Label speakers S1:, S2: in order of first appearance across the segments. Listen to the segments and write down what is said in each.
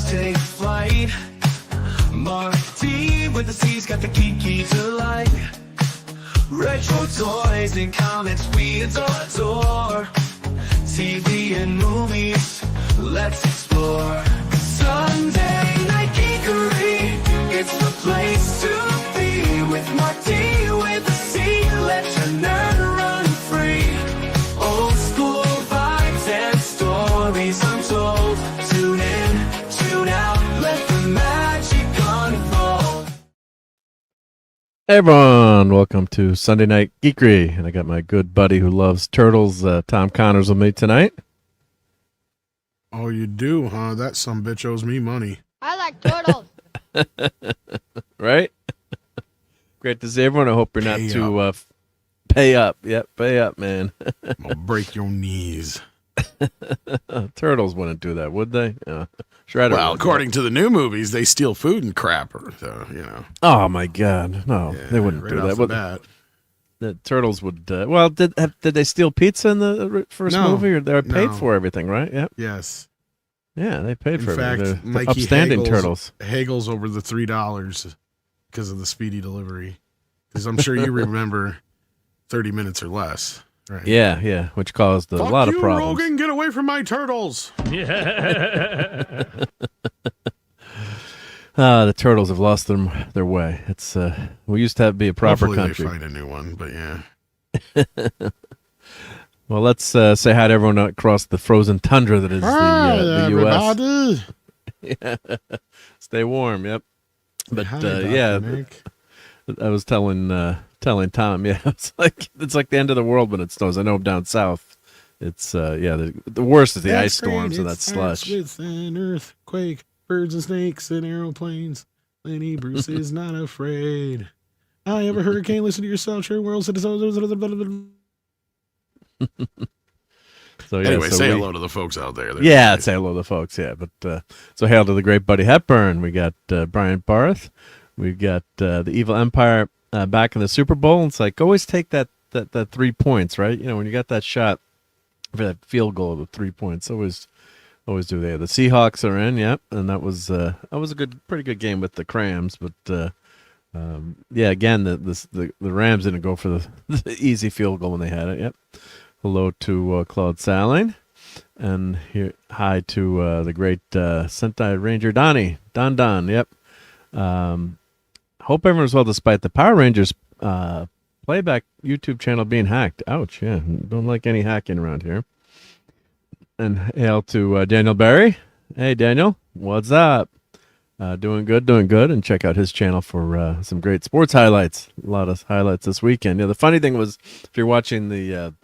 S1: take flight. Marc D with the C's got the geeky delight. Retro toys and comics we adore. TV and movies, let's explore. Sunday Night Geekery, it's the place to be. With Marc D with the C, let your nerd run free. Old school vibes and stories untold. Tune in, tune out, let the magic unfold.
S2: Hey everyone, welcome to Sunday Night Geekery, and I got my good buddy who loves turtles, Tom Connors, with me tonight.
S3: Oh, you do, huh? That sumbitch owes me money.
S4: I like turtles.
S2: Right? Great to see everyone. I hope you're not too pay up. Yep, pay up, man.
S3: I'll break your knees.
S2: Turtles wouldn't do that, would they? Shredder.
S3: Well, according to the new movies, they steal food and crap, so you know.
S2: Oh my God, no,
S3: Yeah,
S2: they wouldn't
S3: right
S2: do
S3: off
S2: that.
S3: the bat.
S2: The turtles would. Well, did they steal pizza in the first
S3: No,
S2: movie, or they paid
S3: no.
S2: for everything? Right? Yep.
S3: Yes.
S2: Yeah, they paid
S3: In
S2: for
S3: fact,
S2: everything. They're
S3: Mikey
S2: upstanding
S3: haggles,
S2: turtles.
S3: haggles over the $3 because of the speedy delivery. Because I'm sure you remember 30 minutes or less. Right?
S2: Yeah, which caused a lot of problems.
S3: Rogan, get away from my turtles.
S2: The turtles have lost their way. It's we used to be a proper
S3: Hopefully
S2: country.
S3: they find a new one, but yeah.
S2: Well, let's say hi to everyone across the frozen tundra that is the U.S. Yeah. Stay warm. Yep. But
S3: Hi,
S2: yeah,
S3: Dr. Nick.
S2: I was telling Tom. Yeah, it's like the end of the world when it snows. I know down south, it's the worst is the ice storms and that slush.
S3: With an earthquake, birds and snakes and aeroplanes. Lenny Bruce is not afraid. I have a hurricane. Listen to yourself. Sure, world citizens.
S2: So yeah,
S3: Anyway,
S2: so
S3: say hello to the folks out there.
S2: Yeah, I'd say hello to the folks. Yeah, but so hail to the great buddy Hepburn. We got Brian Barth. We got the Evil Empire back in the Super Bowl. It's like always take that 3 points, right? You know, when you got that shot for that field goal of the 3 points, always do that. The Seahawks are in, yep, and that was a pretty good game with the Crams, but yeah, again the Rams didn't go for the easy field goal when they had it. Yep. Hello to Claude Saline, and here hi to the great Sentai Ranger Don. Yep. Hope everyone's well despite the Power Rangers playback YouTube channel being hacked. Ouch, yeah. Don't like any hacking around here. And hail to Daniel Barry. Hey, Daniel. What's up? Doing good. And check out his channel for some great sports highlights. A lot of highlights this weekend. Yeah, the funny thing was, if you're watching the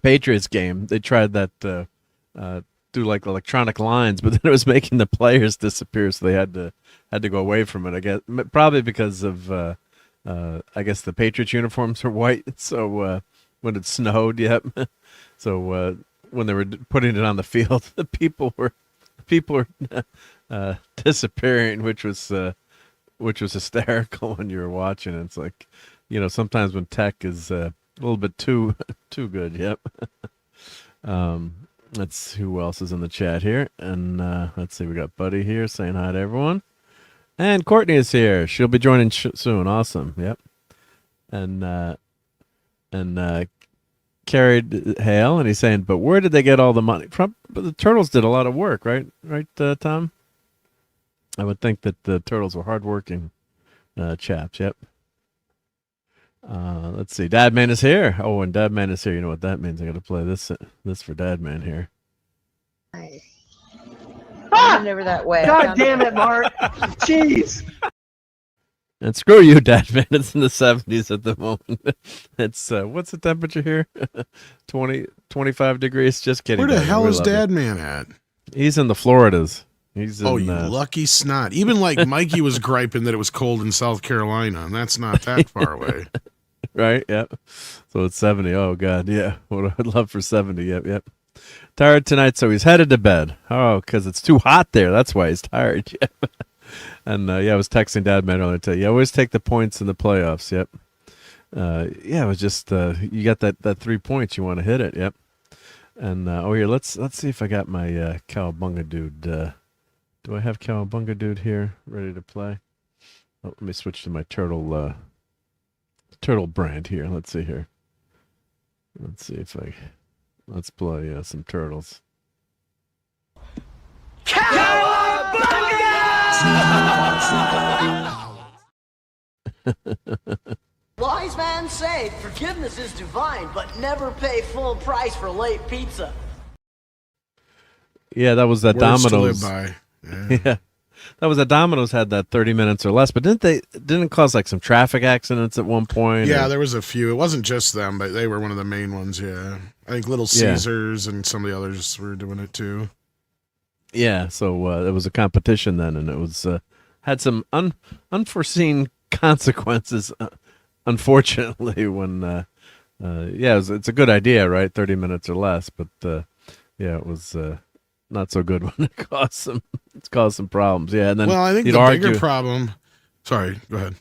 S2: Patriots game, they tried that do like electronic lines, but then it was making the players disappear, so they had to go away from it. I guess probably because of I guess the Patriots uniforms are white, so when it snowed, yep. So when they were putting it on the field, the people were disappearing, which was hysterical when you were watching. It's like, you know, sometimes when tech is a little bit too good. Yep. Let's who else is in the chat here, and let's see, we got Buddy here saying hi to everyone, and Courtney is here. She'll be joining soon. Awesome. Yep. And carried hail, and he's saying, but where did they get all the money from? But the turtles did a lot of work, right, Tom? I would think that the turtles were hardworking chaps. Yep. Let's see. Dadman is here. Oh, and Dadman is here. You know what that means? I got to play this for Dadman here.
S4: Nice. Ah! Never that way.
S5: God damn it, Mark. Jeez.
S2: And screw you, Dadman. It's in the 70s at the moment. It's what's the temperature here? 25 degrees. Just kidding.
S3: Where the hell is
S2: Dad
S3: Man at?
S2: He's in the Floridas. He's in,
S3: you lucky snot. Even like Mikey was griping that it was cold in South Carolina, and that's not that far away.
S2: Right, yep. So it's 70. Oh, God, yeah. What I'd love for 70. Yep. Tired tonight, so he's headed to bed. Oh, because it's too hot there. That's why he's tired. Yep. And, I was texting Dad Man earlier to you. Always take the points in the playoffs. Yep. It was just, you got that 3 points. You want to hit it. Yep. And, here, let's see if I got my Cowabunga dude Do I have Cowabunga Dude here ready to play? Oh, let me switch to my turtle brand here. Let's see here. Let's see if let's play some turtles.
S6: Wise man say forgiveness is divine, but never pay full price for late pizza.
S2: Yeah, that was that
S3: Words to live
S2: Domino's.
S3: by.
S2: Yeah, that was that Domino's had that 30 minutes or less, but didn't it cause like some traffic accidents at one point?
S3: Yeah,
S2: or-
S3: there was a few. It wasn't just them, but they were one of the main ones. Yeah, I think Little Caesars and some of the others were doing it too.
S2: Yeah, so it was a competition then, and it was had some unforeseen consequences. Unfortunately, when it's a good idea, right? 30 minutes or less, but yeah, it was not so good when it caused some problems. Yeah, and then
S3: Well, I think
S2: you'd
S3: the
S2: argue.
S3: bigger problem. Sorry, go ahead.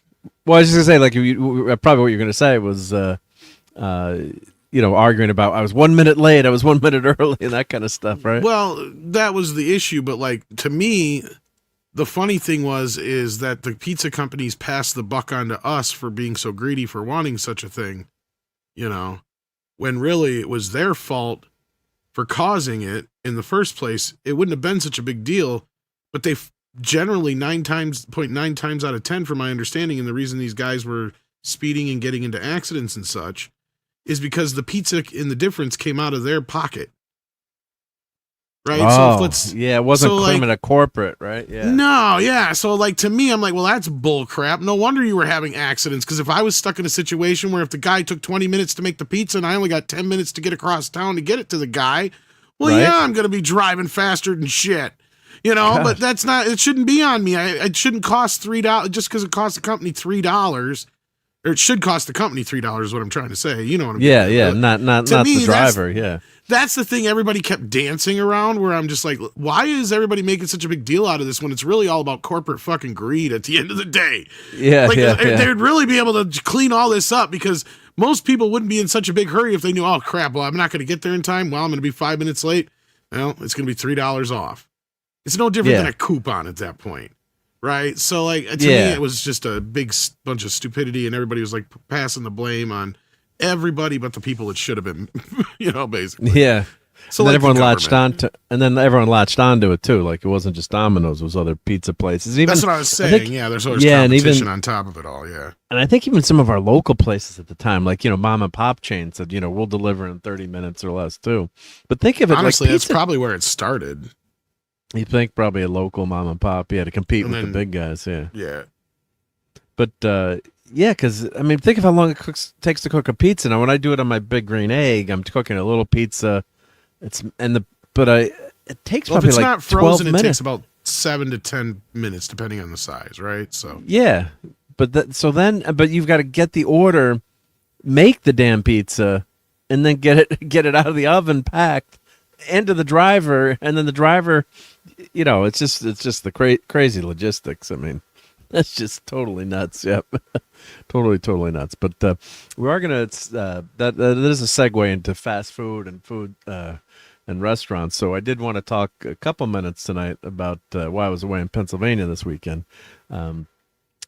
S2: Well, I was just gonna say, like, probably what you're gonna say was, arguing about I was 1 minute late, I was 1 minute early, and that kind of stuff, right?
S3: Well, that was the issue, but like to me, the funny thing is that the pizza companies passed the buck on to us for being so greedy for wanting such a thing, when really it was their fault for causing it in the first place. It wouldn't have been such a big deal, but they generally 9 times out of 10, from my understanding, and the reason these guys were speeding and getting into accidents and such is because the pizza in the difference came out of their pocket. Right?
S2: Oh, yeah, it wasn't coming to corporate, right? Yeah.
S3: No, yeah. So, like, to me, I'm like, well, that's bull crap. No wonder you were having accidents, because if I was stuck in a situation where if the guy took 20 minutes to make the pizza and I only got 10 minutes to get across town to get it to the guy, well,
S2: Right.
S3: yeah, I'm going to be driving faster than shit. But that's not, it shouldn't be on me. It shouldn't cost $3 just because it costs the company $3. Or it should cost the company $3 is what I'm trying to say. You know what I'm
S2: Yeah,
S3: saying?
S2: yeah,
S3: But
S2: not
S3: to me,
S2: the driver, yeah.
S3: that's the thing everybody kept dancing around, where I'm just like, why is everybody making such a big deal out of this when it's really all about corporate fucking greed at the end of the day?
S2: Yeah,
S3: Like,
S2: yeah.
S3: they would really be able to clean all this up, because most people wouldn't be in such a big hurry if they knew, oh crap, well, I'm not going to get there in time. Well, I'm going to be 5 minutes late. Well, it's going to be $3 off. It's no different than a coupon at that point. Right. So, like, to me, it was just a big bunch of stupidity, and everybody was like passing the blame on everybody but the people it should have been, basically.
S2: Yeah.
S3: So
S2: and then
S3: like
S2: everyone
S3: the
S2: latched onto it too. Like, it wasn't just Domino's; it was other pizza places. Even,
S3: That's what I was saying. There's always
S2: and
S3: competition
S2: even,
S3: on top of it all. Yeah.
S2: And I think even some of our local places at the time, like, mom and pop chains said, we'll deliver in 30 minutes or less too. But think of it,
S3: Honestly,
S2: like,
S3: that's
S2: pizza,
S3: probably where it started.
S2: you think probably a local mom and pop, to compete
S3: And
S2: with
S3: then-
S2: the big guys, yeah.
S3: Yeah.
S2: But because I mean, think of how long it takes to cook a pizza. Now, when I do it on my big green egg, I'm cooking a little pizza. It takes
S3: Well, if
S2: probably
S3: it's
S2: like
S3: not
S2: 12
S3: frozen, it
S2: minutes.
S3: takes about 7 to 10 minutes, depending on the size, right? So
S2: Yeah, but but you've got to get the order, make the damn pizza, and then get it out of the oven packed, into the driver, and then the driver, it's just the crazy logistics. I mean, that's just totally nuts. Yep, totally nuts. But we are gonna that is a segue into fast food and food and restaurants. So I did want to talk a couple minutes tonight about why I was away in Pennsylvania this weekend.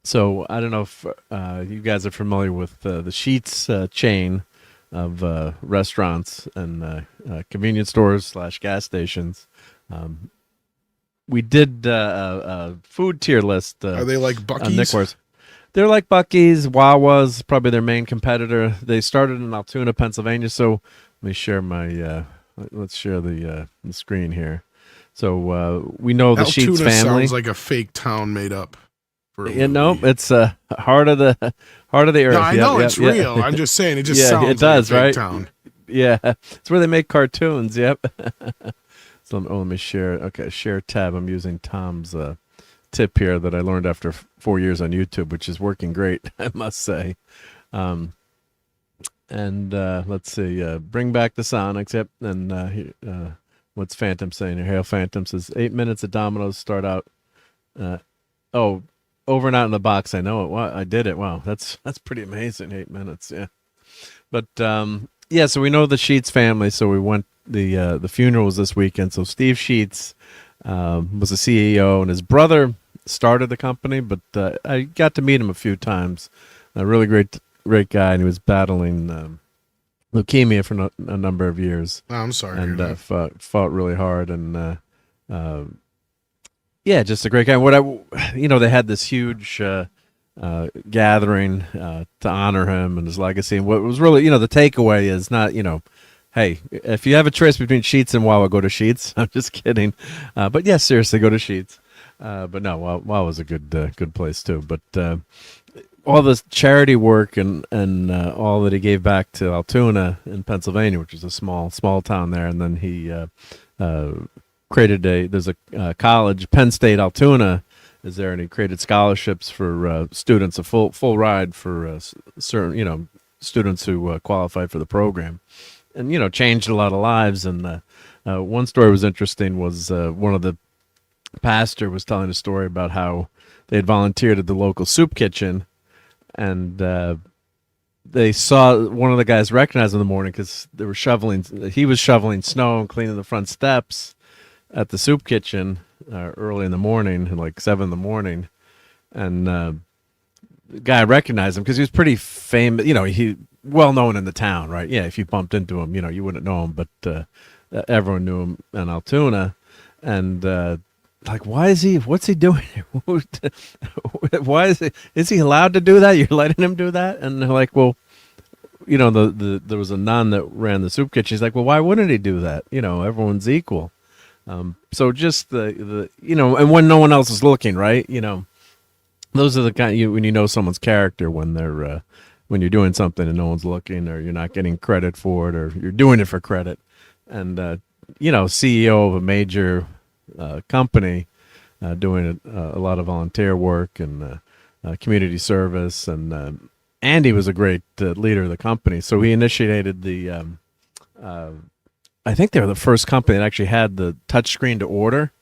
S2: So I don't know if you guys are familiar with the Sheetz chain of restaurants and convenience stores / gas stations. We did a food tier list.
S3: are they like
S2: on
S3: Buc-ee's?
S2: Nickworth. They're like Buc-ee's. Wawa's probably their main competitor. They started in Altoona, Pennsylvania. So let me share my. Let's share the screen here. So we know the
S3: Altoona
S2: Sheetz family.
S3: sounds like a fake town made up. For a
S2: No,
S3: movie.
S2: it's heart of the earth.
S3: No, I know
S2: Yep,
S3: it's
S2: yep.
S3: real. I'm just saying it just
S2: Yeah,
S3: sounds
S2: it does,
S3: like a fake
S2: right?
S3: town.
S2: Yeah, it's where they make cartoons. Yep. So let me share. Okay, share tab. I'm using Tom's tip here that I learned after 4 years on YouTube, which is working great, I must say. And let's see. Bring back the Sonics. Yep. And what's Phantom saying here? Hail Phantom says 8 minutes at Domino's start out. Over and out in the box. I know it. Wow, I did it. Wow, that's pretty amazing. 8 minutes. Yeah. But so we know the Sheetz family. So we went. The funeral was this weekend. So Steve Sheetz was the CEO, and his brother started the company, but I got to meet him a few times. A really great guy, and he was battling leukemia for a number of years.
S3: Oh, I'm sorry.
S2: And fought really hard, and yeah, just a great guy. They had this huge gathering to honor him and his legacy. And what was really, the takeaway is not, hey, if you have a choice between Sheets and Wawa, go to Sheets. I'm just kidding, but yes, seriously, go to Sheets. But no, Wawa was a good place too. But all this charity work and all that he gave back to Altoona in Pennsylvania, which is a small town there, and then he created there's a college, Penn State Altoona is there, and he created scholarships for students, a full ride for certain students who qualified for the program, and changed a lot of lives. And one story was interesting, was one of the pastor was telling a story about how they had volunteered at the local soup kitchen, and they saw one of the guys recognized in the morning because he was shoveling snow and cleaning the front steps at the soup kitchen early in the morning, like 7 in the morning, and the guy recognized him because he was pretty famous. He well known in the town, right? Yeah, if you bumped into him, you wouldn't know him, but everyone knew him in Altoona, and like, what's he doing here? Why is he allowed to do that? You're letting him do that? And they're like, well, there was a nun that ran the soup kitchen. She's like, well, why wouldn't he do that? Everyone's equal. So just the and when no one else is looking, right? Those are the kind when you know someone's character, when they're when you're doing something and no one's looking, or you're not getting credit for it, or you're doing it for credit. And CEO of a major company, doing a lot of volunteer work and community service, and Andy was a great leader of the company. So he initiated the I think they were the first company that actually had the touch screen to order.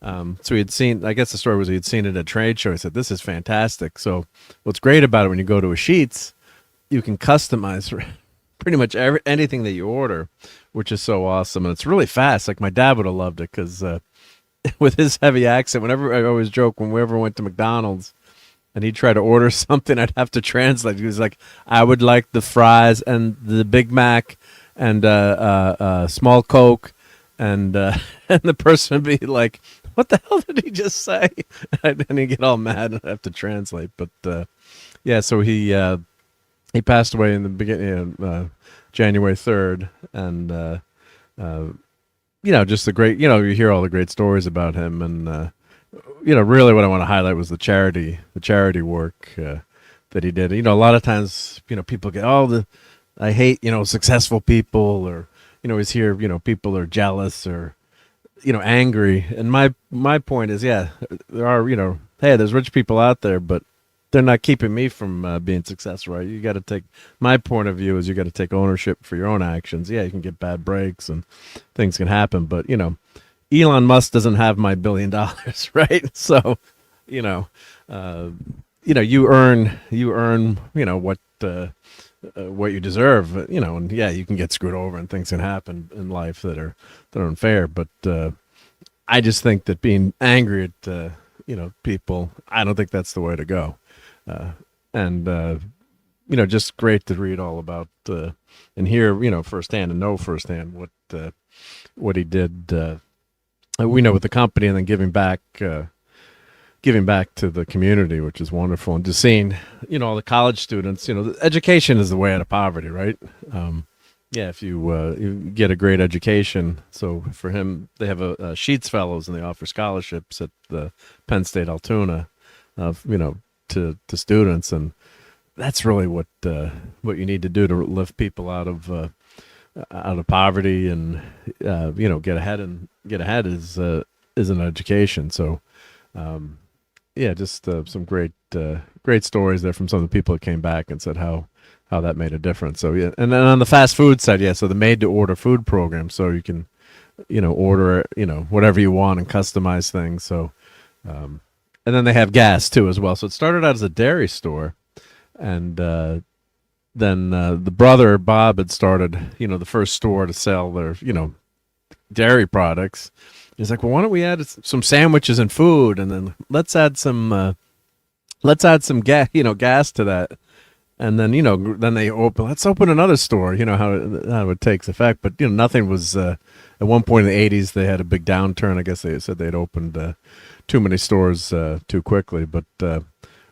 S2: So he had seen, I guess the story was he had seen it at a trade show. He said, this is fantastic. So what's great about it, when you go to a Sheets, you can customize pretty much anything that you order, which is so awesome. And it's really fast. Like, my dad would have loved it because with his heavy accent, whenever I always joke, when we ever went to McDonald's and he'd try to order something, I'd have to translate. He was like, I would like the fries and the Big Mac and small Coke, and the person would be like, what the hell did he just say? And he'd get all mad and I'd have to translate. But yeah, so he passed away in the beginning of January 3rd, and just the great, you hear all the great stories about him, and really what I want to highlight was the charity work that he did. A lot of times, people get I hate, successful people, or, always hear, people are jealous or, angry. And my point is, yeah, there are, hey, there's rich people out there, but they're not keeping me from being successful, right? You got to take, my point of view is you got to take ownership for your own actions. Yeah, you can get bad breaks and things can happen, but, Elon Musk doesn't have my $1 billion, right? So, you earn, what you deserve, and yeah, you can get screwed over and things can happen in life that are unfair. But I just think that being angry at people, I don't think that's the way to go. And just great to read all about and hear firsthand and know firsthand what he did. We know with the company, and then giving back to the community, which is wonderful. And just seeing, all the college students, education is the way out of poverty, right? Yeah, if you get a great education. So for him, they have a Sheets Fellows, and they offer scholarships at the Penn State Altoona, to students. And that's really what you need to do to lift people out of poverty and, get ahead is an education. So, yeah, just some great stories there from some of the people that came back and said how that made a difference. So yeah, and then on the fast food side, yeah, so the made to order food program, so you can order whatever you want and customize things. So and then they have gas too as well. So it started out as a dairy store, and then the brother Bob had started the first store to sell their dairy products He's like, well, why don't we add some sandwiches and food, and then let's add some gas to that. And then, then let's open another store, how it takes effect. But, nothing was, at one point in the 80s, they had a big downturn. I guess they said they'd opened too many stores too quickly. But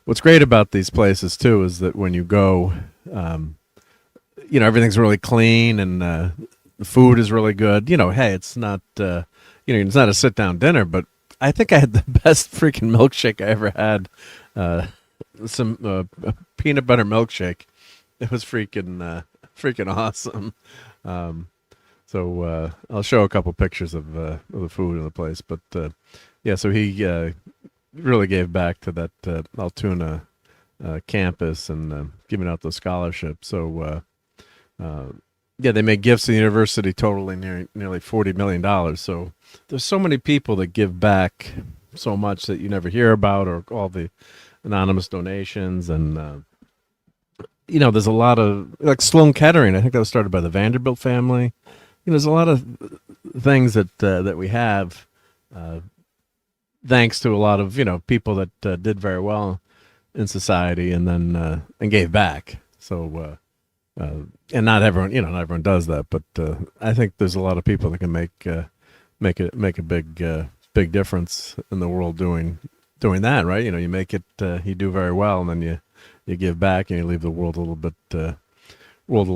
S2: what's great about these places, too, is that when you go, everything's really clean and the food is really good. Hey, it's not, it's not a sit-down dinner, but I think I had the best freaking milkshake I ever had. Some peanut butter milkshake. It was freaking awesome. So I'll show a couple pictures of the food in the place. But so he really gave back to that Altoona campus and giving out those scholarships. So they make gifts to the university totaling nearly $40 million. So there's so many people that give back so much that you never hear about, or all the anonymous donations. And there's a lot of, like Sloan Kettering, I think that was started by the Vanderbilt family. There's a lot of things that we have thanks to a lot of people that did very well in society and then and gave back. So and not everyone does that, but I think there's a lot of people that can make a big difference in the world doing that, right? You make it, you do very well, and then you give back and you leave the world a little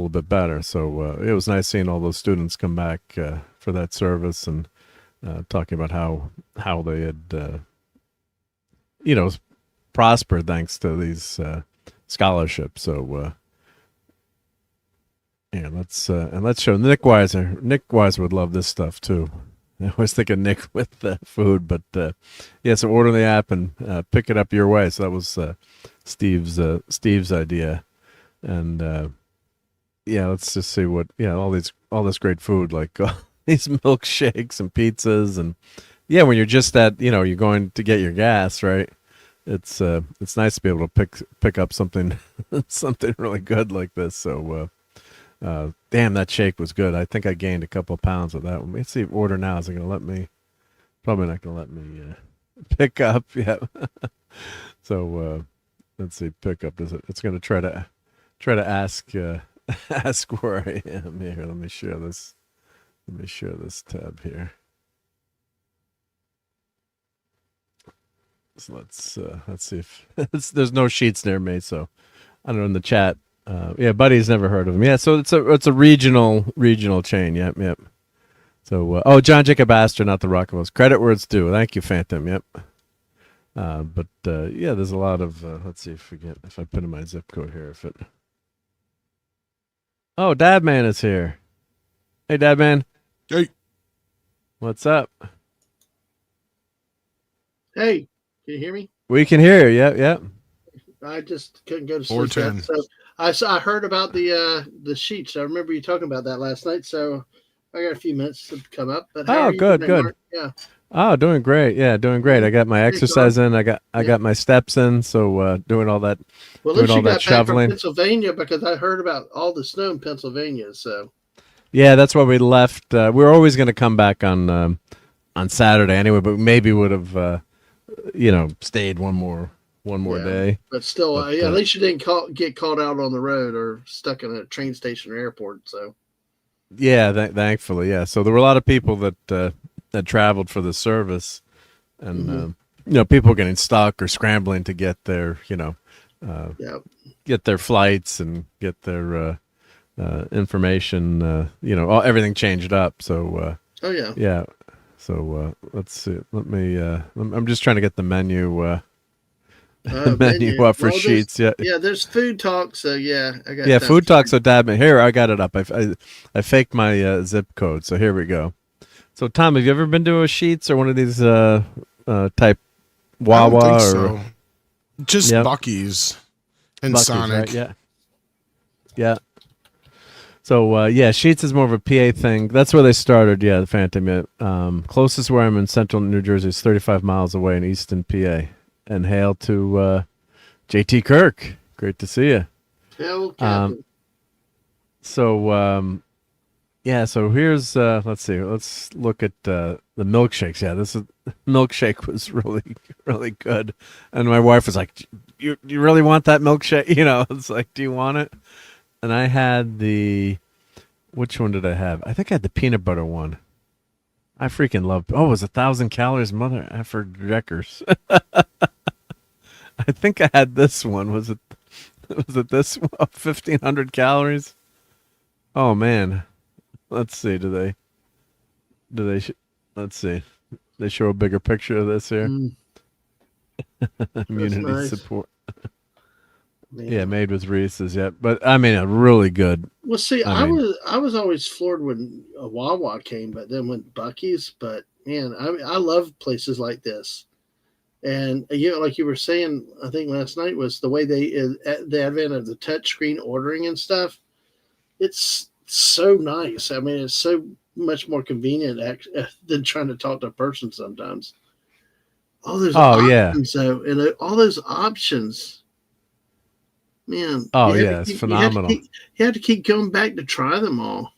S2: bit better. So it was nice seeing all those students come back for that service and talking about how they had prospered thanks to these scholarships. So let's show Nick Weiser. Nick Weiser would love this stuff too. I always think of Nick with food, but so order the app and pick it up your way. So that was Steve's idea, and let's just see what all this great food, like these milkshakes and pizzas, and when you're just you're going to get your gas, right? It's nice to be able to pick up something really good like this. So. Damn, that shake was good. I think I gained a couple of pounds with that one. Let's see if order now is it going to let me. Probably not going to let me pick up. Yeah. So let's see, pick up. It's going to try to ask ask where I am here. Let me share this. Let me share this tab here. So let's see if there's no sheets near me. So I don't know in the chat. Buddy's never heard of him. Yeah, so it's a regional chain. Yep. So John Jacob Astor, not the Rockefellers. Credit where it's due. Thank you, Phantom. Yep. But there's a lot of. Let's see if I put in my zip code here. Oh, Dadman is here. Hey, Dadman.
S3: Hey.
S2: What's up?
S5: Hey, can you hear me?
S2: We can hear you. Yep.
S5: I just couldn't go to sleep.
S3: 410.
S5: So I heard about the sheets. I remember you talking about that last night. So I got a few minutes to come up. But how are you
S2: good,
S5: today,
S2: good.
S5: Mark? Yeah.
S2: Oh, doing great. Yeah, doing great. I got my exercise in. I got my steps in. So doing all that.
S5: Well,
S2: doing all that
S5: back
S2: shoveling.
S5: from Pennsylvania, because I heard about all the snow in Pennsylvania. So.
S2: Yeah, that's why we left. We were always going to come back on Saturday anyway, but maybe would have stayed one more day.
S5: But still, at least you didn't get caught out on the road or stuck in a train station or airport. So.
S2: Yeah, thankfully, yeah. So there were a lot of people that traveled for the service, and people getting stuck or scrambling to get their get their flights and get their information. Everything changed up. So. Yeah. So let's see. Let me. I'm just trying to get the menu. Menu up for sheets. Yeah.
S5: There's food talk. So I got.
S2: Yeah, food talk. So Dad, here I got it up. I faked my zip code. So here we go. So Tom, have you ever been to a Sheets or one of these type Wawa
S3: I don't think
S2: or
S3: so. Just Buc-ee's and
S2: Buc-ee's,
S3: Sonic?
S2: Right? Yeah. So Sheets is more of a PA thing. That's where they started. Yeah, the Phantom. Yeah. Closest where I'm in central New Jersey is 35 miles away in Easton, PA. And hail to JT Kirk. Great to see you.
S5: Hail, Captain.
S2: So here's let's see. Let's look at milkshakes. Yeah, this is milkshake was really really good, and my wife was like, "You really want that milkshake?" You know, it's like, "Do you want it?" And I had which one did I have? I think I had the peanut butter one. I freaking love. Oh, it was 1,000 calories, mother effer Deckers. I think I had this one. Was it this one? 1,500 calories. Oh man, let's see. Let's see. They show a bigger picture of this here. Immunity
S5: nice.
S2: support.
S5: Man.
S2: Yeah, made with Reese's. Yeah, but I mean, a really good.
S5: Well, see, I was always floored when a Wawa came, but then when Bucky's. But man, I love places like this, and like you were saying, I think last night was the way the advent of the touchscreen ordering and stuff. It's so nice. I mean, it's so much more convenient than trying to talk to a person sometimes. All those options, though, and all those options. Man.
S2: Oh, yeah, it's phenomenal.
S5: You have to keep going back to try them all.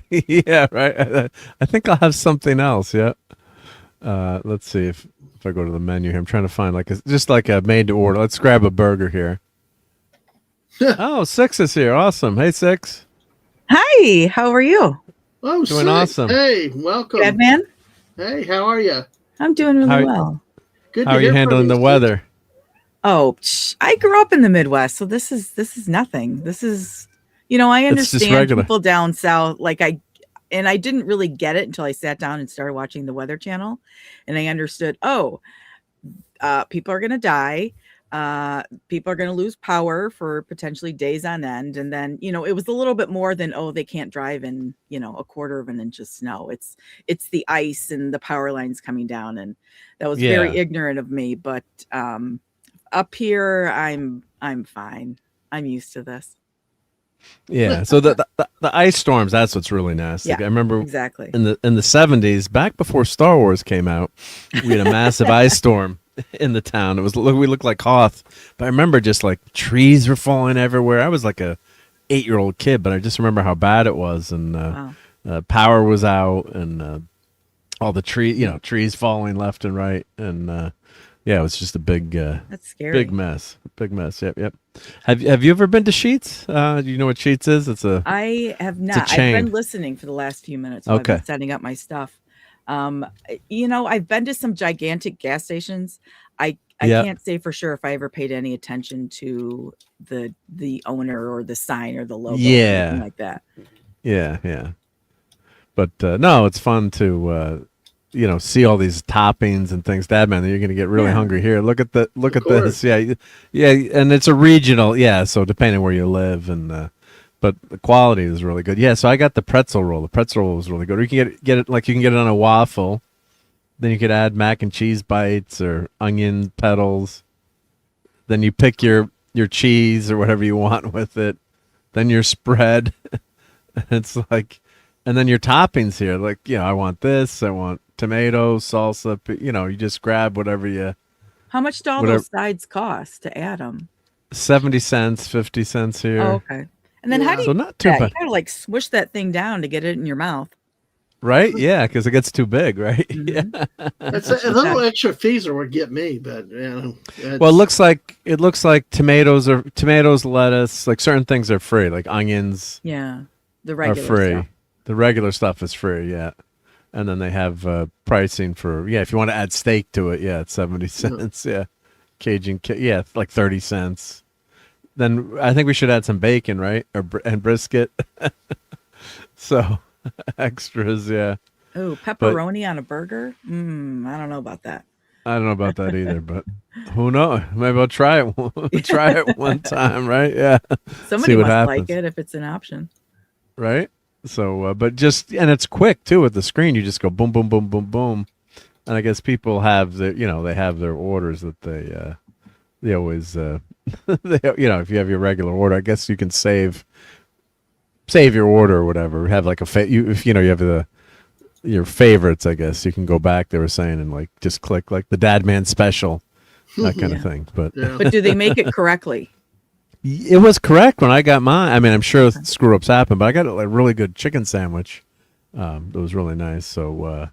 S2: Yeah, right. I think I'll have something else. Yeah. Let's see if I go to the menu here. I'm trying to find just like a made to order. Let's grab a burger here. Oh, Six is here. Awesome. Hey, Six.
S7: Hi. How are you?
S5: Oh,
S2: doing
S5: sick.
S2: awesome.
S5: Hey, welcome.
S7: Landman?
S5: Hey, how are you?
S7: I'm doing really well.
S5: Good.
S2: How are you handling the weather?
S7: Oh, I grew up in the Midwest, so this is nothing. This is, I understand people down south. I didn't really get it until I sat down and started watching the Weather Channel, and I understood. People are going to die. People are going to lose power for potentially days on end, and then it was a little bit more than they can't drive in a quarter of an inch of snow. It's the ice and the power lines coming down, and that was very ignorant of me, but up here, I'm fine. I'm used to this.
S2: Yeah. So the ice storms, that's what's really nasty.
S7: Yeah,
S2: I remember
S7: exactly
S2: in the 70s, back before Star Wars came out, we had a massive ice storm in the town. We looked like Hoth, but I remember just like trees were falling everywhere. I was like a 8-year-old kid, but I just remember how bad it was, and power was out, and all the trees falling left and right, and yeah, it was just a big,
S7: that's scary.
S2: Big mess. Yep. Have you ever been to Sheetz? Do you know what Sheetz is?
S7: I have not. I've been listening for the last few minutes. I've been setting up my stuff. I've been to some gigantic gas stations. I can't say for sure if I ever paid any attention to the owner or the sign or the logo, or anything like that.
S2: Yeah. But no, it's fun to see all these toppings and things. Dad, man, you're going to get really hungry here. Look at this. Yeah, and it's a regional. Yeah, so depending where you live, and but the quality is really good. Yeah, so I got the pretzel roll. The pretzel roll was really good. Or you can get it like you can get it on a waffle. Then you could add mac and cheese bites or onion petals. Then you pick your cheese or whatever you want with it. Then your spread. It's like, and then your toppings here. Like, I want this. I want tomatoes, salsa. You just grab whatever you.
S7: How much do all those sides cost to add them?
S2: 70 cents, 50 cents here.
S7: Oh, okay. And then how do you?
S2: So not too bad.
S7: You gotta swish that thing down to get it in your mouth.
S2: Right? Yeah, because it gets too big, right?
S7: Mm-hmm.
S2: Yeah.
S5: It's a little extra fees are what get me, but
S2: well, it looks like tomatoes, lettuce, like certain things are free, like onions.
S7: Yeah, the regular
S2: are free.
S7: Stuff.
S2: The regular stuff is free, yeah. And then they have pricing for if you want to add steak to it, it's 70 cents, yeah. Cajun, like 30 cents. Then I think we should add some bacon, right? And brisket. So extras, yeah.
S7: Oh, pepperoni on a burger? I don't know about that.
S2: I don't know about that either, but who knows? Maybe I'll try it. Try it one time, right? Yeah.
S7: Somebody must like it if it's an option.
S2: Right? So, but and it's quick too with the screen. You just go boom, boom, boom, boom, boom. And I guess people have they have their orders that they always, if you have your regular order, I guess you can save your order or whatever. Have like if you have your favorites, I guess you can go back. They were saying and just click like the Dad Man special, that kind of thing. But
S7: do they make it correctly?
S2: It was correct when I got mine. I mean, I'm sure screw ups happen, but I got a really good chicken sandwich. It was really nice. So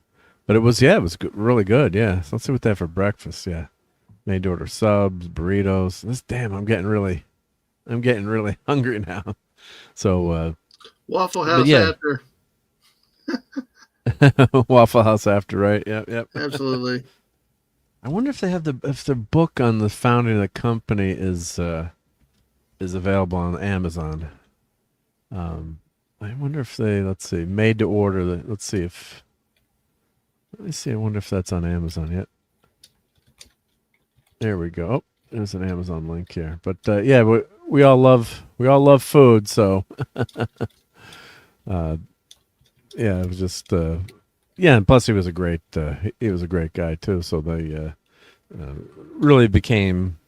S2: But it was good, really good. Yeah. So let's see what they have for breakfast. Yeah. Made to order subs, burritos. I'm getting really hungry now. So
S5: Waffle House
S2: yeah.
S5: after.
S2: Waffle House after, right? Yep.
S5: Absolutely.
S2: I wonder if they have if their book on the founding of the company is available on Amazon. I wonder if let's see, made to order. Let me see. I wonder if that's on Amazon yet. There we go. Oh, there's an Amazon link here. But yeah, we all love food. So yeah, it was just yeah, and plus he was a great guy too. So they really became,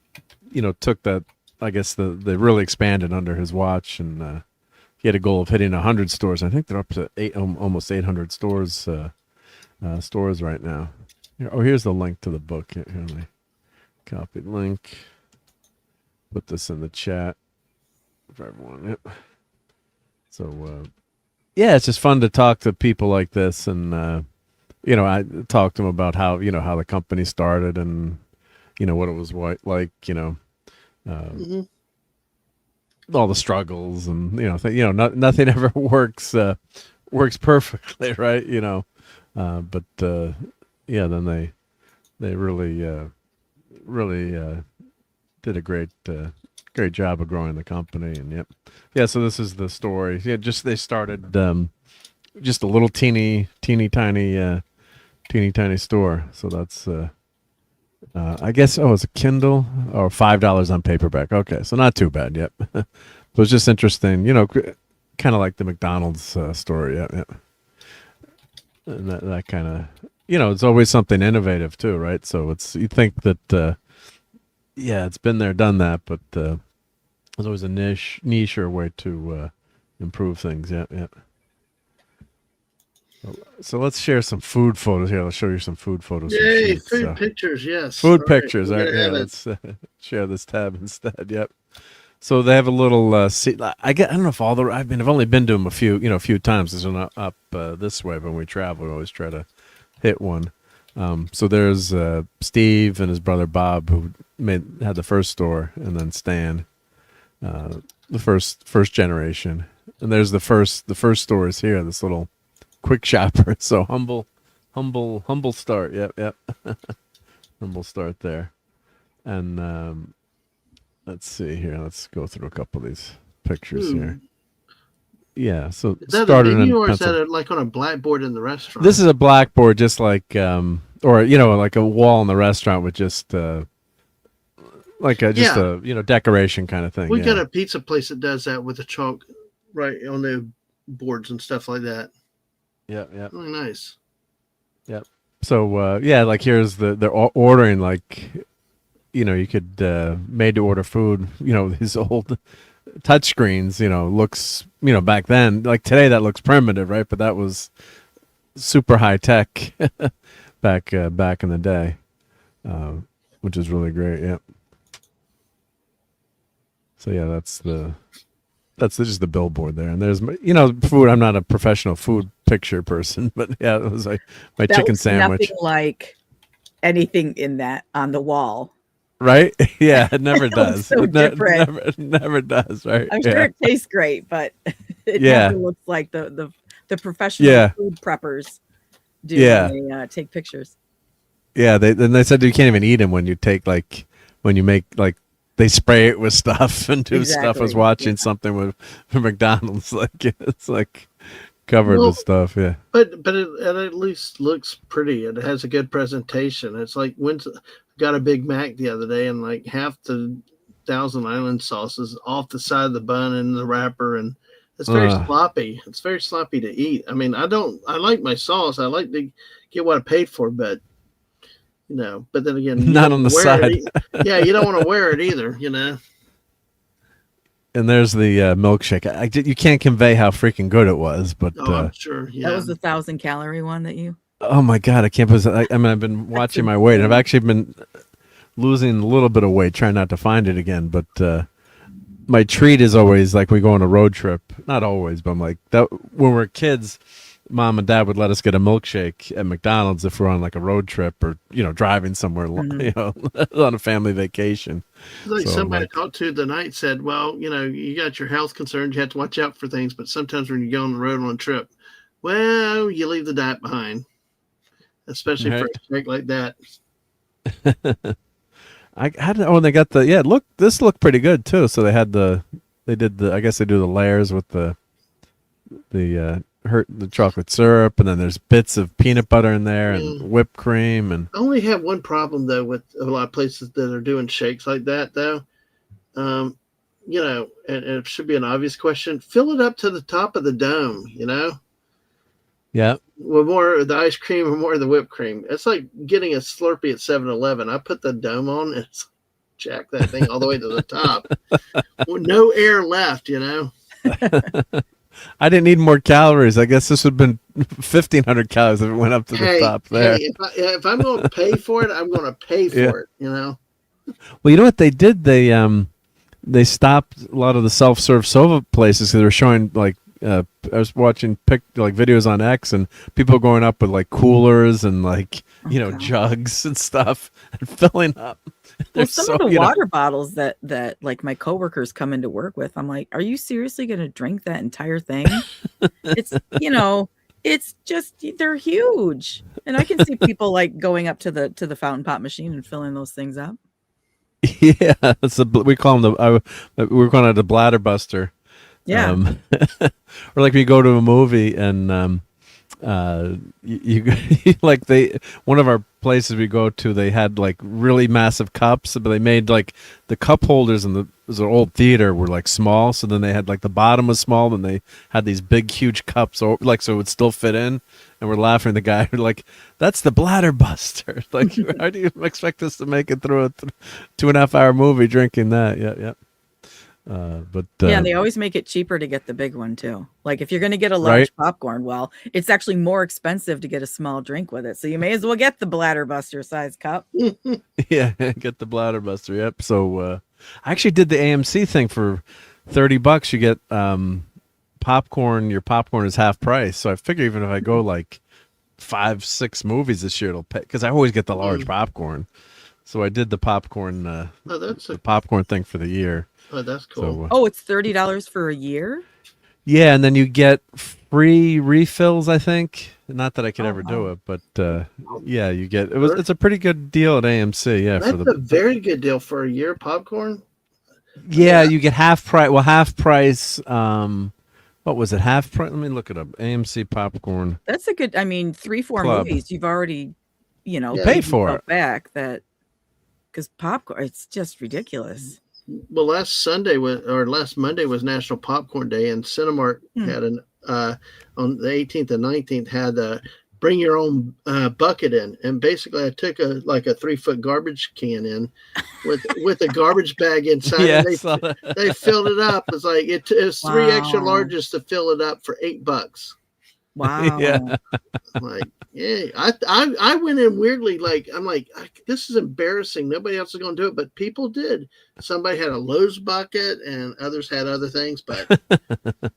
S2: took that. I guess they really expanded under his watch, and he had a goal of hitting 100 stores. I think they're up to almost 800 stores right now. Here's the link to the book. Here, let me copy the link. Put this in the chat for everyone. Yep. So yeah, it's just fun to talk to people like this, and I talked to them about how how the company started, and what it was like,
S5: Mm-hmm.
S2: all the struggles, and nothing ever works perfectly, right? But yeah, then they really did a great job of growing the company. And yeah, so this is the story. Yeah, they started just a little teeny tiny store. So that's I guess it's a Kindle, or $5 on paperback. Okay, so not too bad. Yep. But it's just interesting, kind of like the McDonald's story. Yeah. And that kind of, it's always something innovative too, right? So you think that it's been there, done that, but there's always a niche or way to improve things. Yeah. So let's share some food photos here. I'll show you some food photos.
S5: Yay, food pictures, yes.
S2: Food pictures. All right, yeah, let's share this tab instead. Yep. So they have a little seat. I don't know if I've only been to them a few times. There's not up this way, but when we travel, we always try to hit one. So there's Steve and his brother Bob, who had the first store, and then Stan, the first generation. And there's the first store is here. This little quick shopper. So humble start. Yep. Humble start there. And let's see here. Let's go through a couple of these pictures here. Yeah. So
S5: is that
S2: started
S5: a menu,
S2: in
S5: or is that like on a blackboard in the restaurant?
S2: This is a blackboard, just like or like a wall in the restaurant with just like a decoration kind of thing.
S5: We got a pizza place that does that with the chalk right on the boards and stuff like that.
S2: Yeah.
S5: Really nice.
S2: Yep. So like here's they're ordering, like you could made to order food. These old touch screens. Looks back then, like today, that looks primitive, right? But that was super high tech back in the day, which is really great. Yep. So yeah, that's just the billboard there, and there's food. I'm not a professional food picture person, but yeah, it was like my chicken sandwich.
S7: Nothing like anything in that on the wall,
S2: right? Yeah, it never does.
S7: So different.
S2: Never does, right?
S7: I'm sure it tastes great, but it never looks like the professional food preppers do when they take pictures.
S2: Yeah, they said you can't even eat them when you make they spray it with stuff and do stuff. I was watching something with McDonald's, it's like covered with stuff. Yeah,
S5: but it at least looks pretty. It has a good presentation. It's like got a Big Mac the other day, and like half the Thousand Island sauce is off the side of the bun and the wrapper, and it's very sloppy. It's very sloppy to eat. I mean, I like my sauce. I like to get what I paid for, but but then again,
S2: not on the side.
S5: Yeah, you don't want to wear it either,
S2: And there's the milkshake. You can't convey how freaking good it was, but
S5: I'm sure. Yeah,
S7: that was the 1,000-calorie one that you.
S2: Oh my God, I can't believe. I've been watching my weight. I've actually been losing a little bit of weight, trying not to find it again. But my treat is always like we go on a road trip. Not always, but I'm like that when we're kids. Mom and Dad would let us get a milkshake at McDonald's if we're on like a road trip or driving somewhere, on a family vacation.
S5: Like
S2: So,
S5: somebody I
S2: like,
S5: talked to tonight said, well, you got your health concerns, you have to watch out for things, but sometimes when you go on the road on a trip, well, you leave the diet behind, especially for
S2: Right.
S5: a shake like that.
S2: I had they got this looked pretty good too. So they did the I guess they do the layers with the chocolate syrup, and then there's bits of peanut butter in there and whipped cream. And
S5: I only have one problem though with a lot of places that are doing shakes like that though. And it should be an obvious question. Fill it up to the top of the dome,
S2: yeah,
S5: with more of the ice cream or more of the whipped cream. It's like getting a Slurpee at 7-Eleven. I put the dome on and it's jack that thing all the way to the top. With no air left,
S2: I didn't need more calories. I guess this would have been 1,500 calories if it went up to the top there.
S5: Hey, if I'm going to pay for it, I'm going to pay for it,
S2: Well, you know what they did? They stopped a lot of the self-serve soda places because they were showing like I was watching videos on X and people going up with like coolers and like jugs and stuff and filling up.
S7: Well, some of the water bottles that like my coworkers come into work with, I'm like, are you seriously going to drink that entire thing? It's it's just they're huge, and I can see people like going up to the fountain pop machine and filling those things up.
S2: Yeah, we call them we're calling it a bladder buster.
S7: Yeah,
S2: or like when you go to a movie and you like one of our places we go to, they had like really massive cups, but they made like the cup holders in the old theater were like small, so then they had like the bottom was small, and they had these big huge cups so it would still fit in, and we're laughing at the guy like, that's the bladder buster. Like, how do you expect us to make it through a 2.5 hour movie drinking that? Yeah.
S7: And they always make it cheaper to get the big one too. Like if you're going to get a large popcorn, well, it's actually more expensive to get a small drink with it. So you may as well get the bladder buster size cup.
S2: Yeah, get the bladder buster. Yep. So I actually did the AMC thing for $30. You get popcorn. Your popcorn is half price. So I figure even if I go like 5-6 movies this year, it'll pay, because I always get the large popcorn. So I did the popcorn. The popcorn thing for the year.
S5: Oh, that's cool.
S2: So,
S7: it's $30 for a year?
S2: Yeah, and then you get free refills, I think. Not that I could ever do it, but yeah, you get it's a pretty good deal at AMC. Yeah,
S5: that's a very good deal for a year popcorn.
S2: Yeah, you get half price. Well, half price. What was it? Half price. Let me look it up. AMC popcorn.
S7: That's a good. 3-4 movies you've already,
S2: pay for it
S7: back that because popcorn. It's just ridiculous.
S5: Well, last Monday was National Popcorn Day, and Cinemark had on the 18th and 19th had bring your own bucket in, and basically I took a 3-foot garbage can in with a garbage bag inside.
S2: Yeah,
S5: and they filled it up. It's like it was 3 extra larges to fill it up for $8.
S7: Wow.
S2: Yeah.
S5: Like, yeah, I went in weirdly. Like, I'm like, this is embarrassing. Nobody else is going to do it, but people did. Somebody had a Lowe's bucket, and others had other things. But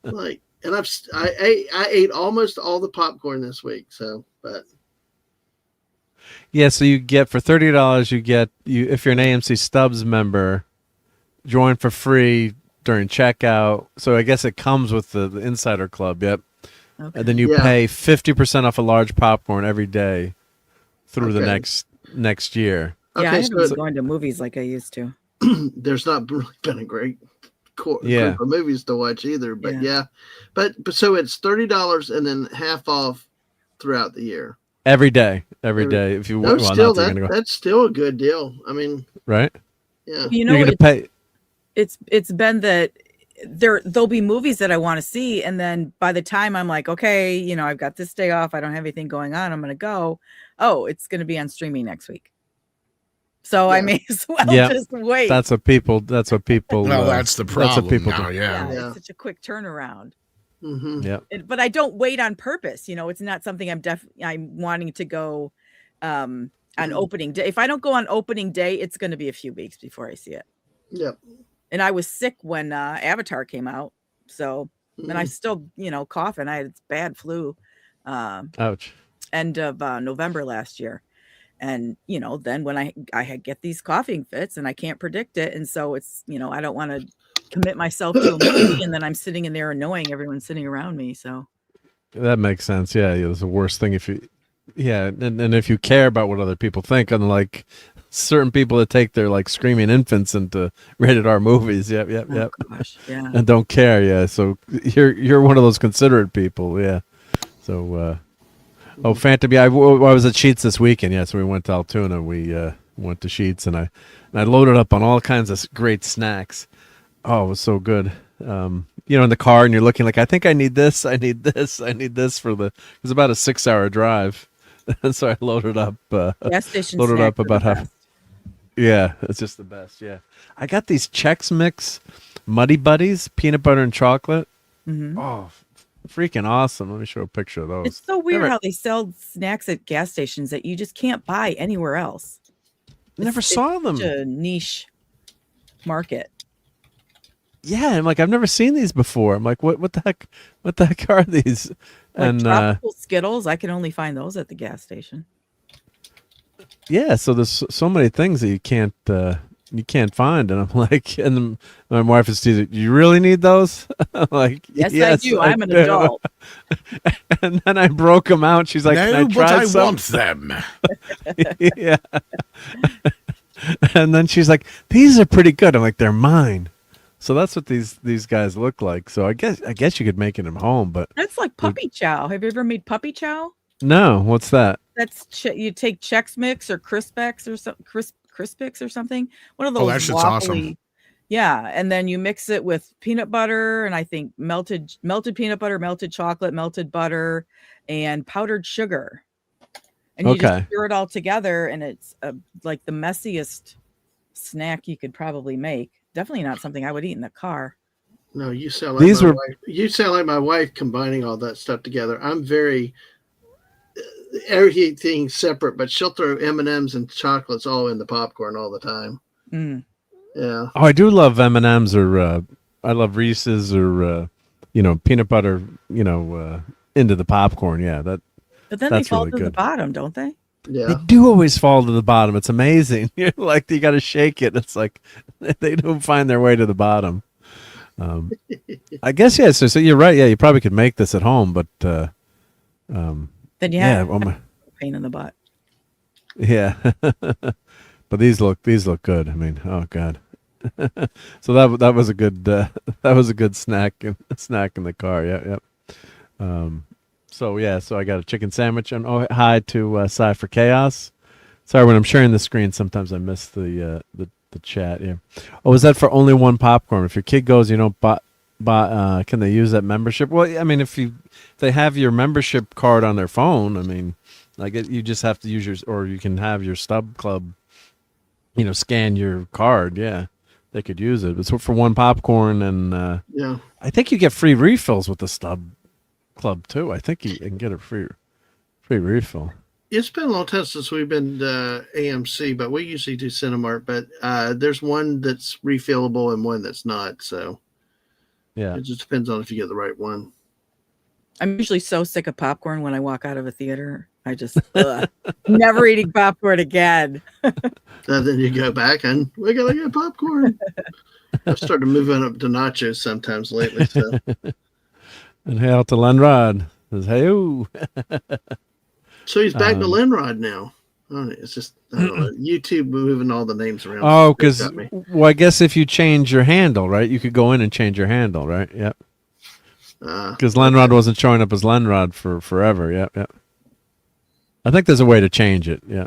S5: like, and I ate almost all the popcorn this week. So, but
S2: yeah, so you get for $30, you if you're an AMC Stubs member, join for free during checkout. So I guess it comes with the Insider Club. Yep. Okay. And then you pay 50% off a large popcorn every day through the next year.
S7: Yeah, I haven't been going to movies like I used to.
S5: There's not really been a great group of movies to watch either. But but so it's $30 and then half off throughout the year.
S2: Every day. If you want,
S5: that's still a good deal. I mean,
S2: right?
S5: Yeah,
S7: you're going to pay. It's been that. There'll be movies that I want to see, and then by the time I'm like, okay, I've got this day off, I don't have anything going on, I'm gonna go. Oh, it's gonna be on streaming next week, so I may as well just wait.
S2: That's what people.
S3: Well, that's the problem. That's what people do.
S7: It's such a quick turnaround.
S5: Mm-hmm.
S2: Yeah,
S7: but I don't wait on purpose. It's not something I'm wanting to go on opening day. If I don't go on opening day, it's going to be a few weeks before I see it.
S5: Yep.
S7: And I was sick when Avatar came out, so and I still, coughing. I had bad flu,
S2: Ouch.
S7: end of November last year. And, then when I get these coughing fits and I can't predict it. And so it's, I don't want to commit myself to a movie and then I'm sitting in there annoying everyone sitting around me. So
S2: that makes sense. Yeah. It's the worst thing if you, and if you care about what other people think, unlike certain people that take their like screaming infants into rated R movies. Yep.
S7: Gosh, yeah.
S2: And don't care. Yeah. So you're one of those considerate people. Yeah. So, Phantom. Yeah, I was at Sheets this weekend. Yeah, so we went to Altoona. We went to Sheets, and I loaded up on all kinds of great snacks. Oh, it was so good. In the car, and you're looking like, I think I need this. I need this. I need this for it was about a 6-hour drive, and so I loaded up.
S7: Gas station
S2: loaded up
S7: snacks are
S2: about
S7: the
S2: half.
S7: best.
S2: Yeah, it's just the best. Yeah, I got these Chex Mix Muddy Buddies, peanut butter and chocolate.
S7: Mhm.
S2: Oh, freaking awesome. Let me show a picture of those.
S7: It's so weird how they sell snacks at gas stations that you just can't buy anywhere else.
S2: Never saw them.
S7: Such a niche market.
S2: Yeah, I'm like, I've never seen these before. I'm like, what the heck are these?
S7: Like
S2: And
S7: tropical Skittles, I can only find those at the gas station.
S2: yeah, so there's so many things that you can't find, and I'm like, and then my wife is teasing, you really need those? I'm like,
S7: Yes, I do. I'm an adult.
S2: And then I broke them out. She's like,
S3: No,
S2: can I
S3: but
S2: try
S3: I
S2: some?
S3: want them.
S2: Yeah. And then she's like, these are pretty good. I'm like, they're mine. So that's what these guys look like. So I guess you could make it at home, but
S7: That's like puppy chow. Have you ever made puppy chow?
S2: no, what's that?
S7: That's you take Chex Mix or Crispix or Crispix or something. One of those.
S3: Oh, that shit's awesome.
S7: Yeah, and then you mix it with peanut butter and I think melted peanut butter, melted chocolate, melted butter, and powdered sugar. And you just stir it all together, and it's like the messiest snack you could probably make. Definitely not something I would eat in the car.
S5: No, you sound like
S2: These
S5: my
S2: were-
S5: wife. You sound like my wife combining all that stuff together. I'm very everything separate, but she'll throw M&Ms and chocolates all in the popcorn all the time.
S7: Mm.
S5: Yeah.
S2: Oh, I do love M&Ms or I love Reese's or peanut butter, into the popcorn. Yeah,
S7: But then
S2: that's
S7: they fall
S2: really
S7: to the
S2: good.
S7: bottom, don't they?
S2: They
S5: Yeah.
S2: do always fall to the bottom. It's amazing. You're like, you got to shake it. It's like they don't find their way to the bottom. I guess yeah. So you're right. Yeah, you probably could make this at home, but
S7: Then you
S2: yeah,
S7: have
S2: oh my,
S7: pain in the butt.
S2: yeah. But these look good. I mean, oh god. So that was a good snack in the car. Yeah. So I got a chicken sandwich and hi to Cypher Chaos. Sorry, when I'm sharing the screen, sometimes I miss the chat. Yeah. Oh, is that for only one popcorn? If your kid goes, can they use that membership? Well, I mean, if they have your membership card on their phone, I mean, like you just have to use yours, or you can have your Stub Club, scan your card. Yeah, they could use it. It's for one popcorn, and
S5: Yeah.
S2: I think you get free refills with the Stub Club too. I think you can get a free refill.
S5: It's been a long time since we've been to AMC, but we usually do Cinemark. But there's one that's refillable and one that's not. So
S2: Yeah.
S5: it just depends on if you get the right one.
S7: I'm usually so sick of popcorn when I walk out of a theater. I just never eating popcorn again.
S5: And then you go back and we gotta get popcorn. I've started moving up to nachos sometimes lately. So
S2: And hail to Lenrod. Says, hey-oo.
S5: so he's back to Linrod now. Oh, it's just I don't know, YouTube moving all the names around.
S2: Oh,
S5: It's
S2: because
S5: got me.
S2: I guess if you change your handle, right, you could go in and change your handle, right? Yep. Because Lenrod wasn't showing up as Lenrod for forever. Yep. I think there's a way to change it. Yeah.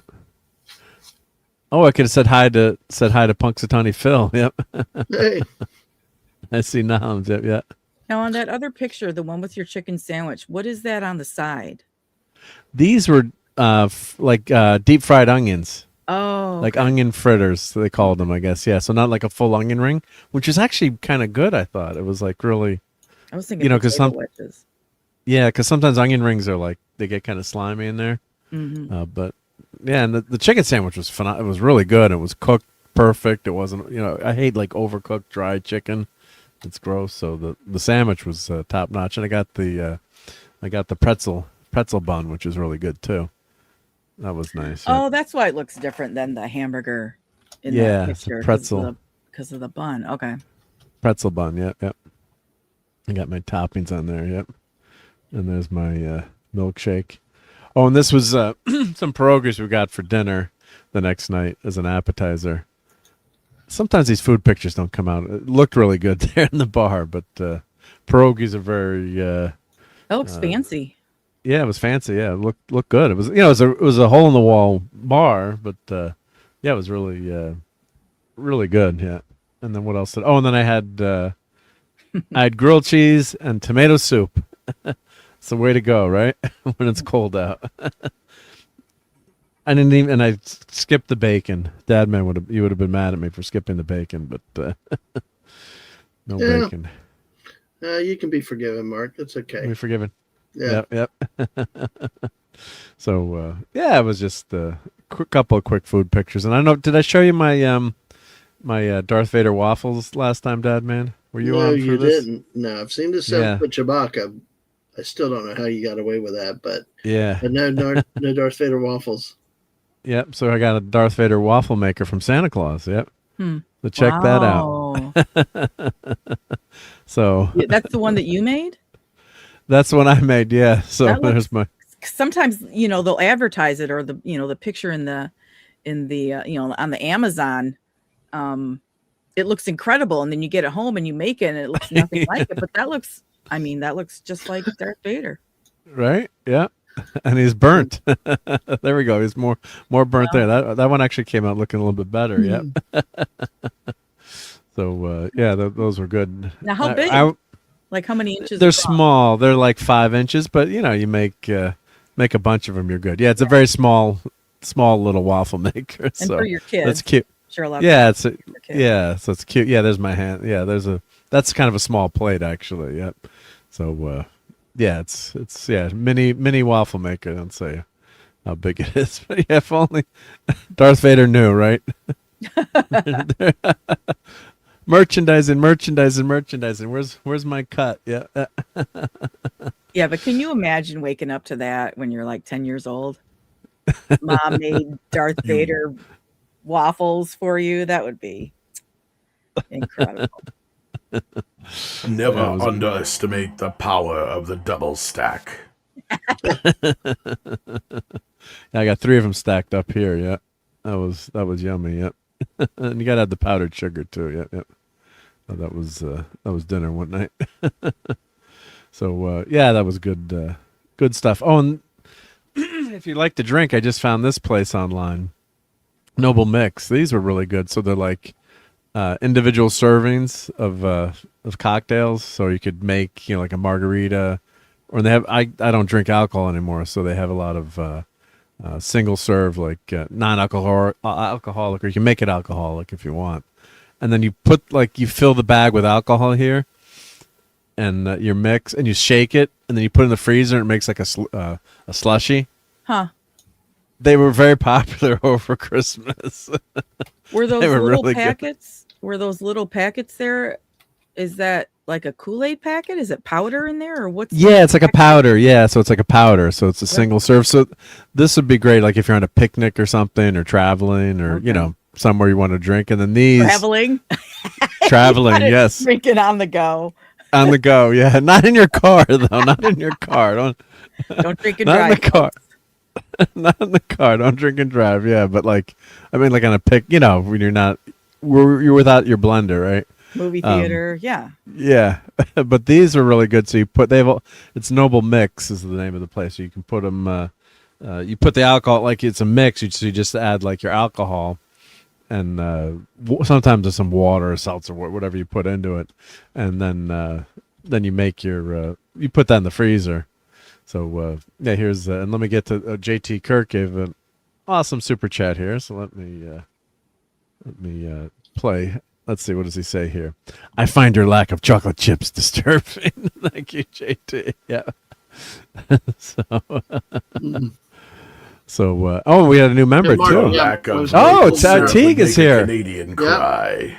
S2: Oh, I could have said hi to Punxsutawney Phil. Yep.
S5: Hey,
S2: I see Nahums. Yep. Yeah.
S7: Now on that other picture, the one with your chicken sandwich, what is that on the side?
S2: These were deep fried onions.
S7: Oh,
S2: Like onion fritters, they called them, I guess. Yeah, so not like a full onion ring, which is actually kind of good, I thought. It was like really,
S7: I was thinking,
S2: because
S7: potato wedges.
S2: yeah, because sometimes onion rings are like, they get kind of slimy in there.
S7: Mhm.
S2: But yeah, and the chicken sandwich was phenomenal. It was really good. It was cooked perfect. It wasn't, I hate like overcooked dry chicken. It's gross. So the sandwich was top notch. And I got the pretzel bun, which is really good too. That was nice.
S7: Oh, that's why it looks different than the hamburger in
S2: Yeah,
S7: that
S2: it's a
S7: picture.
S2: pretzel.
S7: Because of the bun. Okay.
S2: Pretzel bun. Yep. I got my toppings on there. Yep. And there's my milkshake. Oh, and this was some pierogies we got for dinner the next night as an appetizer. Sometimes these food pictures don't come out. It looked really good there in the bar, but pierogies are very.
S7: That looks fancy.
S2: Yeah, it was fancy. Yeah, it looked good. It was it was a hole in the wall bar, but yeah, it was really really good. Yeah. And then what else? And then I had grilled cheese and tomato soup. It's the way to go, right? When it's cold out. I didn't even, and I skipped the bacon. Dadman would have been mad at me for skipping the bacon, but no bacon.
S5: You can be forgiven, Mark. It's okay.
S2: Be forgiven.
S5: Yeah.
S2: Yep. So yeah, it was just a couple of quick food pictures. And I don't know, did I show you my my Darth Vader waffles last time, Dadman? Were you on for
S5: you
S2: this?
S5: didn't. No, I've seen the 7-foot Chewbacca. I still don't know how you got away with that, but no Darth Vader waffles.
S2: Yep. So I got a Darth Vader waffle maker from Santa Claus. Yep. So check that out. So
S7: that's the one that you made?
S2: That's the one I made. Yeah. So there's my.
S7: Sometimes they'll advertise it, or the picture in the on the Amazon. It looks incredible, and then you get it home and you make it, and it looks nothing like it. But that looks just like Darth Vader. Right? Yeah. And he's burnt. There we go. He's more burnt there. That one actually came out looking a little bit better. Yeah. So yeah, those were good. Now, how big? Like how many inches?
S2: They're small. They're like 5 inches, but you make a bunch of them, you're good. Yeah, it's a very small little waffle maker. And so for your kids, that's cute. Sure, yeah, so it's cute. Yeah, there's my hand. Yeah, that's kind of a small plate actually. Yep. So yeah, it's mini waffle maker. Don't say how big it is, but yeah, if only Darth Vader knew, right? Merchandising. Where's my cut? Yeah.
S7: Yeah, but can you imagine waking up to that when you're like 10 years old? Mom made Darth Vader waffles for you. That would be incredible.
S8: Never underestimate the power of the double stack.
S2: I got 3 of them stacked up here. Yeah, that was yummy. Yep. And you gotta have the powdered sugar too. Yep. Oh, that was dinner one night. So yeah, that was good stuff. Oh, and if you like to drink, I just found this place online, Noble Mix. These were really good. So they're like individual servings of cocktails. So you could make like a margarita, or they have. I don't drink alcohol anymore, so they have a lot of single serve, like non-alcoholic, or you can make it alcoholic if you want. And then you you fill the bag with alcohol here, and you mix and you shake it, and then you put it in the freezer, and it makes like a slushy.
S7: Huh.
S2: They were very popular over Christmas.
S7: Were those little packets? Good. Were those little packets there? Is that like a Kool-Aid packet? Is it powder in there, or what's?
S2: Yeah, it's like a powder. Yeah, so it's like a powder. So it's a single serve. So this would be great, like if you're on a picnic or something, or traveling, or somewhere you want to drink. And then these traveling, yes,
S7: drinking on the go.
S2: On the go, yeah, not in your car though. Not in your car.
S7: Don't drink and
S2: drive.
S7: Not in the car.
S2: Not in the car. Don't drink and drive. Yeah, but like on a when you're without your blender, right?
S7: Movie theater, yeah.
S2: Yeah, but these are really good. So it's Noble Mix is the name of the place. So you can put them. You put the alcohol, like it's a mix. So you just add like your alcohol, and sometimes there's some water or seltzer, whatever you put into it, and then you make your. You put that in the freezer. So yeah, here's and let me get to JT Kirk gave an awesome super chat here. So let me play. Let's see, what does he say here? I find your lack of chocolate chips disturbing. Thank you, JT. Yeah. So we had a new member too. Teague is here.
S8: Canadian cry.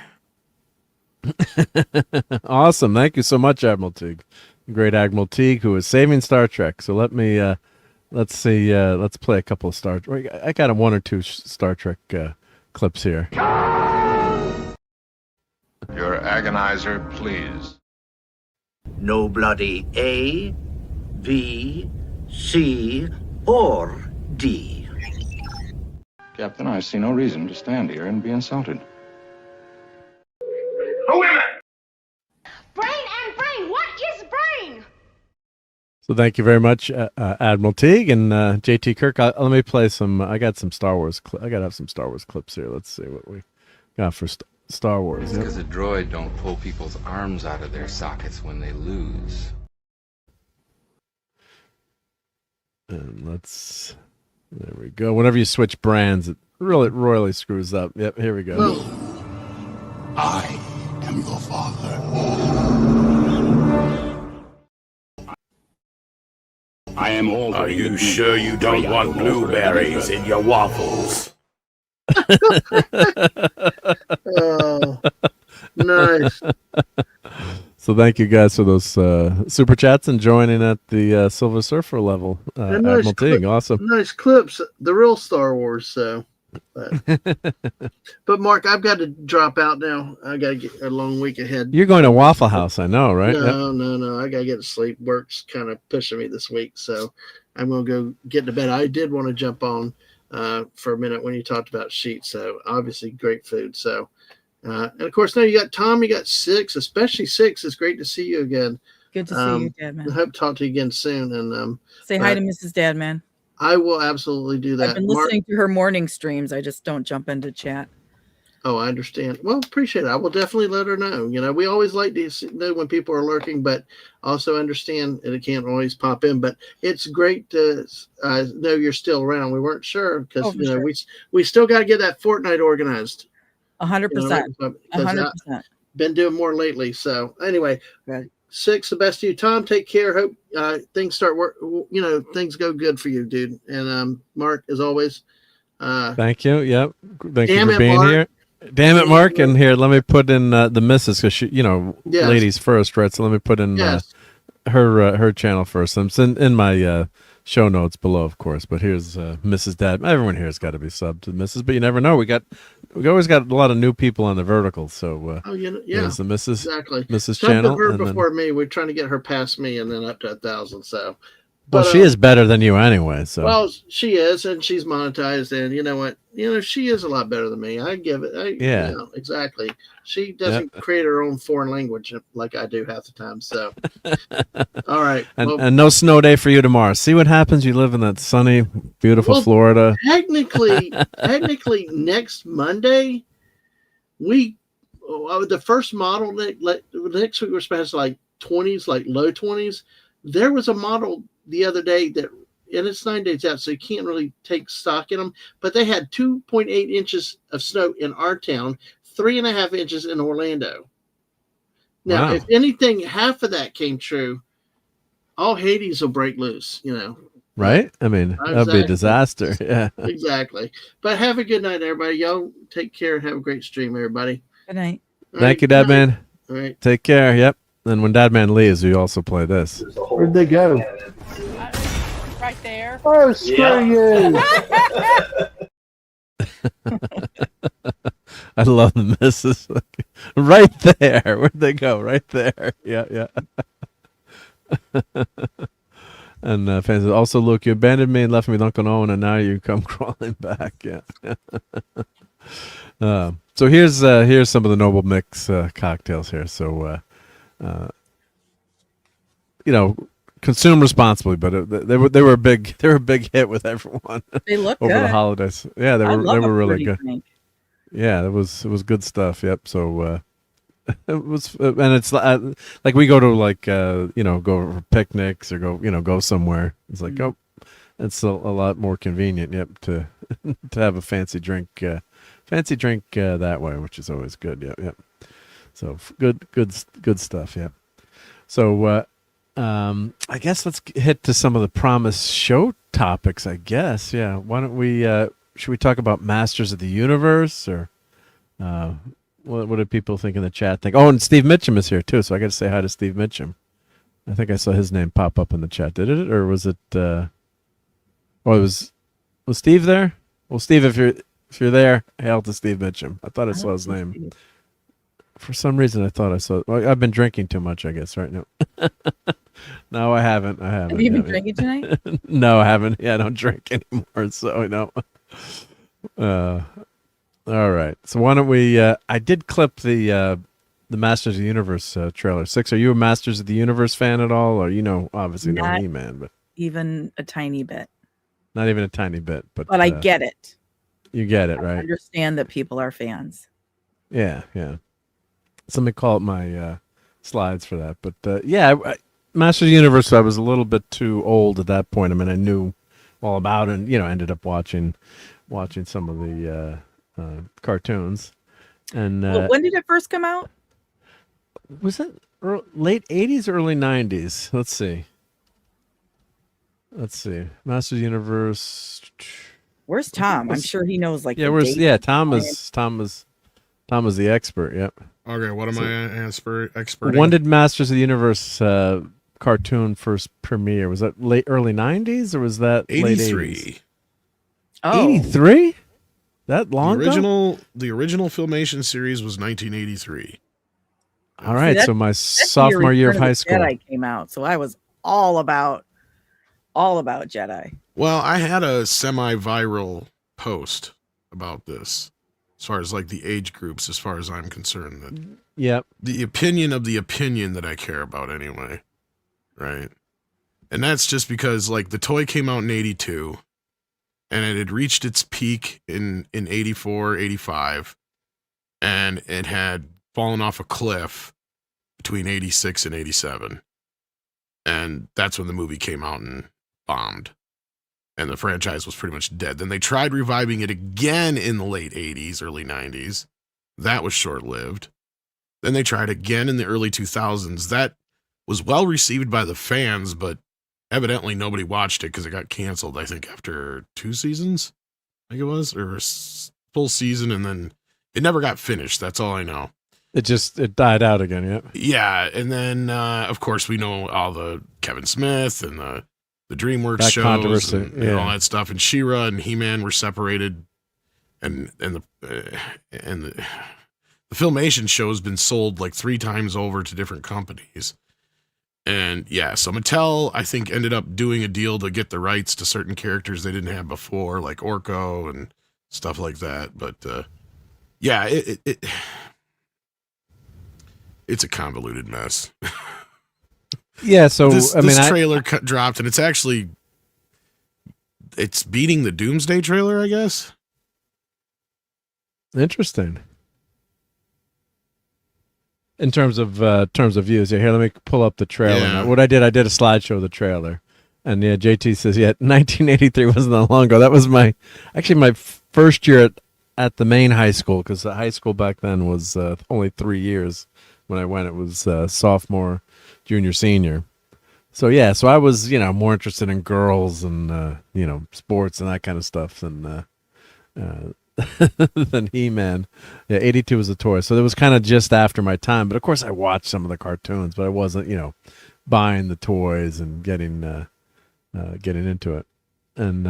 S2: Awesome. Thank you so much, Admiral Teague. Great Admiral Teague, who is saving Star Trek. So let me let's see. Let's play a couple of I got a 1 or 2 Star Trek clips here.
S9: Your agonizer, please.
S10: No bloody A, B, C, or D.
S9: Captain, I see no reason to stand here and be insulted.
S11: Brain and brain. What is brain?
S2: So thank you very much, Admiral Teague and JT Kirk. Let me play some. I got some Star Wars. I got to have some Star Wars clips here. Let's see what we got for Star Wars.
S12: It's because a droid don't pull people's arms out of their sockets when they lose.
S2: And there we go. Whenever you switch brands, it really royally screws up. Yep, here we go.
S8: Well, I am your father. I am all. Are you sure you don't want blueberries in your waffles?
S5: Oh, nice.
S2: So thank you guys for those super chats and joining at the Silver Surfer level. Admiral Teague, awesome.
S5: Nice clips. The real Star Wars, so. But Mark, I've got to drop out now. I got to get a long week ahead.
S2: You're going to Waffle House, I know, right?
S5: No. I got to get to sleep. Work's kind of pushing me this week, so I'm going to go get to bed. I did want to jump on for a minute when you talked about sheets. So obviously great food. So, and of course, now you got Tom, you got Six, especially Six. It's great to see you again.
S7: Good to see you, Dadman.
S5: I hope to talk to you again soon. And
S7: say hi to Mrs. Dadman.
S5: I will absolutely do that.
S7: I've been listening to her morning streams. I just don't jump into chat.
S5: Oh, I understand. Well, appreciate it. I will definitely let her know. You know, we always like to know when people are lurking, but also understand that it can't always pop in. But it's great to know you're still around. We weren't sure because we still got to get that Fortnite organized.
S7: 100%. 100%.
S5: Been doing more lately. So anyway,
S7: right.
S5: Six, the best to you, Tom. Take care. Hope things start work. You know, things go good for you, dude. And Mark, as always.
S2: Thank you. Yep. Thank you for being here. Damn it, Mark. And here, let me put in the missus because she, ladies first, right? So let me put in her channel first. It's in my show notes below, of course. But here's Mrs. Dad. Everyone here has got to be subbed to Mrs. But you never know. We always got a lot of new people on the vertical. So there's the Mrs.
S5: Exactly.
S2: Mrs.
S5: Some
S2: channel.
S5: Her before me. We're trying to get her past me and then up to 1,000. So.
S2: Well, she is better than you anyway. So.
S5: Well, she is, and she's monetized, and you know what? She is a lot better than me. I give it. Exactly. She doesn't create her own foreign language like I do half the time. So, all right.
S2: And no snow day for you tomorrow. See what happens. You live in that sunny, beautiful Florida.
S5: Technically, next Monday, the first model next week we're supposed to like 20s, like low 20s. There was a model the other day and it's 9 days out, so you can't really take stock in them, but they had 2.8 inches of snow in our town, 3.5 inches in Orlando. Now, if anything, half of that came true, all Hades will break loose,
S2: Right? I mean, that'd be a disaster. Yeah.
S5: Exactly. But have a good night, everybody. Y'all take care and have a great stream, everybody.
S7: Good night.
S2: Thank you, Dadman.
S5: All right.
S2: Take care. Yep. And when Dadman leaves, we also play this.
S5: Where'd they go?
S11: Right there.
S5: Oh, screw you.
S2: I love the missus. Right there. Where'd they go? Right there. Yeah. And fans says, also, look, you abandoned me and left me with Uncle Owen, and now you come crawling back. Yeah. So here's some of the Noble Mix cocktails here. So, consume responsibly, but they were a big hit with everyone.
S7: They look
S2: over
S7: good.
S2: The holidays. Yeah, they were really good.
S7: Drink.
S2: Yeah, it was good stuff. Yep. So it was, and it's like we go to go for picnics or go somewhere. It's like it's a lot more convenient. Yep, to have a fancy drink that way, which is always good. Yep. So good stuff. Yep. So I guess let's hit to some of the promised show topics. I guess. Yeah. Why don't we? Should we talk about Masters of the Universe or? What did people think in the chat? Oh, and Steve Mitchum is here too, so I got to say hi to Steve Mitchum. I think I saw his name pop up in the chat. Did it, or was it? Oh, was Steve there? Well, Steve, if you're there, hail to Steve Mitchum. I thought I saw his name.
S7: Steve.
S2: For some reason, I thought I saw. Well, I've been drinking too much, I guess, right now. No, I haven't.
S7: Have you been drinking tonight?
S2: No, I haven't. Yeah, I don't drink anymore. So no. All right. So why don't we? I did clip the Masters of the Universe trailer. Six. Are you a Masters of the Universe fan at all, or obviously no He-Man, but
S7: even a tiny bit.
S2: Not even a tiny bit. But
S7: I get it.
S2: You get it, right?
S7: I understand that people are fans.
S2: Yeah. Somebody call up my slides for that. But yeah, Masters of the Universe, I was a little bit too old at that point. I mean, I knew all about it and, ended up watching some of the cartoons. And
S7: when did it first come out?
S2: Was it late 80s, early 90s? Let's see. Masters of the Universe.
S7: Where's Tom? I'm sure he knows
S2: Tom was the expert. Yep.
S3: Okay, what am I expert?
S2: When did Masters of the Universe cartoon first premiere? Was that early 90s or was that
S3: 83?
S2: Late 80s? Oh. 83? That long ago?
S3: The original Filmation series was 1983.
S2: All right, so my sophomore year of high school.
S7: Jedi came out, so I was all about Jedi.
S3: Well, I had a semi-viral post about this, as far as like the age groups, as far as I'm concerned. That
S2: yep.
S3: The opinion of the opinion that I care about anyway, right? And that's just because like the toy came out in 82, and it had reached its peak in 84, 85, and it had fallen off a cliff between 86 and 87. And that's when the movie came out and bombed. And the franchise was pretty much dead. Then they tried reviving it again in the late 80s, early 90s. That was short-lived. Then they tried again in the early 2000s. That was well received by the fans, but evidently nobody watched it because it got canceled, I think, after 2 seasons, I think it was, or a full season, and then it never got finished. That's all I know.
S2: It died out again, yeah.
S3: Yeah, and then, of course, we know all the Kevin Smith and the DreamWorks
S2: that
S3: shows and all that stuff, and She-Ra and He-Man were separated, and the Filmation show has been sold like 3 times over to different companies. And yeah, so Mattel, I think, ended up doing a deal to get the rights to certain characters they didn't have before, like Orko and stuff like that. But yeah, it's a convoluted mess.
S2: Yeah, so
S3: this trailer dropped, and it's beating the Doomsday trailer, I guess.
S2: Interesting. In terms of views, yeah. Here, let me pull up the trailer.
S3: Yeah.
S2: Now, what I did a slideshow of the trailer, and yeah, JT says, yeah, 1983 wasn't that long ago. That was my first year at the main high school, because the high school back then was only 3 years. When I went, it was sophomore, junior, senior. So yeah, so I was more interested in girls and sports and that kind of stuff than than He-Man. Yeah, 82 was the toy, so it was kind of just after my time. But of course, I watched some of the cartoons, but I wasn't buying the toys and getting into it. And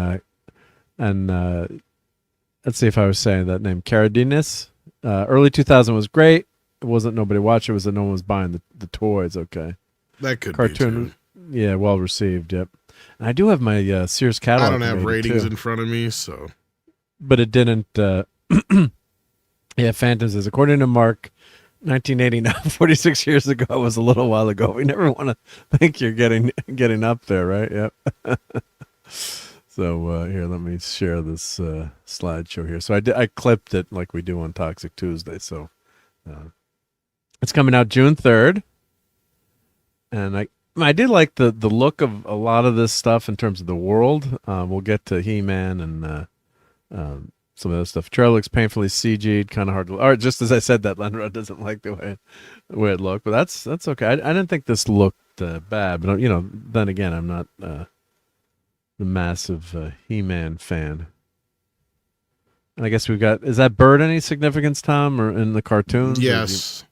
S2: let's see if I was saying that name, Caradinas. Early 2000 was great. It wasn't nobody watched. It was that no one was buying the toys. Okay,
S3: that could
S2: cartoon.
S3: Be too.
S2: Yeah, well received. Yep. And I do have my Sears catalog.
S3: I don't have ratings in front of me, so.
S2: But it didn't. Yeah, Phantom says, according to Mark, 1989, 46 years ago was a little while ago. We never want to think you're getting up there, right? Yep. So here, let me share this slideshow here. So I clipped it like we do on Toxic Tuesday. So it's coming out June 3rd, and I did like the look of a lot of this stuff in terms of the world. We'll get to He-Man and some of that stuff. Trailer looks painfully CG'd, kind of hard to. Or just as I said, that Lenrod doesn't like the way it looked, but that's okay. I didn't think this looked bad, but then again, I'm not the massive He-Man fan. And I guess is that bird any significance, Tom, or in the cartoons?
S3: Yes,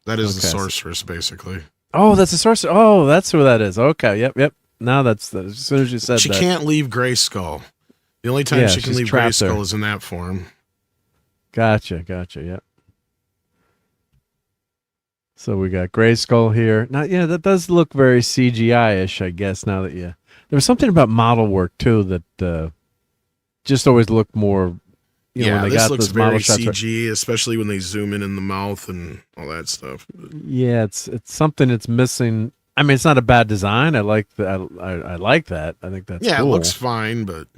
S3: that is the sorceress, basically.
S2: Oh, that's the sorcerer. Oh, that's who that is. Okay, yep. Now that's as soon as you said
S3: she
S2: that.
S3: can't leave Grayskull. The only time she can leave Grayskull is in that form.
S2: Gotcha. Yep. So we got Grayskull here. Now, yeah, that does look very CGI-ish, I guess. Now that there was something about model work too that just always looked more.
S3: When they
S2: this
S3: got
S2: looks
S3: those
S2: very
S3: CG, especially when they zoom in the mouth and all that stuff.
S2: Yeah, it's something that's missing. I mean, it's not a bad design. I like that. I like that. I think that's cool.
S3: It looks fine, but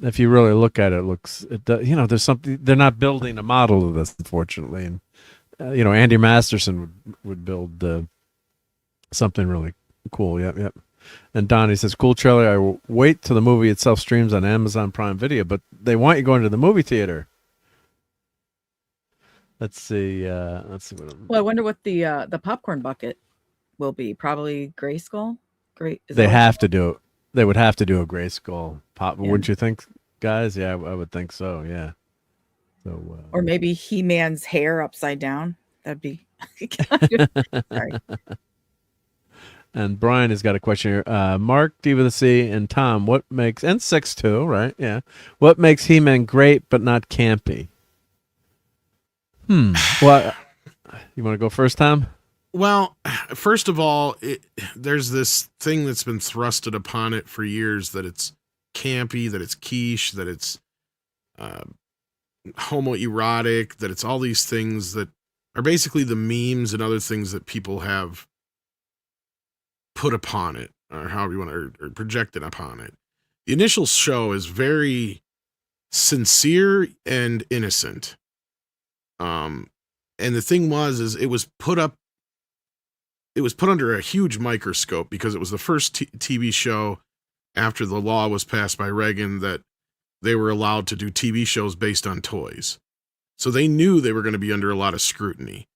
S2: if you really look at it, there's something. They're not building a model of this, unfortunately, and Andy Masterson would build something really cool. Yep. And Donnie says, cool trailer. I will wait till the movie itself streams on Amazon Prime Video, but they want you going to the movie theater. Let's see.
S7: Well, I wonder what the popcorn bucket will be. Probably Grayskull.
S2: They have to do it. They would have to do a Grayskull pop. Yeah. Wouldn't you think, guys? Yeah, I would think so. Yeah. So.
S7: Or maybe He-Man's hair upside down. That'd be. Sorry.
S2: And Brian has got a question here. Marc D with a C and Tom, what makes, and 6'2", right? Yeah. What makes He-Man great but not campy? Well, you want to go first, Tom?
S3: Well, first of all, there's this thing that's been thrusted upon it for years that it's campy, that it's quiche, that it's homoerotic, that it's all these things that are basically the memes and other things that people have put upon it, or however you want to, or projected upon it. The initial show is very sincere and innocent. And the thing is it was put under a huge microscope because it was the first TV show after the law was passed by Reagan that they were allowed to do TV shows based on toys. So they knew they were going to be under a lot of scrutiny.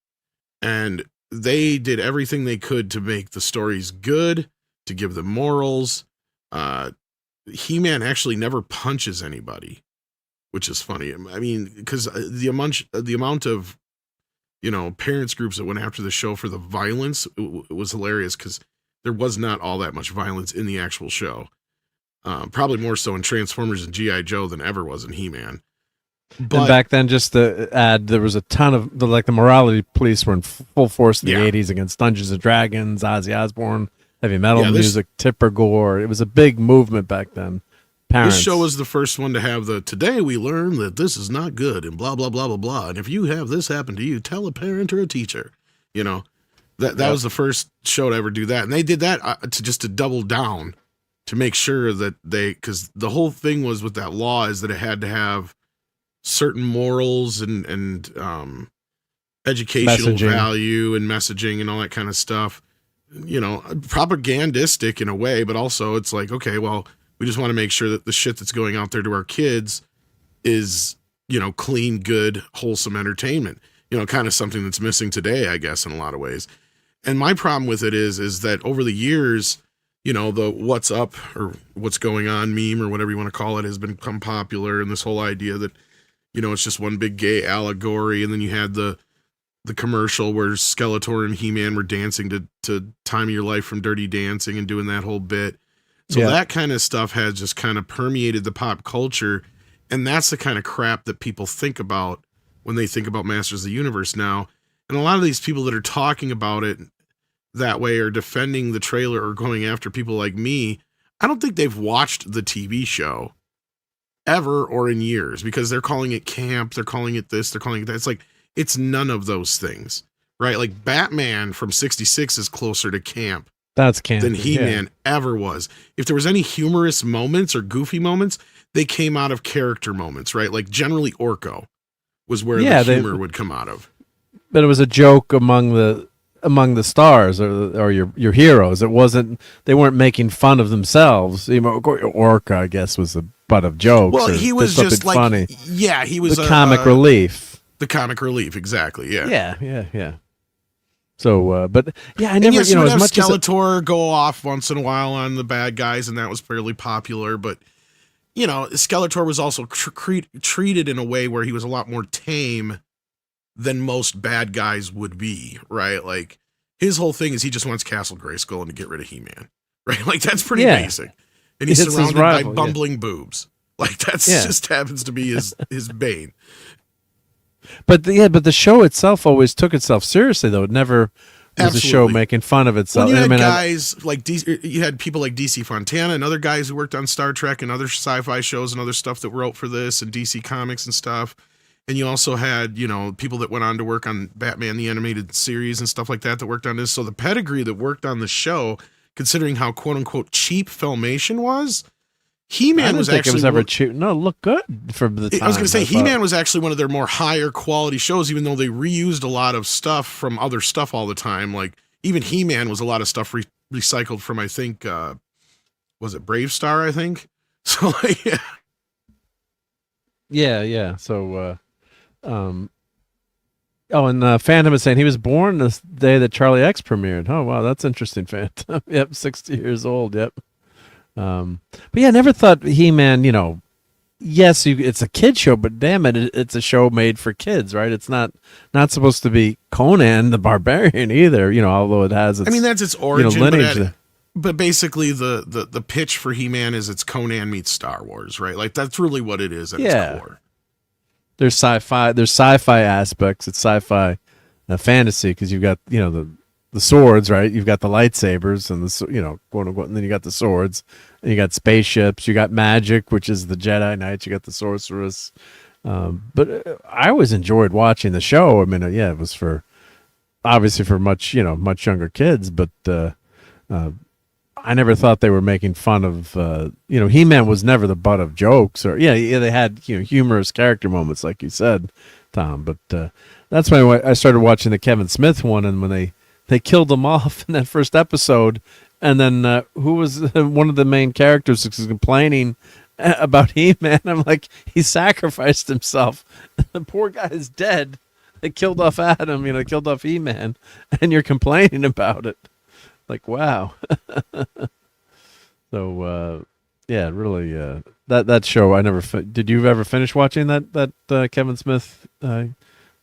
S3: And they did everything they could to make the stories good, to give them morals. He-Man actually never punches anybody, which is funny. I mean, because the amount of, parents groups that went after the show for the violence, it was hilarious because there was not all that much violence in the actual show. Probably more so in Transformers and G.I. Joe than ever was in He-Man. But
S2: and back then, just to add, there was a ton of the morality police were in full force in the 80s against Dungeons and Dragons, Ozzy Osbourne, heavy metal music, Tipper Gore. It was a big movement back then. Parents.
S3: This show was the first one to have today we learn that this is not good and blah, blah, blah, blah, blah. And if you have this happen to you, tell a parent or a teacher. That was the first show to ever do that. And they did that to double down to make sure that because the whole thing was with that law is that it had to have certain morals and educational value and messaging and all that kind of stuff, propagandistic in a way, but also it's like, okay, well, we just want to make sure that the shit that's going out there to our kids is, clean, good, wholesome entertainment, kind of something that's missing today, I guess, in a lot of ways. And my problem with it is that over the years, the what's up or what's going on meme or whatever you want to call it has become popular. And this whole idea that, it's just one big gay allegory. And then you had the commercial where Skeletor and He-Man were dancing to Time of Your Life from Dirty Dancing and doing that whole bit. So that kind of stuff has just kind of permeated the pop culture. And that's the kind of crap that people think about when they think about Masters of the Universe now. And a lot of these people that are talking about it that way or defending the trailer or going after people like me, I don't think they've watched the TV show ever or in years because they're calling it camp, they're calling it this, they're calling it that. It's like, it's none of those things, right? Like Batman from 66 is closer to camp than He-Man ever was. If there was any humorous moments or goofy moments, they came out of character moments, right? Like generally Orko was where the humor would come out of.
S2: But it was a joke among the stars or your heroes. It wasn't, they weren't making fun of themselves. Orca, I guess, was a butt of jokes.
S3: Well, he was just like
S2: funny.
S3: Yeah, he was
S2: the comic relief.
S3: The comic relief, exactly.
S2: Yeah. So, but yeah, I never,
S3: yes,
S2: as
S3: have
S2: much
S3: Skeletor go off once in a while on the bad guys, and that was fairly popular. But Skeletor was also treated in a way where he was a lot more tame than most bad guys would be, right? Like his whole thing is he just wants Castle Grayskull and to get rid of He-Man, right? Like that's pretty
S2: Yeah.
S3: basic. And he's
S2: It's his
S3: surrounded
S2: rival,
S3: by bumbling boobs. Like that's just happens to be his bane.
S2: But the show itself always took itself seriously, though. It never was a show making fun of itself.
S3: Well, you had guys like you had people like DC Fontana and other guys who worked on Star Trek and other sci-fi shows and other stuff that wrote for this and DC Comics and stuff. And you also had, people that went on to work on Batman the Animated Series and stuff like that worked on this. So the pedigree that worked on the show, considering how quote unquote cheap Filmation was. He-Man was actually
S2: ever cheap. No, look good for the time.
S3: I was going to say He-Man was actually one of their more higher quality shows, even though they reused a lot of stuff from other stuff all the time. Like even He-Man was a lot of stuff recycled from, I think, was it Brave Star? I think so.
S2: Yeah. So, and Phantom is saying he was born the day that Charlie X premiered. Oh wow, that's interesting, Phantom. Yep, 60 years old. Yep. But yeah, I never thought He-Man, yes, it's a kid show, but damn it, it's a show made for kids, right? It's not supposed to be Conan the Barbarian either, although it has its,
S3: that's its origin,
S2: lineage.
S3: But basically the pitch for He-Man is it's Conan meets Star Wars, right? Like that's really what it is at its core.
S2: There's sci-fi aspects, it's sci-fi fantasy, because you've got, the swords, right? You've got the lightsabers and the, quote unquote, and then you got the swords, and you got spaceships, you got magic, which is the Jedi Knights, you got the sorceress. But I always enjoyed watching the show. I mean, it was obviously for much younger kids, but I never thought they were making fun of, He-Man was never the butt of jokes they had, humorous character moments, like you said, Tom, but that's why I started watching the Kevin Smith one, and when they killed him off in that first episode. And then who was one of the main characters was complaining about He-Man? I'm like, he sacrificed himself. The poor guy is dead. They killed off Adam, killed off He-Man, and you're complaining about it. Like, wow. So, really, that show, I never, did you ever finish watching that Kevin Smith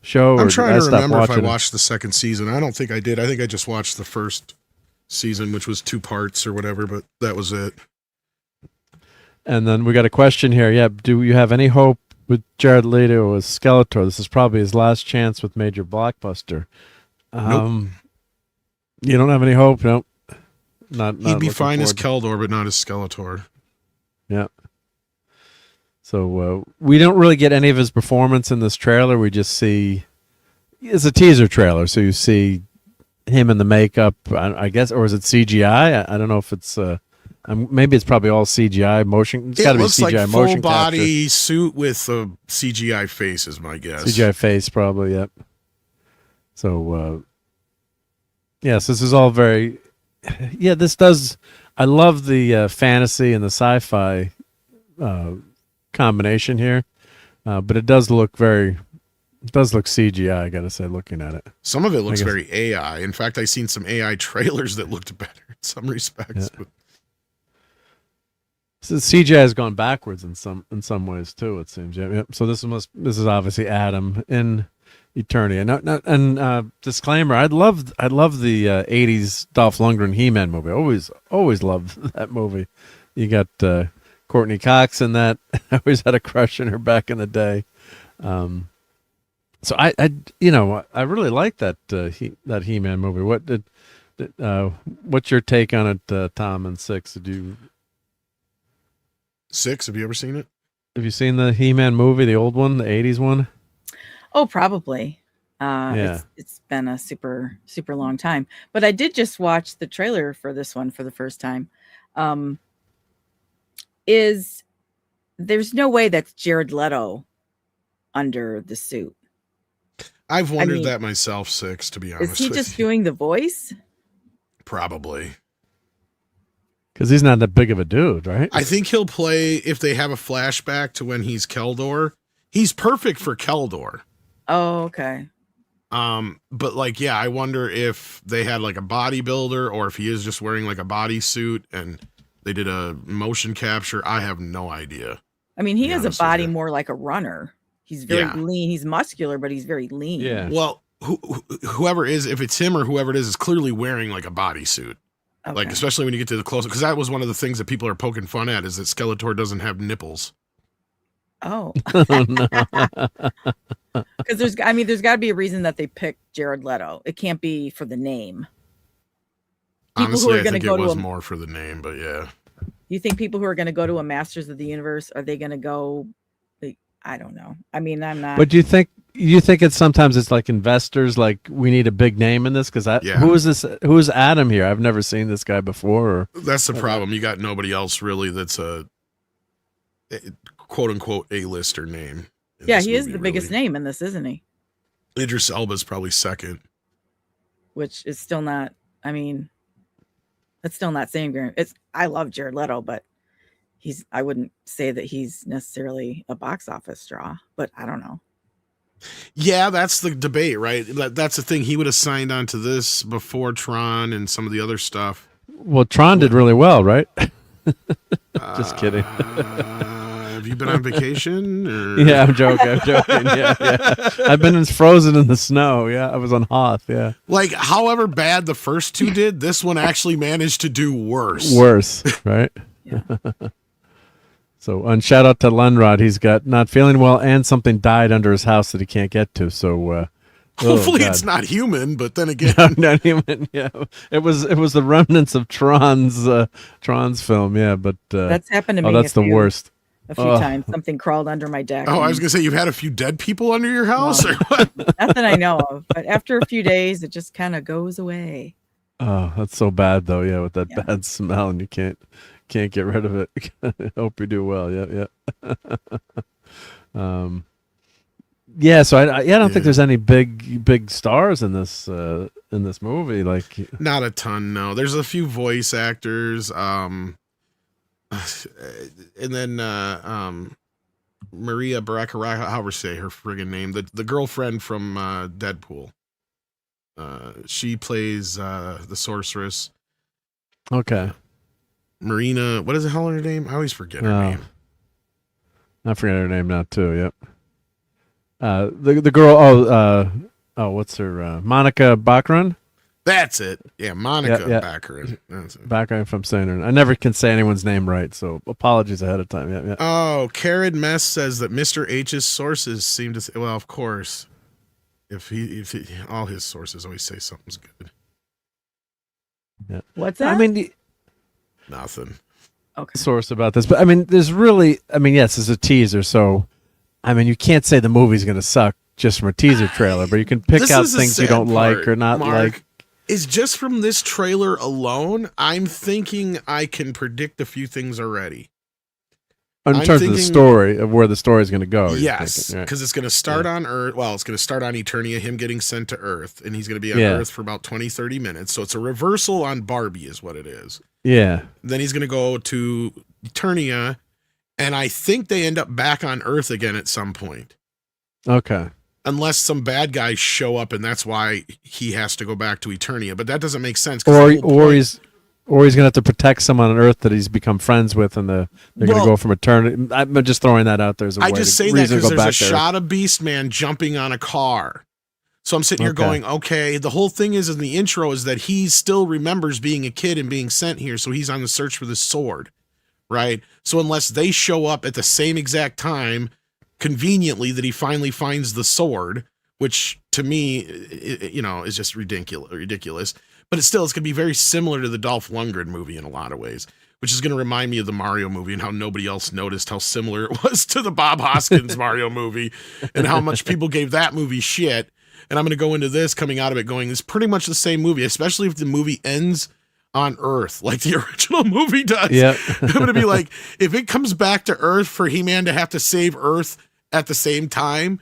S2: show?
S3: I'm trying to remember if I watched the second season. I don't think I did. I think I just watched the first season, which was 2 parts or whatever, but that was it.
S2: And then we got a question here. Yeah, do you have any hope with Jared Leto as Skeletor? This is probably his last chance with major blockbuster.
S3: Nope.
S2: You don't have any hope? Nope. Not
S3: He'd be fine as Keldor, but not as Skeletor.
S2: Yeah. So we don't really get any of his performance in this trailer. We just see it's a teaser trailer, so you see him in the makeup, I guess, or is it CGI? I don't know if it's maybe it's probably all CGI motion. It's got to be CGI
S3: like
S2: motion
S3: full body
S2: capture.
S3: Suit with a CGI face is my guess.
S2: CGI face, probably. Yep. So yes, this is all very. Yeah, this does. I love the fantasy and the sci-fi combination here, but it does look CGI. I gotta say, looking at it,
S3: some of it looks very AI. In fact, I've seen some AI trailers that looked better in some respects.
S2: Yeah. So CGI has gone backwards in some ways too. It seems. Yeah. So this is obviously Adam in Eternia. And disclaimer: I'd love the '80s Dolph Lundgren He-Man movie. Always loved that movie. You got Courtney Cox in that. I always had a crush on her back in the day. So I really like that He-Man movie. What's your take on it, Tom and Six?
S3: Six? Have you ever seen it?
S2: Have you seen the He-Man movie, the old one, the '80s one?
S7: Oh, probably.
S2: Yeah.
S7: It's been a super, super long time. But I did just watch the trailer for this one for the first time. There's no way that's Jared Leto under the suit.
S3: I've wondered that myself, Six, to be honest.
S7: Is he just doing the voice?
S3: Probably.
S2: Because he's not that big of a dude, right?
S3: I think he'll play, if they have a flashback to when he's Keldor, he's perfect for Keldor.
S7: Oh, okay.
S3: But I wonder if they had like a bodybuilder or if he is just wearing like a bodysuit and they did a motion capture. I have no idea.
S7: I mean, he has a body more like a runner. He's very lean. He's muscular, but he's very lean.
S2: Yeah.
S3: Well, whoever is, if it's him or whoever it is clearly wearing like a bodysuit.
S7: Okay.
S3: Like, especially when you get to the close, because that was one of the things that people are poking fun at is that Skeletor doesn't have nipples.
S7: Oh.
S2: No.
S7: Because there's got to be a reason that they picked Jared Leto. It can't be for the name. People
S3: Honestly,
S7: who are
S3: I
S7: going
S3: think
S7: to go
S3: it was
S7: to
S3: more for the name, but yeah.
S7: You think people who are going to go to a Masters of the Universe, are they going to go? I don't know. I mean, I'm not.
S2: But you think it's sometimes it's like investors, like we need a big name in this because who is this? Who is Adam here? I've never seen this guy before. Or,
S3: that's the problem. You got nobody else really that's a quote unquote A-lister name.
S7: Yeah, he is the biggest name in this, isn't he?
S3: Idris Elba's probably second,
S7: which is still not. I mean, that's still not saying it's. I love Jared Leto, but I wouldn't say that he's necessarily a box office draw, but I don't know.
S3: Yeah, that's the debate, right? That's the thing. He would have signed on to this before Tron and some of the other stuff.
S2: Well, Tron did really well, right? Just kidding.
S3: Have you been on vacation? Or?
S2: Yeah, I'm joking. Yeah. I've been frozen in the snow. Yeah, I was on Hoth. Yeah.
S3: Like, however bad the first two did, this one actually managed to do worse.
S2: Worse, right?
S7: Yeah.
S2: So, and shout out to Lunrod. He's got not feeling well, and something died under his house that he can't get to. So,
S3: hopefully it's not human. But then again,
S2: no, not human. Yeah, it was the remnants of Tron's film. Yeah, but
S7: that's happened to me.
S2: That's the worst.
S7: A few times, something crawled under my deck.
S3: Oh, I was gonna say you've had a few dead people under your house, or what?
S7: Not that I know of. But after a few days, it just kind of goes away.
S2: Oh, that's so bad though. Yeah, with that bad smell, and you can't get rid of it. Hope you do well. Yeah. Yeah. So I don't think there's any big stars in this movie. Like,
S3: not a ton. No, there's a few voice actors. And then Maria Baracaraga, however say her friggin' name, the girlfriend from Deadpool. She plays the sorceress.
S2: Okay.
S3: Marina, what is the hell her name? I always forget her name.
S2: I forget her name now too. Yep. The girl. What's her? Monica Baccarin.
S3: That's it. Yeah, Monica Baccarin. That's it.
S2: Baccarin, if I'm saying her. I never can say anyone's name right, so apologies ahead of time. Yeah.
S3: Oh, Karen Mess says that Mr. H's sources seem to say, well, of course, if he all his sources always say something's good.
S2: Yeah.
S7: What's that?
S2: I mean,
S3: nothing.
S7: Okay.
S2: Source about this, but I mean, there's really, yes, it's a teaser, so I mean, you can't say the movie's gonna suck just from a teaser trailer, but you can pick out things you don't like or not like.
S3: Is just from this trailer alone, I'm thinking I can predict a few things already.
S2: In terms of the story, of where the story is going to go.
S3: Yes, because it's going to start on Earth. Well, it's going to start on Eternia, him getting sent to Earth, and he's going to be on Earth for about 20, 30 minutes. So it's a reversal on Barbie is what it is.
S2: Yeah.
S3: Then he's going to go to Eternia, and I think they end up back on Earth again at some point.
S2: Okay.
S3: Unless some bad guys show up, and that's why he has to go back to Eternia. But that doesn't make sense.
S2: Or he's going to have to protect someone on Earth that he's become friends with, and they're going to go from Eternity. I'm just throwing that out there as a way.
S3: I just say that because there's a shot of Beastman jumping on a car. So I'm sitting here going, okay, the whole thing is in the intro is that he still remembers being a kid and being sent here, so he's on the search for the sword, right? So unless they show up at the same exact time, conveniently, that he finally finds the sword, which to me, is just ridiculous. But it's going to be very similar to the Dolph Lundgren movie in a lot of ways, which is going to remind me of the Mario movie and how nobody else noticed how similar it was to the Bob Hoskins Mario movie and how much people gave that movie shit. And I'm going to go into this coming out of it going, it's pretty much the same movie, especially if the movie ends on Earth like the original movie does.
S2: Yeah.
S3: I'm going to be like, if it comes back to Earth for He-Man to have to save Earth at the same time,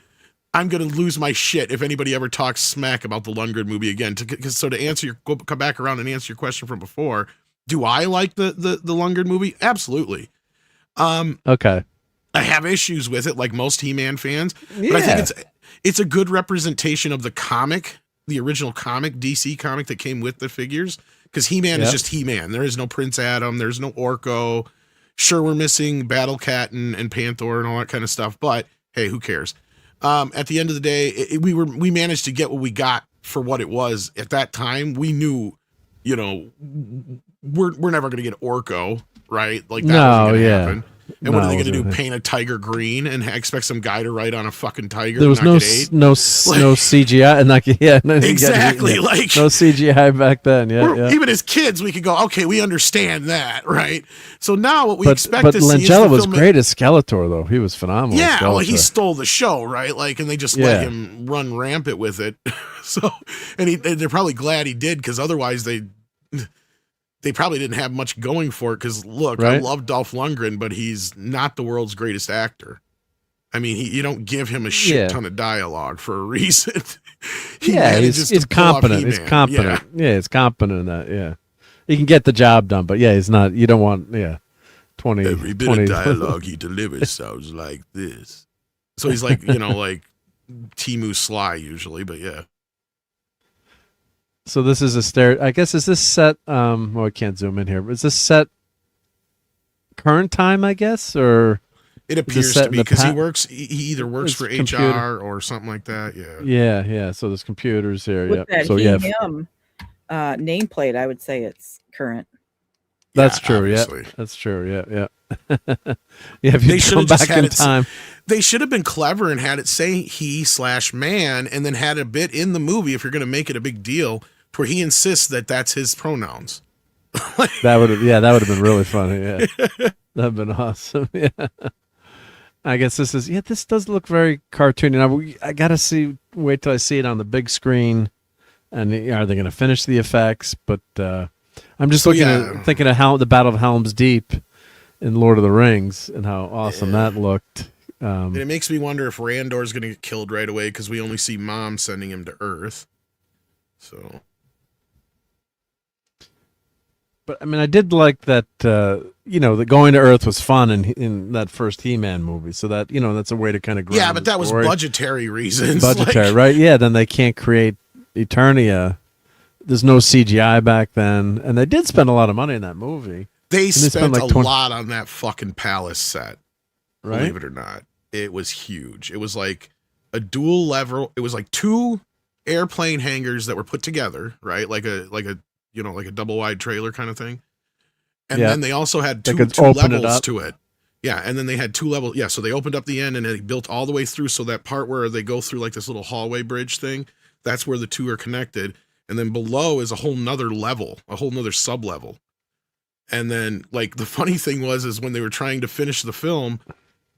S3: I'm going to lose my shit if anybody ever talks smack about the Lundgren movie again. So to come back around and answer your question from before, do I like the Lundgren movie? Absolutely.
S2: Okay.
S3: I have issues with it, like most He-Man fans, but I think it's a good representation of the comic, the original comic, DC comic that came with the figures, because He-Man is just He-Man. There is no Prince Adam. There's no Orko. Sure, we're missing Battle Cat and Panther and all that kind of stuff, but hey, who cares? At the end of the day, we managed to get what we got for what it was at that time. We knew, we're never going to get Orko, right? Like, that
S2: No,
S3: wasn't going to
S2: yeah.
S3: happen. And what are they going to do? Paint a tiger green and expect some guy to ride on a fucking tiger?
S2: There was
S3: and
S2: no
S3: not get ate?
S2: no CGI, and like
S3: Exactly, like
S2: no CGI back then. Yeah.
S3: Even as kids, we could go, okay, we understand that, right? So now what we expect
S2: but
S3: to see is
S2: Langella
S3: the
S2: was
S3: film-
S2: great as Skeletor, though. He was phenomenal.
S3: Yeah,
S2: as
S3: well, he
S2: Skeletor.
S3: stole the show, right? Like, and they just let him run rampant with it. So, and they're probably glad he did, because otherwise they probably didn't have much going for it. Because look, I love Dolph Lundgren, but he's not the world's greatest actor. I mean, you don't give him a shit ton of dialogue for a reason.
S2: He's competent. He's competent. Yeah, he's competent in that. Yeah, he can get the job done, but he's not. You don't want 20.
S3: Every bit
S2: 20.
S3: of dialogue he delivers sounds like this. So he's like, like Timu Sly usually, but yeah.
S2: So this is I guess, is this set, I can't zoom in here, but is this set current time, I guess, or?
S3: It appears to be, because he either works for HR or something like that,
S2: Yeah, so there's computers here,
S7: With that
S2: So
S7: him nameplate, I would say it's current.
S2: That's true,
S3: obviously.
S2: That's true, yeah. If you come back in time.
S3: They should have been clever and had it say he/man, and then had a bit in the movie, if you're going to make it a big deal, where he insists that that's his pronouns.
S2: That would have been really funny. Yeah, that'd have been awesome. Yeah, I guess this does look very cartoony. Now I gotta wait till I see it on the big screen, and are they going to finish the effects? But I'm just thinking of how the Battle of Helm's Deep in Lord of the Rings and how awesome that looked.
S3: And it makes me wonder if Randor's going to get killed right away, because we only see Mom sending him to Earth. So.
S2: But I mean, I did like that. The going to Earth was fun in that first He-Man movie. So that that's a way to kind of ground.
S3: Yeah, but that was budgetary reasons.
S2: Budgetary, right? Yeah. Then they can't create Eternia. There's no CGI back then, and they did spend a lot of money in that movie.
S3: They spent a lot on that fucking palace set.
S2: Right?
S3: Believe it or not, it was huge. It was like a dual level. It was like two airplane hangars that were put together, right? Like a double wide trailer kind of thing. And then they also had two levels to it. Yeah, and then they had two levels. Yeah, so they opened up the end and they built all the way through. So that part where they go through like this little hallway bridge thing, that's where the two are connected. And then below is a whole nother level, a whole nother sub level. And then like the funny thing is when they were trying to finish the film,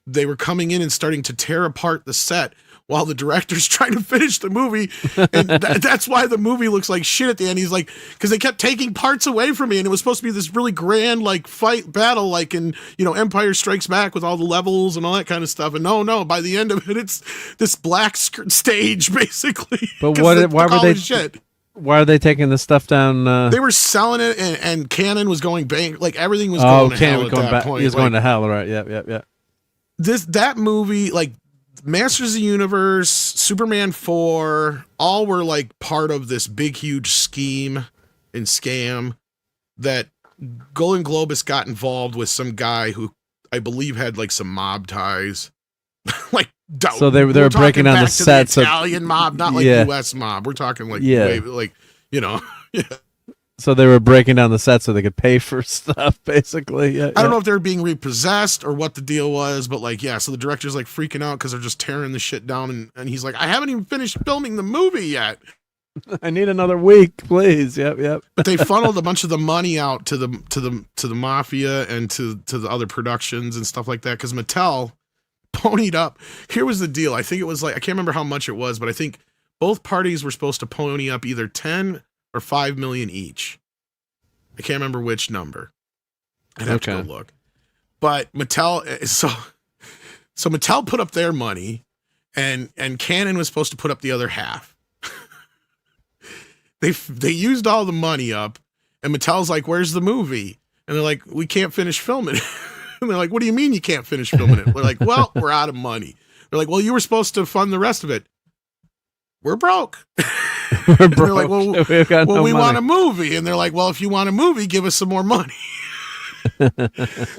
S3: they were coming in and starting to tear apart the set while the director's trying to finish the movie. And that's why the movie looks like shit at the end. He's like, because they kept taking parts away from me, and it was supposed to be this really grand like fight battle, like in Empire Strikes Back with all the levels and all that kind of stuff. And no, by the end of it, it's this black stage basically.
S2: But why are they taking this stuff down?
S3: They were selling it, and Canon was going bank. Like everything was going to hell at that point.
S2: He was going to hell, right? Yeah.
S3: That movie, like Masters of the Universe, Superman 4, all were like part of this big, huge scheme and scam that Golden Globus got involved with some guy who I believe had like some mob ties.
S2: So they were breaking down the sets
S3: of Italian mob, not like U.S. mob. We're talking like yeah.
S2: So they were breaking down the set so they could pay for stuff, basically. Yeah,
S3: I don't know if they were being repossessed or what the deal was, but so the director's like freaking out because they're just tearing the shit down, and he's like, I haven't even finished filming the movie yet.
S2: I need another week, please. Yep.
S3: But they funneled a bunch of the money out to the mafia and to the other productions and stuff like that, because Mattel ponied up. Here was the deal. I think it was I can't remember how much it was, but I think both parties were supposed to pony up either 10 or 5 million each. I can't remember which number. I'd have to go look. But Mattel, so Mattel put up their money, and Canon was supposed to put up the other half. They used all the money up, and Mattel's like, "Where's the movie?" And they're like, "We can't finish filming it." And they're like, "What do you mean you can't finish filming it?" We're like, "Well, we're out of money." They're like, "Well, you were supposed to fund the rest of it." We're broke.
S2: We're broke.
S3: They're like, well, we want a movie. And they're like, well, if you want a movie, give us some more money.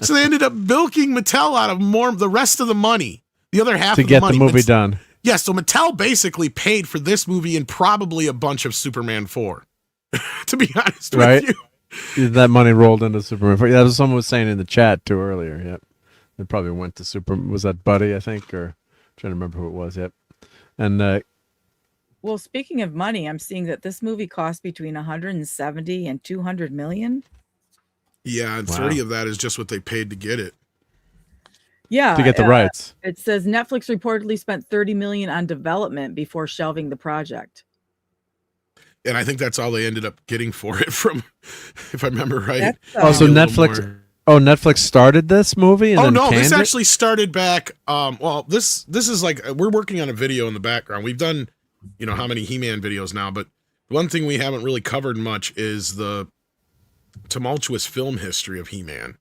S3: So they ended up bilking Mattel out of the rest of the money, the other half
S2: to
S3: of the money.
S2: To get the movie done.
S3: Yeah, so Mattel basically paid for this movie and probably a bunch of Superman 4, to be honest with you.
S2: That money rolled into Superman. That was someone was saying in the chat too earlier. Yep. It probably went to was that Buddy, I think, or I'm trying to remember who it was. Yep. And
S7: well, speaking of money, I'm seeing that this movie cost between 170 and 200 million.
S3: Yeah, and 30 of that is just what they paid to get it.
S7: Yeah,
S2: to get the rights.
S7: It says Netflix reportedly spent 30 million on development before shelving the project.
S3: And I think that's all they ended up getting for it from, if I remember right.
S2: So Netflix. Oh, Netflix started this movie. And then
S3: this actually started back. Well, this is like we're working on a video in the background. We've done, how many He-Man videos now, but one thing we haven't really covered much is the tumultuous film history of He-Man,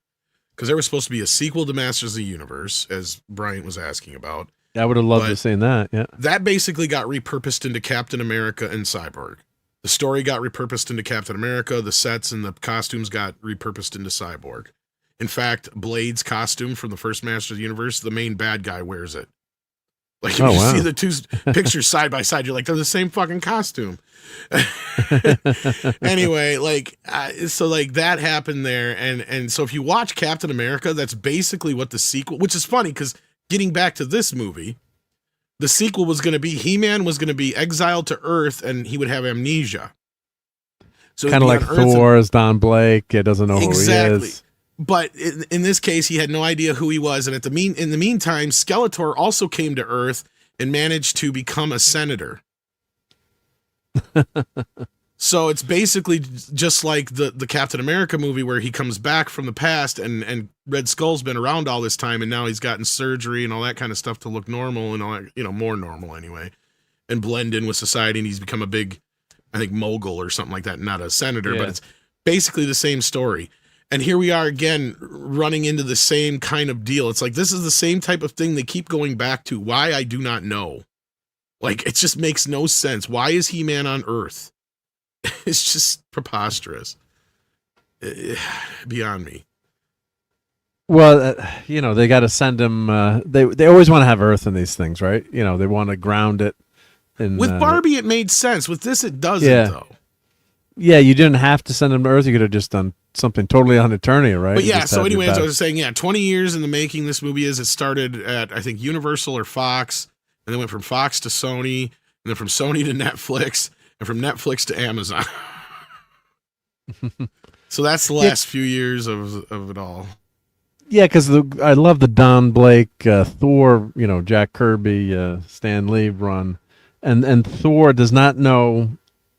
S3: because there was supposed to be a sequel to Masters of the Universe, as Bryant was asking about.
S2: I would have loved to have seen that. Yeah,
S3: that basically got repurposed into Captain America and Cyborg. The story got repurposed into Captain America. The sets and the costumes got repurposed into Cyborg. In fact, Blade's costume from the first Masters of the Universe, the main bad guy wears it. Like, if you see the two pictures side by side, you're like, they're the same fucking costume. Anyway, so that happened there. And so if you watch Captain America, that's basically what the sequel, which is funny because getting back to this movie, the sequel was going to be He-Man was going to be exiled to Earth and he would have amnesia. So
S2: kind of like Thor as Don Blake. It doesn't know who he is.
S3: But in this case, he had no idea who he was. And in the meantime, Skeletor also came to Earth and managed to become a senator. So it's basically just like the Captain America movie where he comes back from the past and Red Skull's been around all this time and now he's gotten surgery and all that kind of stuff to look normal and all that, more normal anyway, and blend in with society. And he's become a big, I think, mogul or something like that. Not a senator, but it's basically the same story. And here we are again running into the same kind of deal. It's like, this is the same type of thing they keep going back to. Why, I do not know. Like, it just makes no sense. Why is He-Man on Earth? It's just preposterous. Beyond me.
S2: Well, they got to send him. They always want to have Earth in these things, right? They want to ground it.
S3: With Barbie, it made sense. With this, it doesn't, though.
S2: Yeah, you didn't have to send him to Earth. You could have just done something totally on Eternia, right?
S3: But yeah, so anyways, I was saying, 20 years in the making this movie is. It started at, I think, Universal or Fox, and then went from Fox to Sony, and then from Sony to Netflix, and from Netflix to Amazon. So that's the last few years of it all.
S2: Yeah, because I love the Don Blake, Thor, Jack Kirby, Stan Lee run, and Thor does not know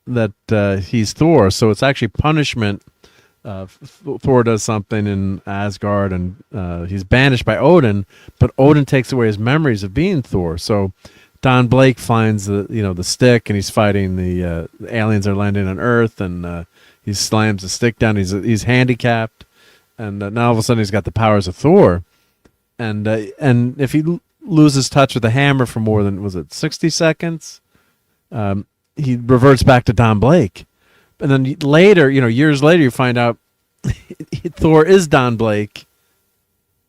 S2: that he's Thor, so it's actually punishment. Thor does something in Asgard, and he's banished by Odin, but Odin takes away his memories of being Thor. So Don Blake finds the stick, and he's fighting the aliens are landing on Earth, and he slams the stick down. He's handicapped, and now all of a sudden he's got the powers of Thor, and if he loses touch with the hammer for more than 60 seconds, he reverts back to Don Blake. And then later, years later, you find out Thor is Don Blake.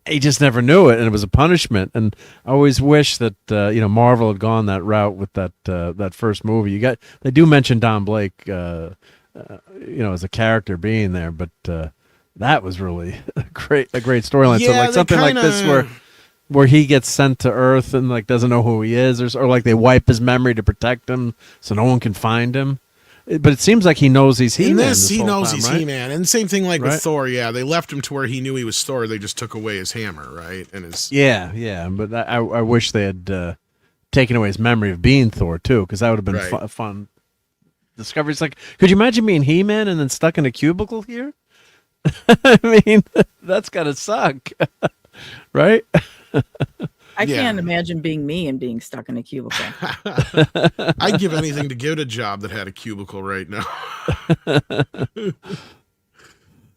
S2: He just never knew it, and it was a punishment. And I always wish that Marvel had gone that route with that first movie. They do mention Don Blake, as a character being there, but that was really a great storyline.
S3: Yeah,
S2: so like something like this where he gets sent to Earth and doesn't know who he is, or they wipe his memory to protect him so no one can find him. But it seems like he knows he's He-Man.
S3: In this he knows he's
S2: right?
S3: He-Man. And same thing with Thor, yeah. They left him to where he knew he was Thor. They just took away his hammer, right? And his
S2: But I wish they had taken away his memory of being Thor, too, because that would have been a fun discovery. It's like, could you imagine being He-Man and then stuck in a cubicle here? I mean, that's got to suck, right?
S7: I can't imagine being me and being stuck in a cubicle.
S3: I'd give anything to get a job that had a cubicle right now.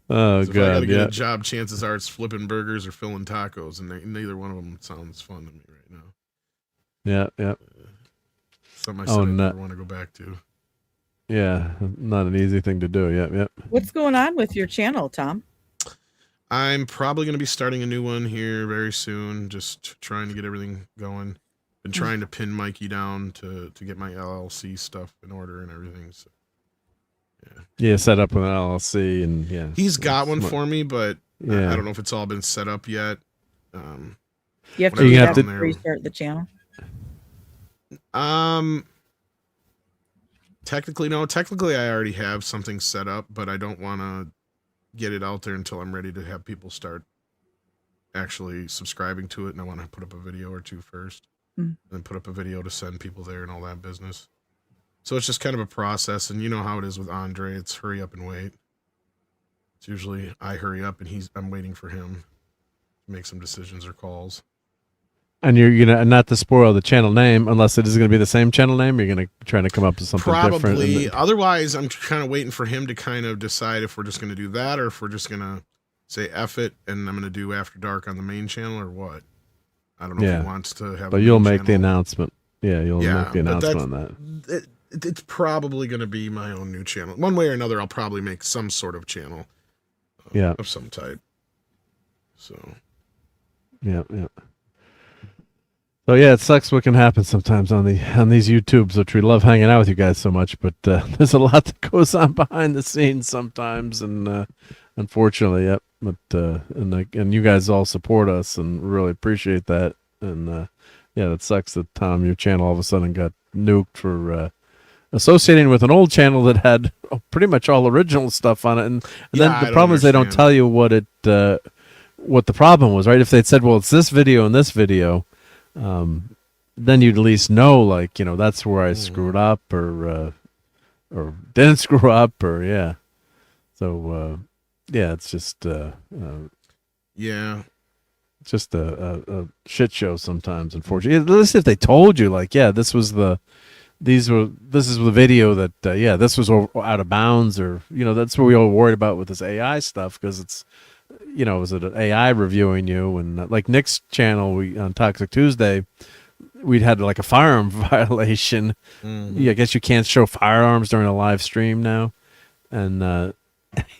S2: Oh,
S3: so God. If I got to get a job, chances are it's flipping burgers or filling tacos, and neither one of them sounds fun to me right now.
S2: Yeah.
S3: Something I said I never want to go back to.
S2: Yeah, not an easy thing to do. Yep.
S7: What's going on with your channel, Tom?
S3: I'm probably going to be starting a new one here very soon, just trying to get everything going. Been trying to pin Mikey down to get my LLC stuff in order and everything. So.
S2: Yeah, set up with an LLC, and yeah.
S3: He's got one for me, but
S2: yeah.
S3: I don't know if it's all been set up yet.
S7: You have to do that to restart the channel?
S3: Technically, no. Technically, I already have something set up, but I don't want to get it out there until I'm ready to have people start actually subscribing to it, and I want to put up a video or two first, and then put up a video to send people there and all that business. So it's just kind of a process, and you know how it is with Andre. It's hurry up and wait. It's usually I hurry up, and I'm waiting for him to make some decisions or calls.
S2: And you're gonna, not to spoil the channel name, unless it is gonna be the same channel name, you're gonna try to come up with something different.
S3: Probably. Otherwise, I'm kind of waiting for him to kind of decide if we're just gonna do that, or if we're just gonna say F it, and I'm gonna do After Dark on the main channel, or what. I don't know if he wants to have.
S2: But you'll make the announcement. Yeah, you'll make the announcement on that.
S3: It's probably gonna be my own new channel. One way or another, I'll probably make some sort of channel. Of some type. So.
S2: Yeah. So yeah, it sucks what can happen sometimes on these YouTubes, which we love hanging out with you guys so much, but there's a lot that goes on behind the scenes sometimes, and unfortunately, But and you guys all support us and really appreciate that, and that sucks that Tom, your channel all of a sudden got nuked for associating with an old channel that had pretty much all original stuff on it, and then the problem is they don't tell you what the problem was, right? If they'd said, well, it's this video and this video. Then you'd at least know, like, that's where I screwed up, or didn't screw up, or So it's just just a shit show sometimes. Unfortunately, at least if they told you, like, this was the video that this was out of bounds, or that's what we all worried about with this AI stuff, because it's. Was it an AI reviewing you? And like Nick's channel, on Toxic Tuesday, we'd had like a firearm violation. I guess you can't show firearms during a live stream now. And
S7: well,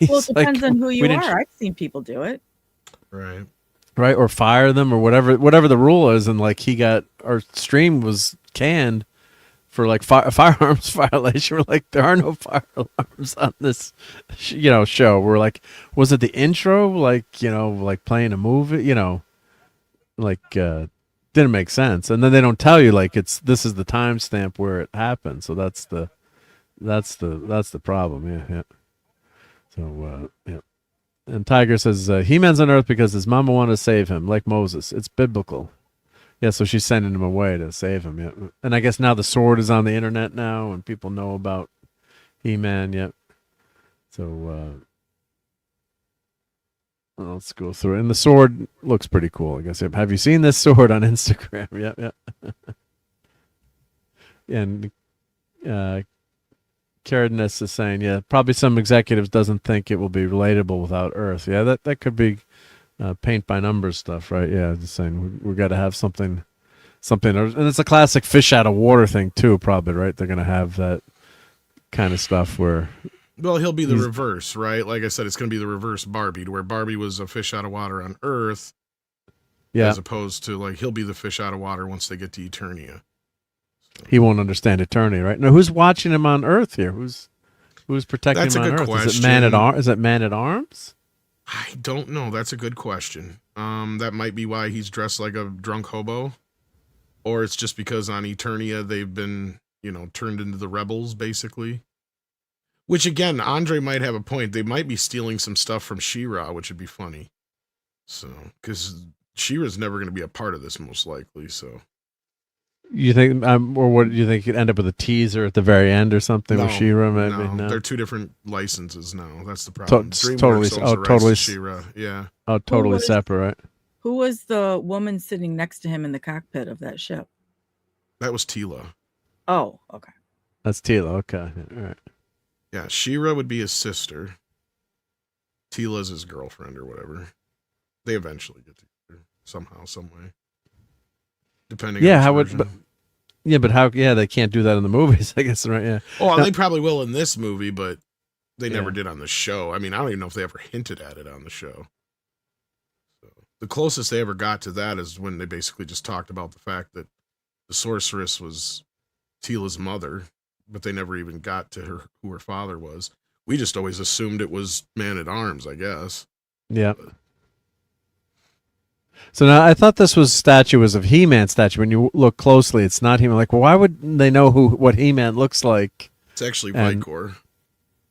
S7: it depends on who you are. I've seen people do it.
S3: Right,
S2: or fire them, or whatever the rule is. And like our stream was canned for like firearms violation. We're like, there are no firearms on this, show. We're like, was it the intro? Like, like playing a movie, didn't make sense. And then they don't tell you, like, this is the timestamp where it happened. So that's the problem. Yeah. So, And Tiger says, He-Man's on Earth because his mama wanted to save him, like Moses. It's biblical. Yeah, so she's sending him away to save him. Yeah, and I guess now the sword is on the internet now, and people know about He-Man. Yep. So let's go through it. And the sword looks pretty cool, I guess. Have you seen this sword on Instagram? Yep. And Caradness is saying, probably some executives doesn't think it will be relatable without Earth. Yeah, that could be. Paint by numbers stuff, right? Yeah, just saying we got to have something, and it's a classic fish out of water thing too, probably, right? They're gonna have that kind of stuff where.
S3: Well, he'll be the reverse, right? Like I said, it's gonna be the reverse Barbie, where Barbie was a fish out of water on Earth, as opposed to like he'll be the fish out of water once they get to Eternia. So.
S2: He won't understand Eternia, right? Now, who's watching him on Earth here? Who's protecting him on Earth?
S3: Question.
S2: Is it Man at Arms?
S3: I don't know. That's a good question. That might be why he's dressed like a drunk hobo. Or it's just because on Eternia they've been, turned into the rebels, basically. Which, again, Andre might have a point. They might be stealing some stuff from She-Ra, which would be funny. So, because She-Ra's never going to be a part of this, most likely, so...
S2: You think, or what do you think? You'd end up with a teaser at the very end or something with She-Ra? Maybe no,
S3: they're two different licenses now. That's the problem.
S2: Totally,
S3: She-Ra. Yeah.
S2: Oh, totally separate, right?
S7: Who was the woman sitting next to him in the cockpit of that ship?
S3: That was Teela.
S7: Oh, okay.
S2: That's Teela. Okay, all right.
S3: Yeah, She-Ra would be his sister. Teela's his girlfriend or whatever. They eventually get together somehow, some way. Depending on
S2: how would, but how? Yeah, they can't do that in the movies, I guess, right? Yeah.
S3: Oh, they probably will in this movie, but they never did on the show. I mean, I don't even know if they ever hinted at it on the show. So, the closest they ever got to that is when they basically just talked about the fact that the sorceress was Teela's mother, but they never even got to who her father was. We just always assumed it was Man-at-Arms, I guess.
S2: Yeah. So now I thought this was of He-Man statue. When you look closely, it's not He-Man. Like, well, why would they know what He-Man looks like?
S3: It's actually Vicor.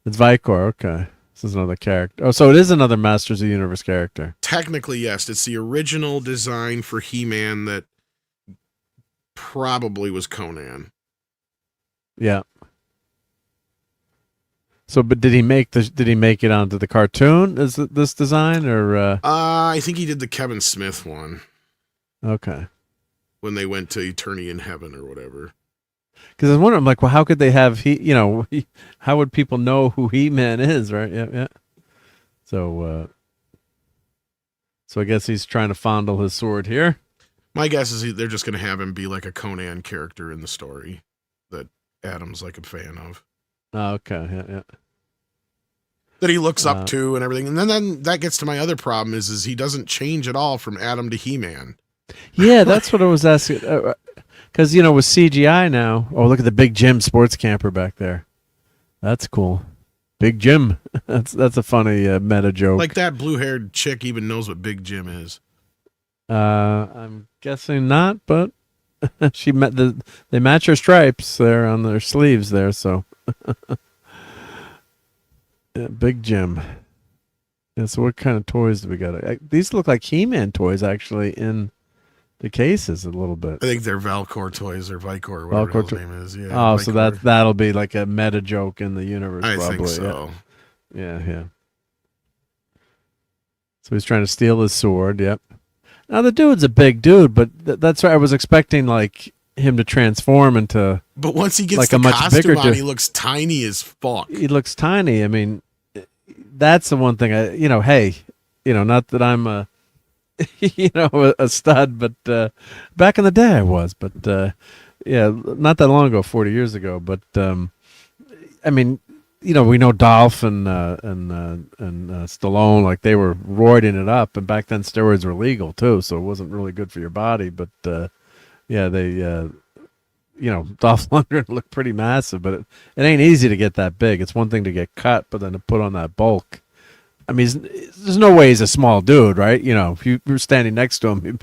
S2: It's Vicor. Okay, this is another character. Oh, so it is another Masters of the Universe character.
S3: Technically, yes. It's the original design for He-Man that probably was Conan.
S2: Yeah. So, but did he make it onto the cartoon? Is it this design or?
S3: I think he did the Kevin Smith one.
S2: Okay.
S3: When they went to Eternity in Heaven or whatever.
S2: Because I was wondering, I'm like, well, how could they have how would people know who He-Man is, right? Yeah. So I guess he's trying to fondle his sword here.
S3: My guess is they're just going to have him be like a Conan character in the story that Adam's like a fan of.
S2: Oh, okay, yeah.
S3: That he looks up to and everything. And then that gets to my other problem is he doesn't change at all from Adam to He-Man.
S2: Yeah, that's what I was asking. Because, with CGI now. Oh, look at the Big Jim sports camper back there. That's cool. Big Jim. That's a funny meta joke.
S3: Like that blue-haired chick even knows what Big Jim is.
S2: I'm guessing not, but they match her stripes there on their sleeves there, so... Yeah, Big Jim. Yeah, so what kind of toys do we got? These look like He-Man toys, actually, in the cases a little bit.
S3: I think they're Valcor toys or Vicor or whatever his name is. Yeah.
S2: Oh,
S3: Vicor.
S2: so that'll be like a meta joke in the universe,
S3: I
S2: probably.
S3: think so.
S2: Yeah. So he's trying to steal his sword, yep. Now, the dude's a big dude, but that's right. I was expecting, like, him to transform into...
S3: But once he gets
S2: like
S3: the
S2: a much
S3: costume
S2: bigger
S3: on, he looks tiny as fuck.
S2: He looks tiny. I mean, that's the one thing not that I'm a stud, but back in the day I was. But yeah, not that long ago, 40 years ago. But I mean, we know Dolph and Stallone, like they were roiding it up, and back then steroids were legal too, so it wasn't really good for your body. But yeah, they. Dolph Lundgren looked pretty massive, but it ain't easy to get that big. It's one thing to get cut, but then to put on that bulk. I mean, there's no way he's a small dude, right? If you were standing next to him,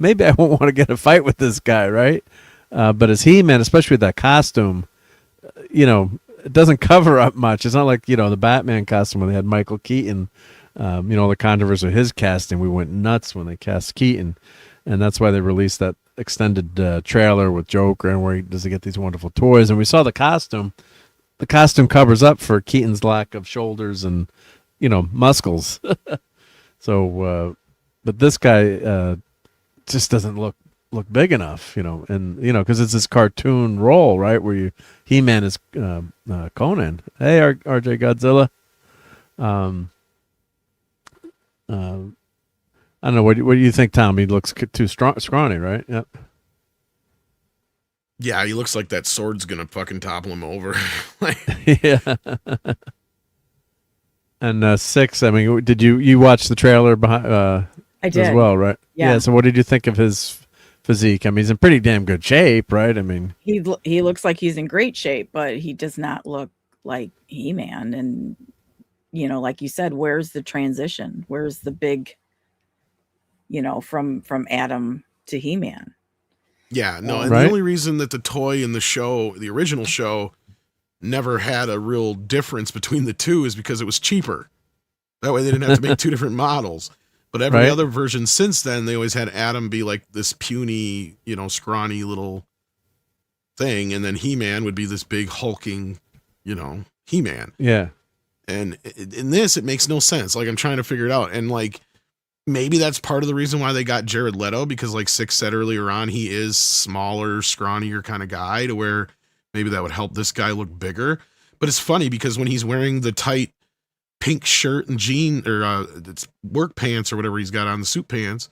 S2: maybe I won't want to get a fight with this guy, right? But as He-Man, especially with that costume, it doesn't cover up much. It's not like, the Batman costume when they had Michael Keaton, the controversy of his casting. We went nuts when they cast Keaton, and that's why they released that extended trailer with Joker and where he does get these wonderful toys. And we saw the costume. The costume covers up for Keaton's lack of shoulders and muscles. So but this guy just doesn't look big enough, and because it's this cartoon role, right, where He-Man is Conan. Hey, RJ Godzilla. I don't know. What do you think, Tom? He looks too scrawny, right? Yep.
S3: Yeah, he looks like that sword's gonna fucking topple him over.
S2: Yeah. And 6. I mean, did you watch the trailer behind?
S7: I did
S2: as well, right?
S7: Yeah.
S2: So, what did you think of his physique? I mean, he's in pretty damn good shape, right? I mean,
S7: he looks like he's in great shape, but he does not look like He-Man. And like you said, where's the transition? Where's the big? From Adam to He-Man.
S3: Yeah, no, and
S2: right?
S3: The only reason that the toy in the show, the original show, never had a real difference between the two is because it was cheaper. That way they didn't have to make two different models. But every other version since then, they always had Adam be like this puny, scrawny little thing, and then He-Man would be this big hulking, He-Man.
S2: Yeah.
S3: And in this, it makes no sense. Like, I'm trying to figure it out. And like, maybe that's part of the reason why they got Jared Leto, because like Six said earlier on, he is smaller, scrawnier kind of guy, to where maybe that would help this guy look bigger. But it's funny because when he's wearing the tight pink shirt and it's work pants or whatever he's got on, the suit pants,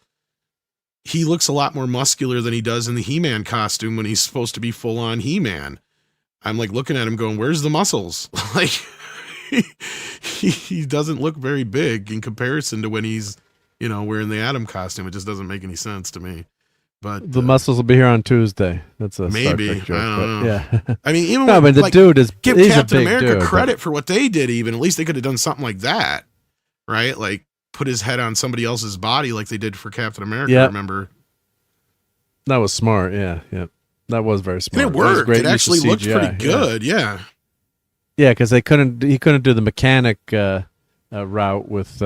S3: he looks a lot more muscular than he does in the He-Man costume when he's supposed to be full on He-Man. I'm like looking at him going, where's the muscles? Like he doesn't look very big in comparison to when he's, wearing the Adam costume. It just doesn't make any sense to me. But
S2: the muscles will be here on Tuesday. That's a
S3: maybe.
S2: Star Trek joke,
S3: I don't know.
S2: Yeah.
S3: I mean, even
S2: no,
S3: when,
S2: but the dude is
S3: give
S2: he's
S3: Captain
S2: a big
S3: America
S2: dude,
S3: credit for what they did. Even at least they could have done something like that, right? Like put his head on somebody else's body, like they did for Captain America.
S2: Yep.
S3: Remember?
S2: That was smart. Yeah. That was very smart.
S3: And it worked.
S2: Great
S3: It actually
S2: use of
S3: looked
S2: CGI.
S3: pretty good. Yeah.
S2: Yeah, because he couldn't do the mechanic route with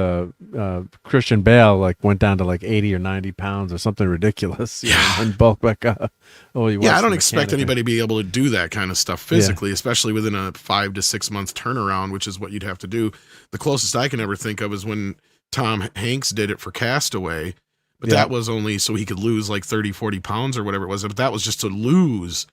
S2: Christian Bale. Like went down to like 80 or 90 pounds or something ridiculous. Yeah, and bulk back up. Oh,
S3: I don't expect anybody to be able to do that kind of stuff physically, especially within a 5 to 6 month turnaround, which is what you'd have to do. The closest I can ever think of is when Tom Hanks did it for Castaway, but that was only so he could lose like 30, 40 pounds or whatever it was. But that was just to lose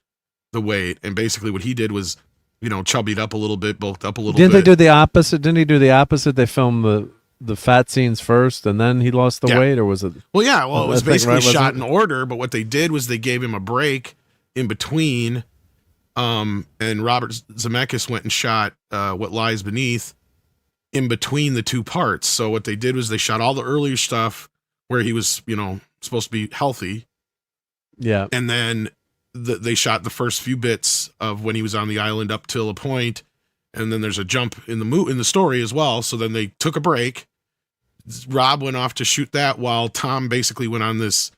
S3: the weight. And basically what he did was, chubbied up a little bit, bulked up a little bit.
S2: Didn't they do the opposite? Didn't he do the opposite? They filmed the fat scenes first, and then he lost the weight, or was it?
S3: Well, yeah. Well, it was basically
S2: right,
S3: shot in order, but what they did was they gave him a break in between, and Robert Zemeckis went and shot What Lies Beneath in between the two parts. So what they did was they shot all the earlier stuff where he was, supposed to be healthy.
S2: Yeah.
S3: And then they shot the first few bits of when he was on the island up till a point, and then there's a jump in the story as well. So then they took a break. Rob went off to shoot that while Tom basically went on this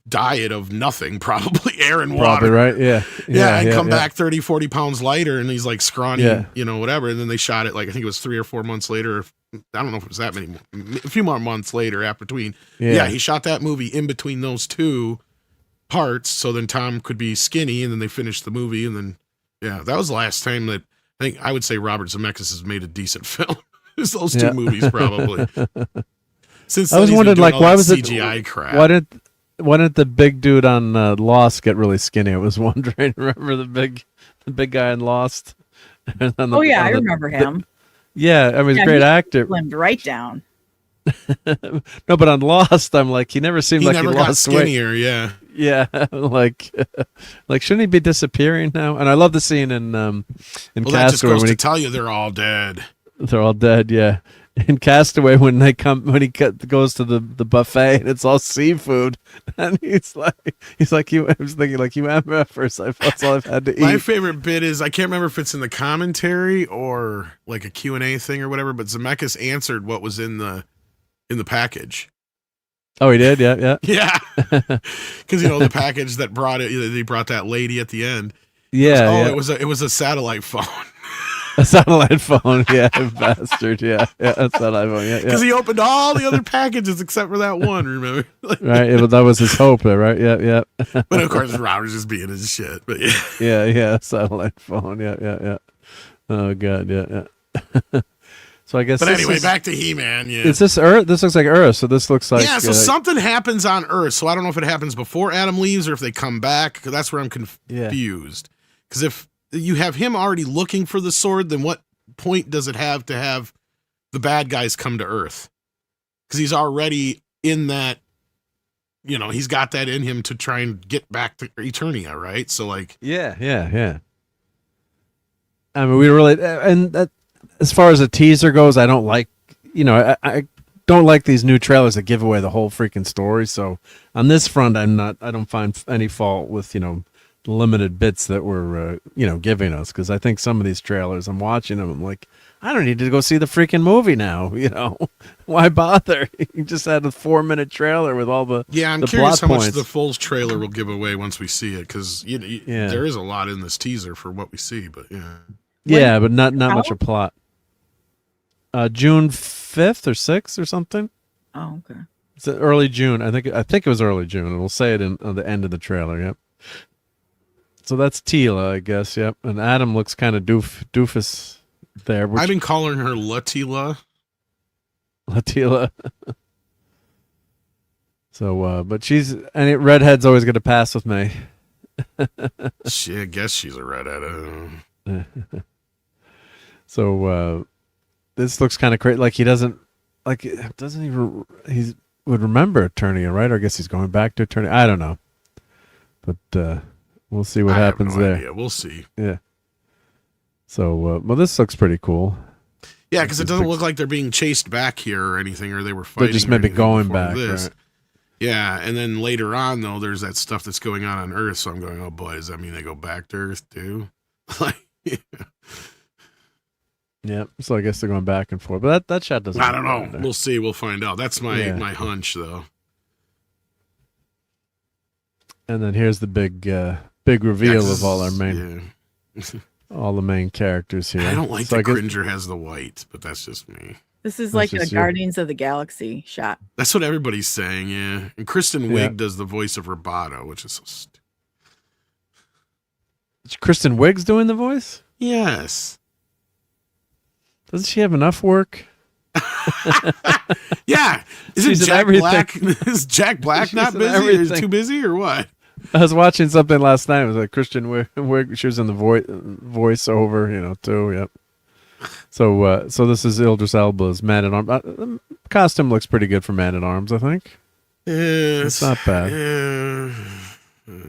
S3: diet of nothing, probably air and water.
S2: Probably, right? Yeah.
S3: And come back 30, 40 pounds lighter, and he's like scrawny, whatever. And then they shot it like, I think it was 3 or 4 months later. I don't know if it was that many, a few more months later after between. Yeah, he shot that movie in between those two parts, so then Tom could be skinny, and then they finished the movie, and then that was the last time that I would say Robert Zemeckis has made a decent film. It's those two movies probably. Since
S2: I was wondering, like, why was
S3: CGI crap?
S2: Why didn't the big dude on Lost get really skinny? I was wondering. Remember the big guy in Lost?
S7: I remember him.
S2: I mean, he's a great actor.
S7: Slimmed right down.
S2: No, but on Lost, I'm like, he never seemed like he lost
S3: skinnier,
S2: weight. Yeah, like shouldn't he be disappearing now? And I love the scene in Castaway.
S3: That just goes to tell you they're all dead.
S2: They're all dead. Yeah, in Castaway when he goes to the buffet and it's all seafood, and he's like I was thinking like you MFers. That's all I've had to eat.
S3: My favorite bit is I can't remember if it's in the commentary or like a Q&A thing or whatever, but Zemeckis answered what was in the package.
S2: Oh, he did? Yeah.
S3: Yeah. Because, the package that brought it, they brought that lady at the end.
S2: Yeah.
S3: It was a satellite phone.
S2: A satellite phone, yeah, bastard, yeah, a satellite phone, yeah.
S3: Because he opened all the other packages except for that one, remember?
S2: Right, that was his hope there, right? Yeah.
S3: But of course, Robert's just being his shit, but yeah.
S2: Yeah, satellite phone, yeah. Oh, God, yeah. So I guess.
S3: But anyway, back to He-Man. Yeah.
S2: Is this Earth? This looks like Earth. So this looks like.
S3: Yeah. So something happens on Earth. So I don't know if it happens before Adam leaves or if they come back. That's where I'm confused. Because if you have him already looking for the sword, then what point does it have to have the bad guys come to Earth? Because he's already in that. He's got that in him to try and get back to Eternia, right? So like.
S2: Yeah. I mean, we really and that. As far as a teaser goes, I don't like, I don't like these new trailers that give away the whole freaking story. So on this front, I don't find any fault with, the limited bits that we're, giving us. Because I think some of these trailers, I'm watching them, I'm like, I don't need to go see the freaking movie now. Why bother? You just had a 4-minute trailer with all the
S3: I'm
S2: the
S3: curious how
S2: points.
S3: much the full trailer will give away once we see it. Because there is a lot in this teaser for what we see, but yeah.
S2: Yeah, but not much of plot. June 5th or 6th or something.
S7: Oh, okay.
S2: It's early June. I think it was early June, and we'll say it on the end of the trailer. Yep. So that's Tila, I guess. Yep. And Adam looks kind of doofus there.
S3: I've been calling her Latila.
S2: Latila. So, but redhead's always going to pass with me.
S3: I guess she's a redhead.
S2: So this looks kind of crazy. Like he doesn't even he would remember Eternia, right? Or I guess he's going back to Eternia. I don't know, but we'll see what happens there.
S3: Idea. We'll see.
S2: Yeah. So this looks pretty cool.
S3: Yeah, because it doesn't look like they're being chased back here or anything, or they were fighting.
S2: They're just maybe going back. Right?
S3: Yeah, and then later on, though, there's that stuff that's going on Earth. So I'm going, oh boy, does that mean they go back to Earth too? Like,
S2: yeah. So I guess they're going back and forth. But that shot doesn't.
S3: I don't know. We'll see. We'll find out. That's my hunch, though.
S2: And then here's the big reveal of all our main, all the main characters here.
S3: I don't like that Cringer has the white, but that's just me.
S7: This is like a Guardians of the Galaxy shot.
S3: That's what everybody's saying, yeah. And Kristen Wiig does the voice of Roboto, which is so stupid.
S2: Kristen Wiig's doing the voice?
S3: Yes.
S2: Doesn't she have enough work?
S3: Yeah. Isn't Jack Black? Is Jack Black not busy? Or is too busy or what?
S2: I was watching something last night. It was like Kristen Wiig. She was in the voiceover, too. Yep. So this is Idris Elba's Man at Arms. The costume looks pretty good for Man at Arms, I think. It's not bad.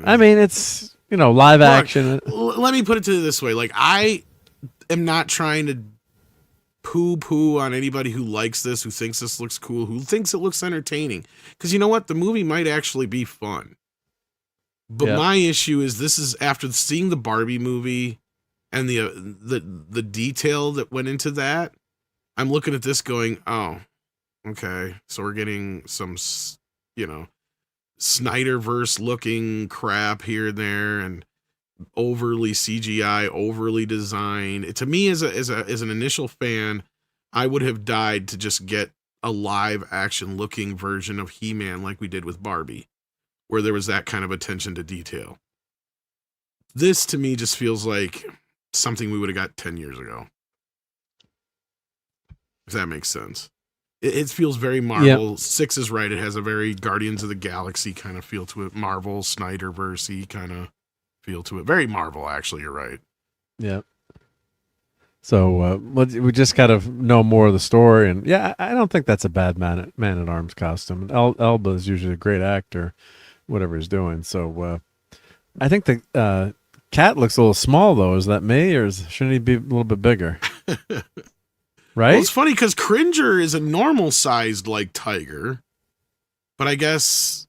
S2: I mean, it's live action.
S3: Let me put it to you this way: like, I am not trying to poo on anybody who likes this, who thinks this looks cool, who thinks it looks entertaining. Because you know what, the movie might actually be fun. But my issue is this is after seeing the Barbie movie. And the detail that went into that, I'm looking at this going, oh, okay. So we're getting some, Snyderverse looking crap here and there, and overly CGI, overly designed. To me, as an initial fan, I would have died to just get a live action looking version of He-Man like we did with Barbie, where there was that kind of attention to detail. This to me just feels like something we would have got 10 years ago. If that makes sense. It feels very Marvel. Yep. 6 is right. It has a very Guardians of the Galaxy kind of feel to it. Marvel, Snyderverse-y kind of feel to it. Very Marvel, actually. You're right.
S2: Yeah. So we just got to know more of the story. And yeah, I don't think that's a bad Man at Arms costume. Elba is usually a great actor, whatever he's doing. So I think the Cat looks a little small, though. Is that me, or shouldn't he be a little bit bigger? Right?
S3: Well, it's funny because Cringer is a normal-sized, tiger. But I guess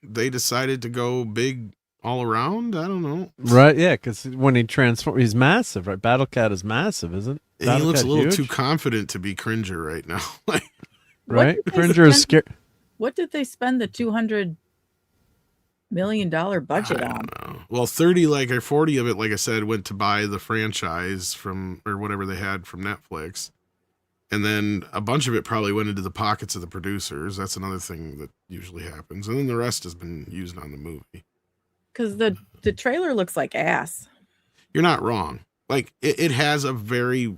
S3: they decided to go big all around? I don't know.
S2: Right, yeah, because when he transforms, he's massive, right? Battle Cat is massive, isn't it?
S3: And he looks a little too confident to be Cringer right now.
S2: Right? Cringer is scared.
S7: What did they spend the $200 million budget on?
S3: Know. Well, 30 or 40 of it, like I said, went to buy the franchise or whatever they had from Netflix, and then a bunch of it probably went into the pockets of the producers. That's another thing that usually happens, and then the rest has been used on the movie.
S7: Because the trailer looks like ass.
S3: You're not wrong. It has a very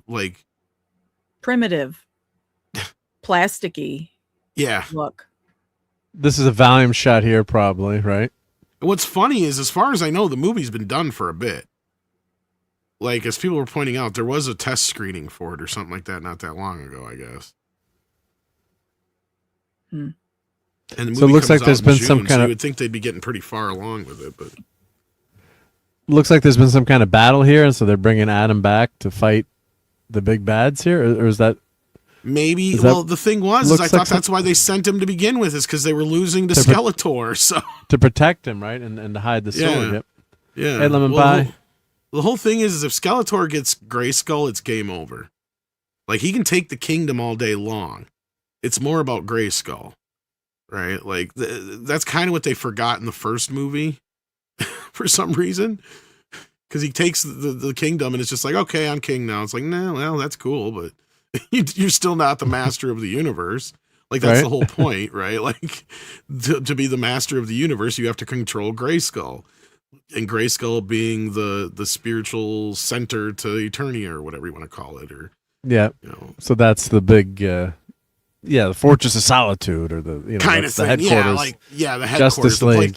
S7: primitive, plasticky look.
S2: This is a volume shot here, probably, right?
S3: What's funny is, as far as I know, the movie's been done for a bit. As people were pointing out, there was a test screening for it or something like that not that long ago, I guess. And the movie
S2: so it looks like there's been
S3: June,
S2: some kind
S3: so
S2: of.
S3: You would think they'd be getting pretty far along with it, but
S2: Looks like there's been some kind of battle here, and so they're bringing Adam back to fight the big bads here, or is that?
S3: Maybe. Well, the thing was, I thought that's why they sent him to begin with, is because they were losing to Skeletor. So
S2: to protect him, right, and to hide the sword. Yep.
S3: Yeah.
S2: Hey, Lemon Pie.
S3: The whole thing is if Skeletor gets Grayskull, it's game over. He can take the kingdom all day long. It's more about Grayskull, right? That's kind of what they forgot in the first movie, for some reason. Because he takes the kingdom, and it's just okay, I'm king now. It's no, well, that's cool, but you're still not the master of the universe. That's the whole point, right? To be the master of the universe, you have to control Grayskull. And Grayskull being the spiritual center to Eternia, or whatever you want to call it.
S2: So that's the big, the Fortress of Solitude, or the
S3: kind of thing.
S2: The headquarters.
S3: The headquarters.
S2: Justice League,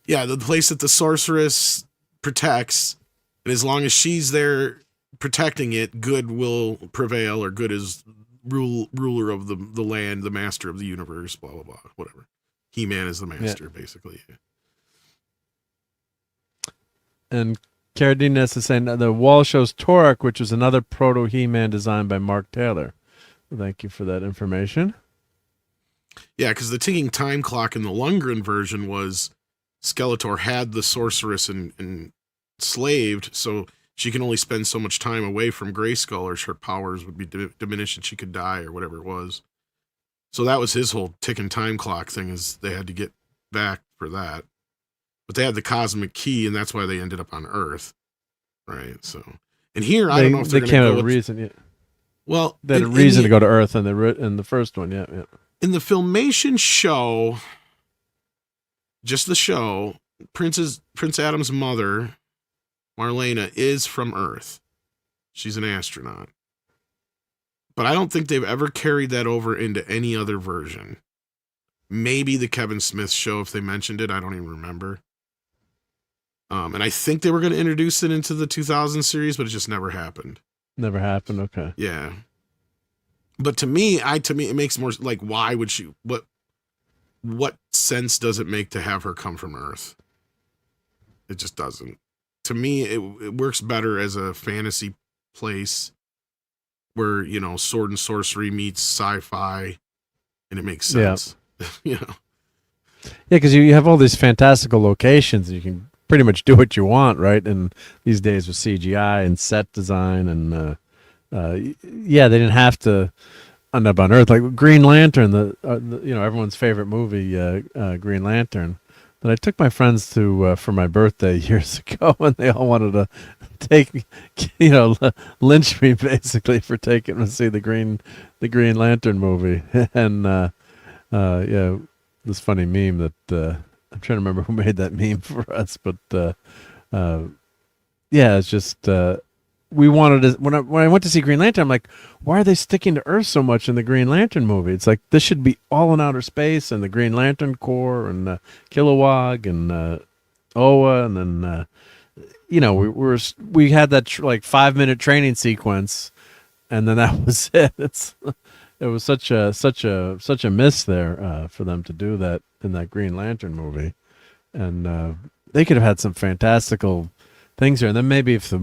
S3: the place that the sorceress protects. And as long as she's there protecting it, good will prevail, or good is ruler of the land, the master of the universe, blah, blah, blah, whatever. He-Man is the master, basically.
S2: And Cardenas is saying the wall shows Torek, which is another proto He-Man designed by Mark Taylor. Thank you for that information.
S3: Yeah, because the ticking time clock in the Lundgren version was Skeletor had the sorceress enslaved, so she can only spend so much time away from Grayskull, or her powers would be diminished and she could die, or whatever it was. So that was his whole ticking time clock thing, is they had to get back for that. But they had the cosmic key, and that's why they ended up on Earth, right? So, and here I don't know if they're going to go with
S2: reason. Yeah.
S3: Well,
S2: they had a reason to go to Earth in the first one. Yeah, yeah.
S3: In the Filmation show, just the show, Prince Adam's mother, Marlena, is from Earth. She's an astronaut. But I don't think they've ever carried that over into any other version. Maybe the Kevin Smith show, if they mentioned it, I don't even remember. And I think they were going to introduce it into the 2000 series, but it just never happened.
S2: Never happened. Okay.
S3: Yeah. But to me, it makes more like, why would she? What sense does it make to have her come from Earth? It just doesn't. To me, it works better as a fantasy place where, you know, sword and sorcery meets sci-fi, and it makes sense. Yeah. You know.
S2: Yeah, because you have all these fantastical locations, and you can pretty much do what you want, right? And these days with CGI and set design, and yeah, they didn't have to end up on Earth. Like Green Lantern, the you know, everyone's favorite movie, Green Lantern. That I took my friends to for my birthday years ago, and they all wanted to lynch me basically for taking to see the Green Lantern movie. And yeah, this funny meme that I'm trying to remember who made that meme for us, but yeah, it's just we wanted to, when I went to see Green Lantern, I'm like, why are they sticking to Earth so much in the Green Lantern movie? It's like, this should be all in outer space, and the Green Lantern Corps, and Kilowog, and Oa, and then you know, we had that like 5-minute training sequence, and then that was it. It was such a miss there for them to do that in that Green Lantern movie, and they could have had some fantastical things here. And then maybe if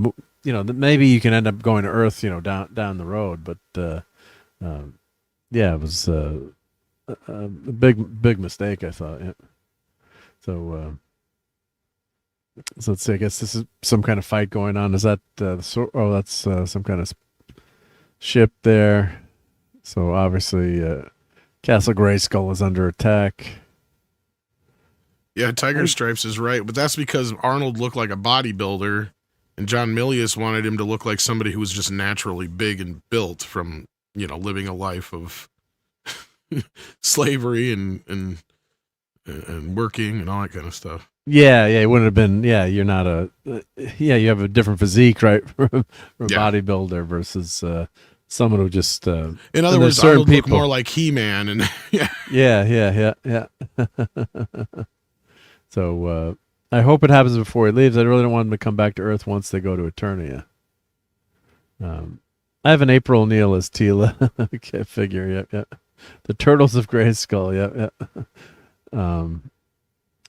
S2: maybe you can end up going to Earth, you know, down the road. But yeah, it was a big mistake, I thought. Yeah. So let's see. I guess this is some kind of fight going on. Is that that's some kind of ship there. So obviously, Castle Grayskull is under attack.
S3: Yeah, Tiger Stripes is right, but that's because Arnold looked like a bodybuilder, and John Milius wanted him to look like somebody who was just naturally big and built from, you know, living a life of slavery and working and all that kind of stuff.
S2: Yeah, it wouldn't have been. Yeah, you're not you have a different physique, right, from a bodybuilder versus someone who just.
S3: In other words, Arnold looked more like He-Man, and
S2: yeah. So I hope it happens before he leaves. I really don't want him to come back to Earth once they go to Eternia. I have an April O'Neil as Tila. Okay, figure. Yep. The Turtles of Grayskull. Yep.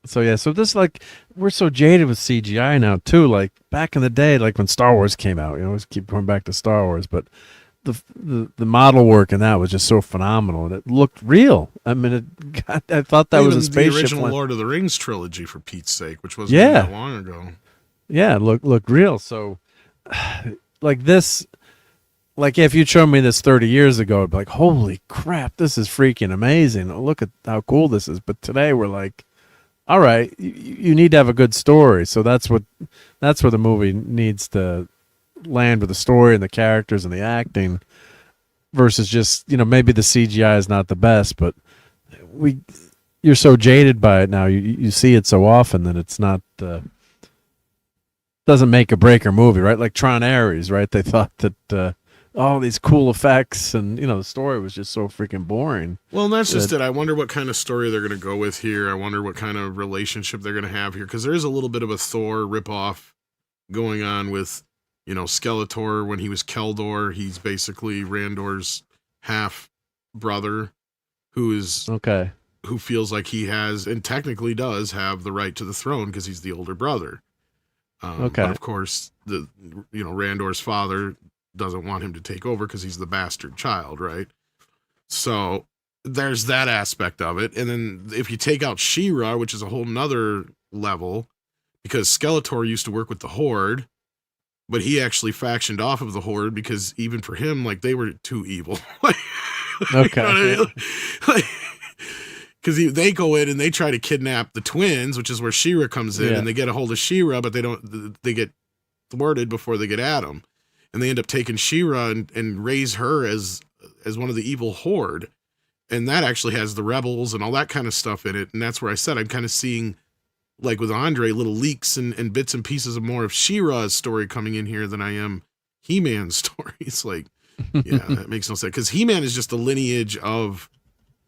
S2: So yeah, so this, like, we're so jaded with CGI now too. Like back in the day, like when Star Wars came out, you know, always keep going back to Star Wars, but the model work in that was just so phenomenal, and it looked real. I mean, I thought that was a spaceship.
S3: The original Lord of the Rings trilogy, for Pete's sake, which wasn't that long ago.
S2: Yeah, looked real. So, like this, like if you'd shown me this 30 years ago, I'd be like, holy crap, this is freaking amazing. Look at how cool this is. But today we're like, all right, you need to have a good story. So that's where the movie needs to land, with the story and the characters and the acting, versus just, you know, maybe the CGI is not the best, but you're so jaded by it now. You see it so often that it's not doesn't make a break or movie, right? Like Tron Ares, right? They thought that all these cool effects, and, you know, the story was just so freaking boring.
S3: Well, and that's just it. I wonder what kind of story they're going to go with here. I wonder what kind of relationship they're going to have here, because there is a little bit of a Thor ripoff going on with, you know, Skeletor. When he was Keldor, he's basically Randor's half brother, who feels like he has, and technically does have, the right to the throne because he's the older brother. But of course, Randor's father doesn't want him to take over because he's the bastard child, right? So there's that aspect of it. And then if you take out She-Ra, which is a whole nother level, because Skeletor used to work with the Horde, but he actually factioned off of the Horde because even for him, like, they were too evil.
S2: Okay.
S3: You know what I mean? Because they go in and they try to kidnap the twins, which is where She-Ra comes in, and they get a hold of She-Ra, but they get thwarted before they get at him. And they end up taking She-Ra and raise her as one of the evil Horde. And that actually has the rebels and all that kind of stuff in it. And that's where I said I'm kind of seeing, like with Andre, little leaks and bits and pieces of more of She-Ra's story coming in here than I am He-Man's story. It's like, yeah, that makes no sense. Because He-Man is just a lineage of,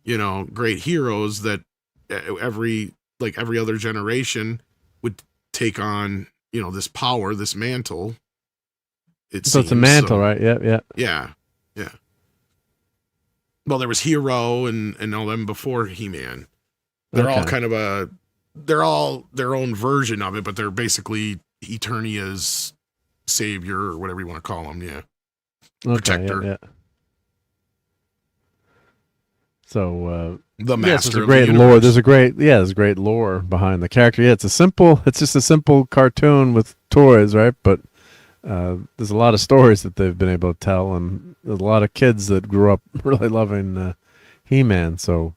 S3: you know, great heroes that every other generation would take on, you know, this power, this mantle.
S2: So it's a mantle, right?
S3: Yeah. Well, there was Hero and all them before He-Man. They're all kind of they're all their own version of it, but they're basically Eternia's savior or whatever you want to call them. Yeah. Protector.
S2: Yeah. So
S3: the master.
S2: There's a great lore. There's a great lore behind the character. Yeah, it's just a simple cartoon with toys, right? But there's a lot of stories that they've been able to tell, and there's a lot of kids that grew up really loving He-Man. So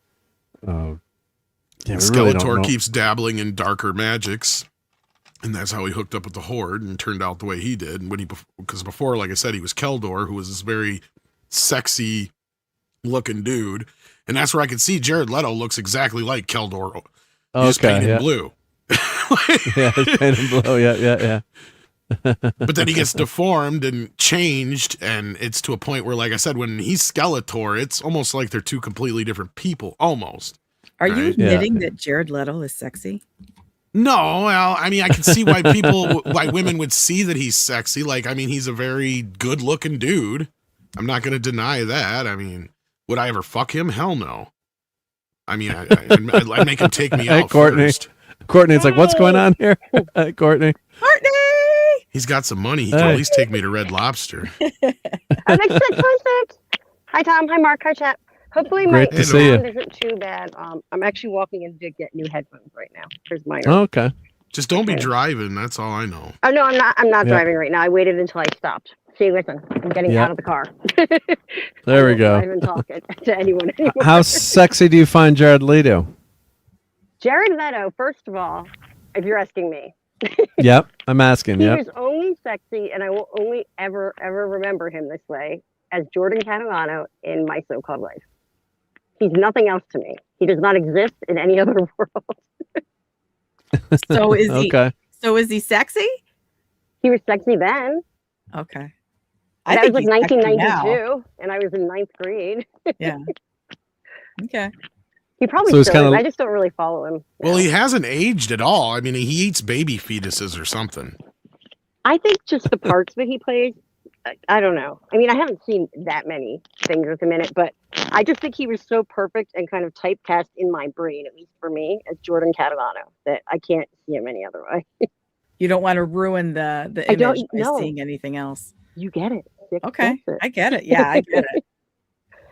S3: Skeletor keeps dabbling in darker magics, and that's how he hooked up with the Horde and turned out the way he did. And because before, like I said, he was Keldor, who was this very sexy looking dude. And that's where I could see Jared Leto looks exactly like Keldor. He's painted blue.
S2: Yeah, he's painted blue. Yeah.
S3: But then he gets deformed and changed, and it's to a point where, like I said, when he's Skeletor, it's almost like they're two completely different people, almost.
S7: Are you admitting that Jared Leto is sexy?
S3: No, well, I mean, I can see why why women would see that he's sexy. Like, I mean, he's a very good-looking dude. I'm not going to deny that. I mean, would I ever fuck him? Hell no. I mean, I'd make him take me out first.
S2: Courtney's like, what's going on here? Courtney.
S3: He's got some money. He can at least take me to Red Lobster.
S13: I'm like 616. Hi, Tom. Hi, Mark. Hi, chat. Hopefully my sound isn't too bad. I'm actually walking in to get new headphones right now. Here's mine.
S2: Oh, okay.
S3: Just don't be driving. That's all I know.
S13: Oh, no, I'm not driving right now. I waited until I stopped. See, listen, I'm getting out of the car.
S2: There we go.
S13: I haven't talked to anyone anymore.
S2: How sexy do you find Jared Leto?
S13: Jared Leto, first of all, if you're asking me.
S2: Yep, I'm asking.
S13: He was only sexy, and I will only ever remember him this way, as Jordan Catalano in My So-Called Life. He's nothing else to me. He does not exist in any other world.
S7: So is he? So is he sexy?
S13: He was sexy then.
S7: Okay.
S13: That was like 1992, and I was in 9th grade.
S7: Yeah. Okay.
S13: He probably still is. I just don't really follow him.
S3: Well, he hasn't aged at all. I mean, he eats baby fetuses or something.
S13: I think just the parts that he plays, I don't know. I mean, I haven't seen that many things with him in it, but I just think he was so perfect and kind of typecast in my brain, at least for me, as Jordan Catalano, that I can't see him any other way.
S7: You don't want to ruin the image by seeing anything else.
S13: You get it.
S7: Okay, I get it. Yeah, I get it.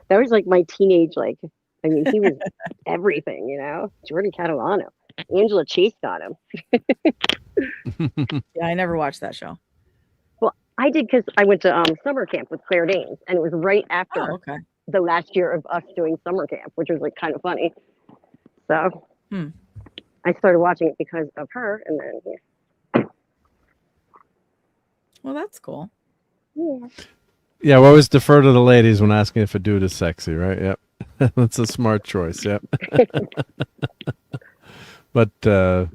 S13: That was like my teenage, like, I mean, he was everything, you know? Jordan Catalano. Angela Chase got him.
S7: Yeah, I never watched that show.
S13: Well, I did because I went to summer camp with Claire Danes, and it was right after the last year of us doing summer camp, which was like kind of funny. So I started watching it because of her, and then,
S7: Well, that's cool.
S13: Yeah.
S2: Yeah, we always defer to the ladies when asking if a dude is sexy, right? Yep. That's a smart choice, yep. But I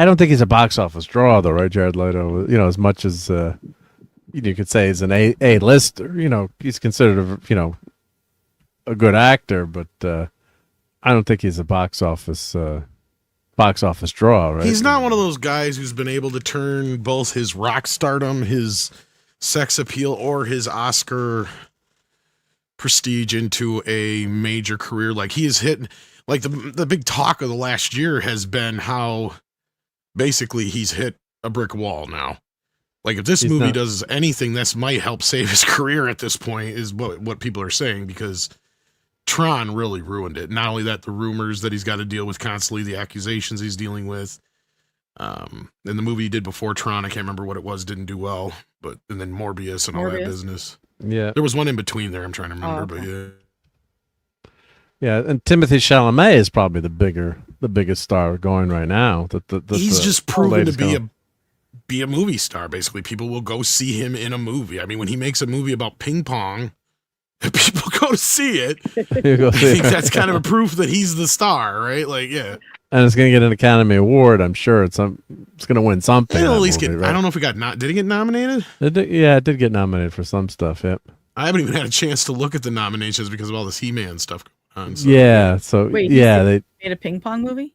S2: don't think he's a box office draw, though, right, Jared Leto? You know, as much as you could say he's an A-lister, you know, he's considered a good actor, but I don't think he's a box office draw, right?
S3: He's not one of those guys who's been able to turn both his rock stardom, his sex appeal, or his Oscar prestige into a major career. Like, he has hit, like, the big talk of the last year has been how basically he's hit a brick wall now. Like, if this movie does anything, this might help save his career at this point, is what people are saying, because Tron really ruined it. Not only that, the rumors that he's got to deal with constantly, the accusations he's dealing with. And the movie he did before Tron, I can't remember what it was, didn't do well. But and then Morbius and all that business.
S2: Yeah,
S3: there was one in between there. I'm trying to remember, but yeah.
S2: Yeah, and Timothée Chalamet is probably the biggest star going right now.
S3: He's just proven to be a movie star. Basically, people will go see him in a movie. I mean, when he makes a movie about ping pong, people go to see it. I think that's kind of a proof that he's the star, right? Like, yeah.
S2: And it's going to get an Academy Award. I'm sure it's going to win something.
S3: At least movie, right? I don't know if it did it get nominated?
S2: It did get nominated for some stuff. Yep.
S3: I haven't even had a chance to look at the nominations because of all this He-Man stuff going on. So.
S2: Yeah. So
S7: wait,
S2: they
S7: made a ping pong movie.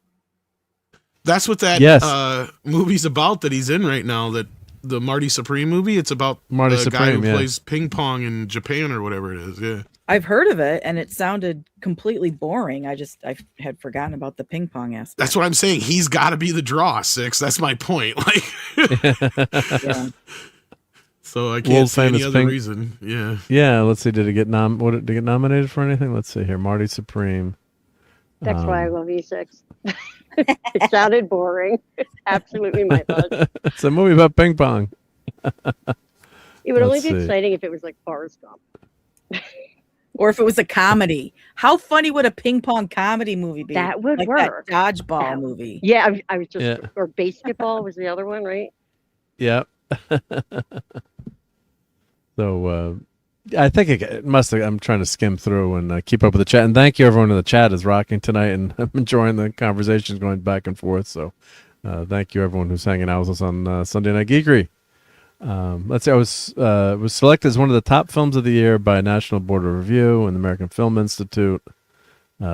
S3: That's what that movie's about that he's in right now. That the Marty Supreme movie. It's about the guy who plays ping pong in Japan or whatever it is. Yeah.
S7: I've heard of it, and it sounded completely boring. I had forgotten about the ping pong aspect.
S3: That's what I'm saying. He's got to be the draw, Six. That's my point. Like,
S7: yeah.
S3: So I can't see any other reason. Yeah.
S2: Yeah. Let's see. Did it get nominated for anything? Let's see here. Marty Supreme.
S13: That's why I love E6. It sounded boring. It's absolutely my thoughts.
S2: It's a movie about ping pong.
S13: It would only be exciting if it was like Forrest Gump.
S7: Or if it was a comedy. How funny would a ping pong comedy movie be?
S13: That would work.
S7: That dodgeball movie.
S13: Yeah, I was just, or basketball was the other one, right?
S2: Yeah. So I think it must have, I'm trying to skim through and keep up with the chat. And thank you, everyone in the chat is rocking tonight. And I'm enjoying the conversations going back and forth. So thank you, everyone who's hanging out with us on Sunday Night Geekery. Let's see, I was selected as one of the top films of the year by National Board of Review and the American Film Institute.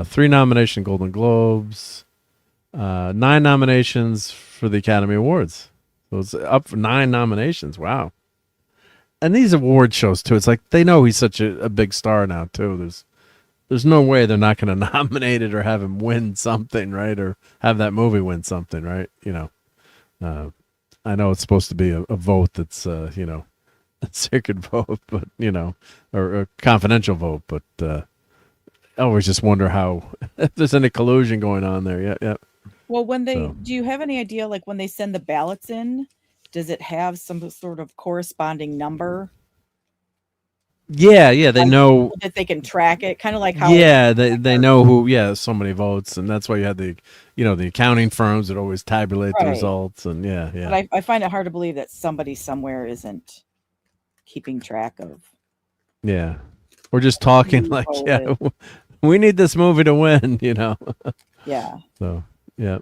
S2: 3 nomination Golden Globes, 9 nominations for the Academy Awards. So it's up for 9 nominations. Wow. And these award shows too, it's like they know he's such a big star now too. There's no way they're not going to nominate it or have him win something, right? Or have that movie win something, right? You know, I know it's supposed to be a vote that's, a secret vote, but, or a confidential vote, but I always just wonder if there's any collusion going on there. Yeah.
S7: Well, do you have any idea, like when they send the ballots in, does it have some sort of corresponding number?
S2: Yeah, they know
S7: that they can track it, kind of like how.
S2: Yeah, they know who. So many votes, and that's why you had the accounting firms that always tabulate the results, and yeah.
S7: But I find it hard to believe that somebody somewhere isn't keeping track of.
S2: Yeah, we're just talking like, we need this movie to win,
S7: Yeah.
S2: So yeah.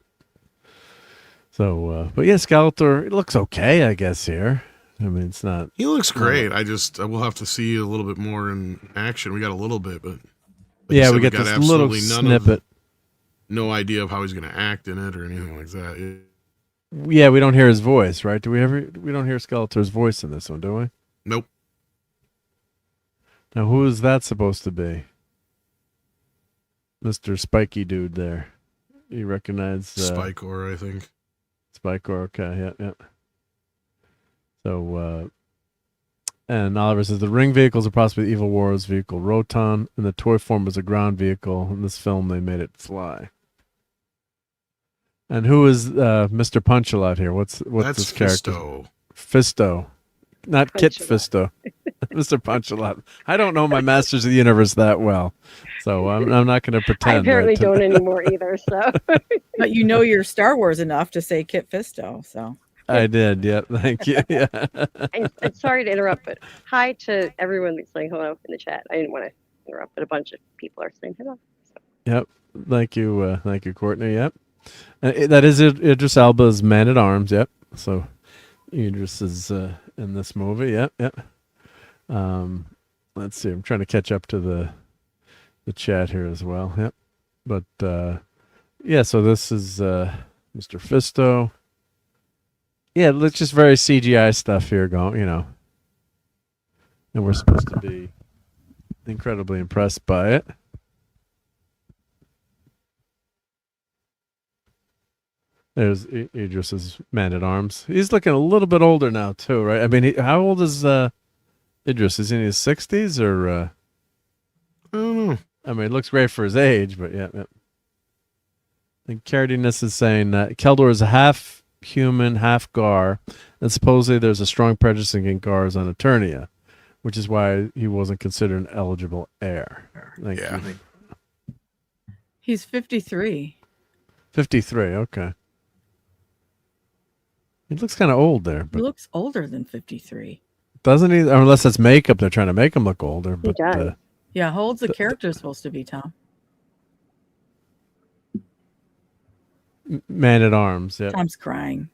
S2: So, but yeah, Skeletor, it looks okay, I guess here. I mean, it's not.
S3: He looks great. I will have to see a little bit more in action. We got a little bit, but
S2: yeah, we got this little snippet.
S3: No idea of how he's going to act in it or anything like that.
S2: Yeah, we don't hear his voice, right? We don't hear Skeletor's voice in this one, do we?
S3: Nope.
S2: Now, who is that supposed to be? Mr. Spiky dude there. You recognize
S3: Spikor, I think.
S2: Spikor, okay, yeah. So, and Oliver says the ring vehicles are possibly Evil War's vehicle, Roton, and the toy form was a ground vehicle. In this film, they made it fly. And who is Mr. Punch-a-Lot here? What's this character? Fisto. Not Kit Fisto. Mr. Punch-a-Lot. I don't know my Masters of the Universe that well, so I'm not going to pretend.
S13: I apparently don't anymore either. So,
S7: but your Star Wars enough to say Kit Fisto. So
S2: I did. Yeah, thank you. Yeah.
S13: and sorry to interrupt, but hi to everyone that's saying hello in the chat. I didn't want to interrupt, but a bunch of people are saying hello. So.
S2: Yep. Thank you, Courtney. Yep. That is Idris Elba's Man at Arms. Yep. So Idris is in this movie. Yep. Let's see. I'm trying to catch up to the chat here as well. Yep. But yeah. So this is Mr. Fisto. Yeah, it's just very CGI stuff here going. And we're supposed to be incredibly impressed by it. There's Idris's Man at Arms. He's looking a little bit older now too, right? I mean, how old is Idris? Is he in his 60s or?
S3: I don't know.
S2: I mean, it looks great for his age, but yeah. And Cardinus is saying that Keldor is a half human, half Gar, and supposedly there's a strong prejudice against Gars on Eternia, which is why he wasn't considered an eligible heir. Thank you.
S7: He's 53.
S2: 53, okay. He looks kind of old there. But
S7: he looks older than 53.
S2: Doesn't he? Unless it's makeup. They're trying to make him look older. But,
S13: he does.
S7: Yeah, how old's the character supposed to be, Tom?
S2: Man at Arms, yeah.
S7: Tom's crying.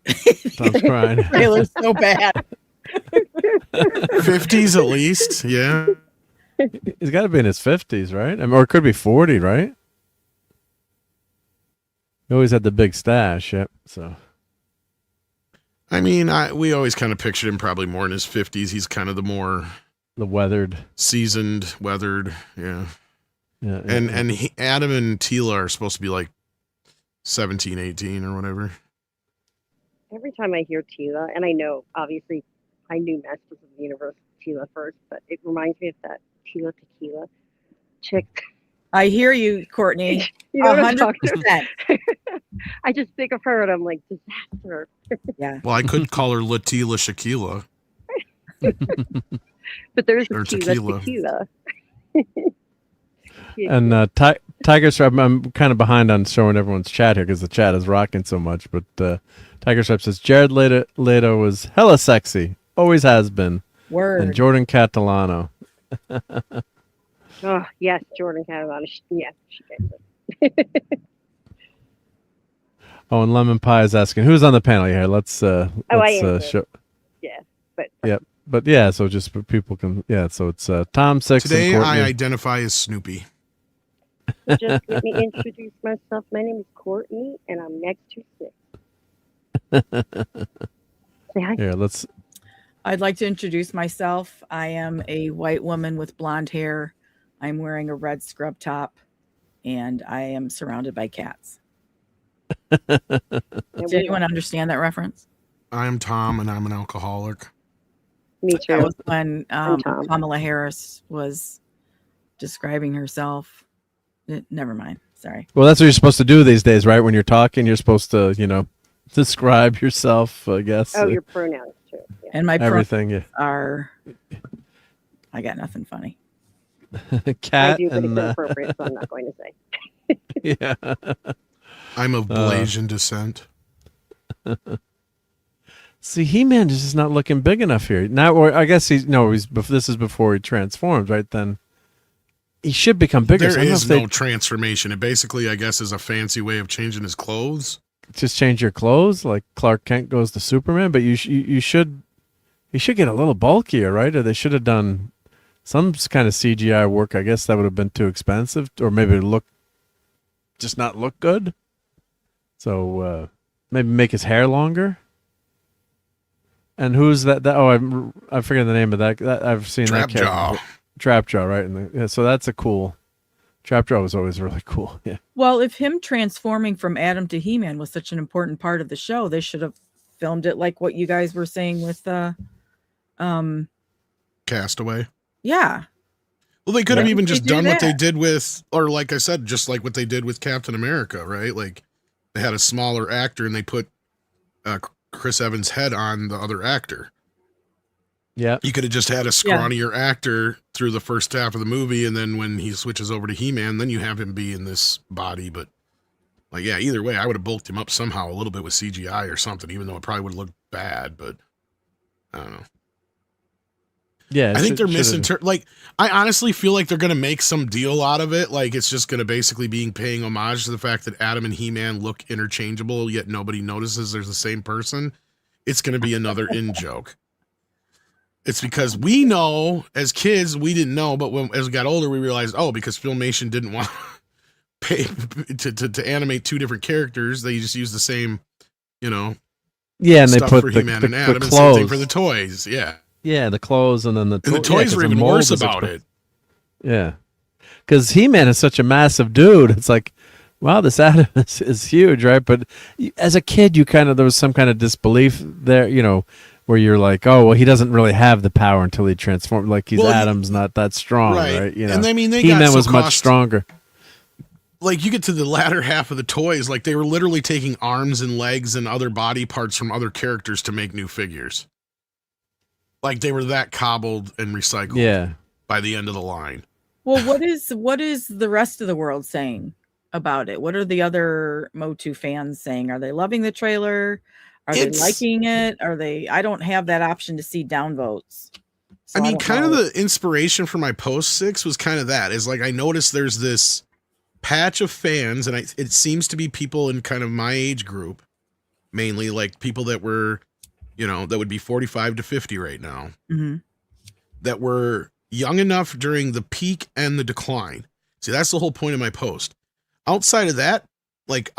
S2: Tom's crying.
S7: Trailer's so bad.
S3: 50s at least, yeah.
S2: He's got to be in his 50s, right? I mean, or it could be 40, right? He always had the big stash, yep. So,
S3: I mean, we always kind of pictured him probably more in his 50s. He's kind of the more seasoned, weathered, yeah. And Adam and Tila are supposed to be like 17, 18 or whatever.
S13: Every time I hear Tila, and I know, obviously, I knew Masters of the Universe Tila first, but it reminds me of that Tila Tequila chick.
S7: I hear you, Courtney.
S13: You know what I'm
S7: 100%.
S13: talking about? I just think of her and I'm like, disaster.
S7: Yeah.
S3: Well, I could call her Latila Shaquila.
S13: But there's
S3: Or
S13: a Tila
S3: tequila.
S2: And Tiger Stripe, I'm kind of behind on showing everyone's chat here because the chat is rocking so much. But Tiger Stripe says Jared Leto was hella sexy, always has been.
S7: Word.
S2: And Jordan Catalano.
S13: Oh yes, Jordan Catalano. Yeah, she gets it.
S2: Oh, and Lemon Pie is asking who's on the panel here. Let's
S13: I am.
S2: show.
S13: Yeah, but
S2: Yep. But yeah, so just for people can so it's Tom Six.
S3: Today
S2: and
S3: I identify as Snoopy.
S13: just let me introduce myself. My name is Courtney, and I'm next to Six. Say hi.
S2: Here,
S7: I'd like to introduce myself. I am a white woman with blonde hair. I'm wearing a red scrub top, and I am surrounded by cats. Did anyone understand that reference?
S3: I'm Tom, and I'm an alcoholic.
S13: Me too.
S7: That was when Kamala Harris was describing herself. Never mind. Sorry.
S2: Well, that's what you're supposed to do these days, right? When you're talking, you're supposed to, describe yourself, I guess.
S13: Oh, your pronouns too. Yeah.
S7: And my
S2: everything
S7: are. I got nothing funny.
S2: Cat
S13: I do, but
S2: and
S13: it's inappropriate, so I'm not going to say.
S2: yeah.
S3: I'm of Blasian descent.
S2: See, He-Man is just not looking big enough here. Now, or I guess this is before he transforms, right? Then he should become bigger.
S3: There is no transformation. It basically, I guess, is a fancy way of changing his clothes.
S2: Just change your clothes, like Clark Kent goes to Superman. But he should get a little bulkier, right? Or they should have done some kind of CGI work. I guess that would have been too expensive, or maybe not look good. So maybe make his hair longer. And who's that? I forget the name of that. I've seen that character. Trapjaw, right? So that's a cool. Trapjaw was always really cool. Yeah.
S7: Well, if him transforming from Adam to He-Man was such an important part of the show, they should have filmed it like what you guys were saying with
S3: Castaway.
S7: Yeah.
S3: Well, they could have even just done what they did with, or like I said, just like what they did with Captain America, right? Like they had a smaller actor and they put Chris Evans' head on the other actor.
S2: Yeah.
S3: You could have just had a scrawnier actor through the first half of the movie, and then when he switches over to He-Man, then you have him be in this body. But like, yeah, either way, I would have bulked him up somehow a little bit with CGI or something, even though it probably would have looked bad, but I don't know.
S2: Yeah,
S3: I think they're like, I honestly feel like they're going to make some deal out of it. Like it's just going to basically be paying homage to the fact that Adam and He-Man look interchangeable, yet nobody notices there's the same person. It's going to be another in-joke. It's because we know as kids, we didn't know, but as we got older, we realized, because Filmation didn't want to pay to animate two different characters. They just use the same,
S2: Yeah, and they put
S3: for
S2: the
S3: He-Man and Adam, and
S2: clothes.
S3: same thing for the toys. Yeah.
S2: Yeah, the clothes and then the
S3: toys were even worse about it.
S2: Yeah, because He-Man is such a massive dude. It's like, wow, this Adam is huge, right? But as a kid, there was some kind of disbelief there, where you're like, oh, well, he doesn't really have the power until he transforms. Like he's
S3: Well,
S2: Adam's not that strong, right? You know,
S3: And I mean, they
S2: He-Man
S3: got so
S2: was much stronger.
S3: Like you get to the latter half of the toys, like they were literally taking arms and legs and other body parts from other characters to make new figures. Like they were that cobbled and recycled by the end of the line.
S7: Well, what is the rest of the world saying about it? What are the other Motu fans saying? Are they loving the trailer? Are they liking it? Are they? I don't have that option to see downvotes. So
S3: I mean, kind of the inspiration for my post 6 was kind of that. Is like I noticed there's this patch of fans, and it seems to be people in kind of my age group, mainly like people that were, that would be 45 to 50 right now, that were young enough during the peak and the decline. See, that's the whole point of my post. Outside of that, like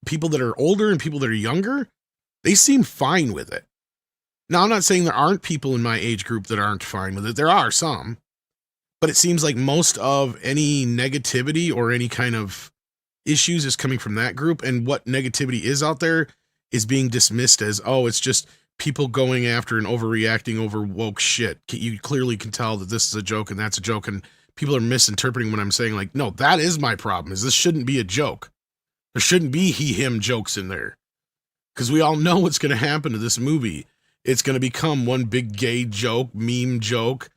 S3: people that are older and people that are younger, they seem fine with it. Now, I'm not saying there aren't people in my age group that aren't fine with it. There are some. But it seems like most of any negativity or any kind of issues is coming from that group. And what negativity is out there is being dismissed as, oh, it's just people going after and overreacting over woke shit. You clearly can tell that this is a joke and that's a joke. And people are misinterpreting what I'm saying. Like, no, that is my problem, is this shouldn't be a joke. There shouldn't be he, him jokes in there. Because we all know what's going to happen to this movie. It's going to become one big gay joke, meme joke.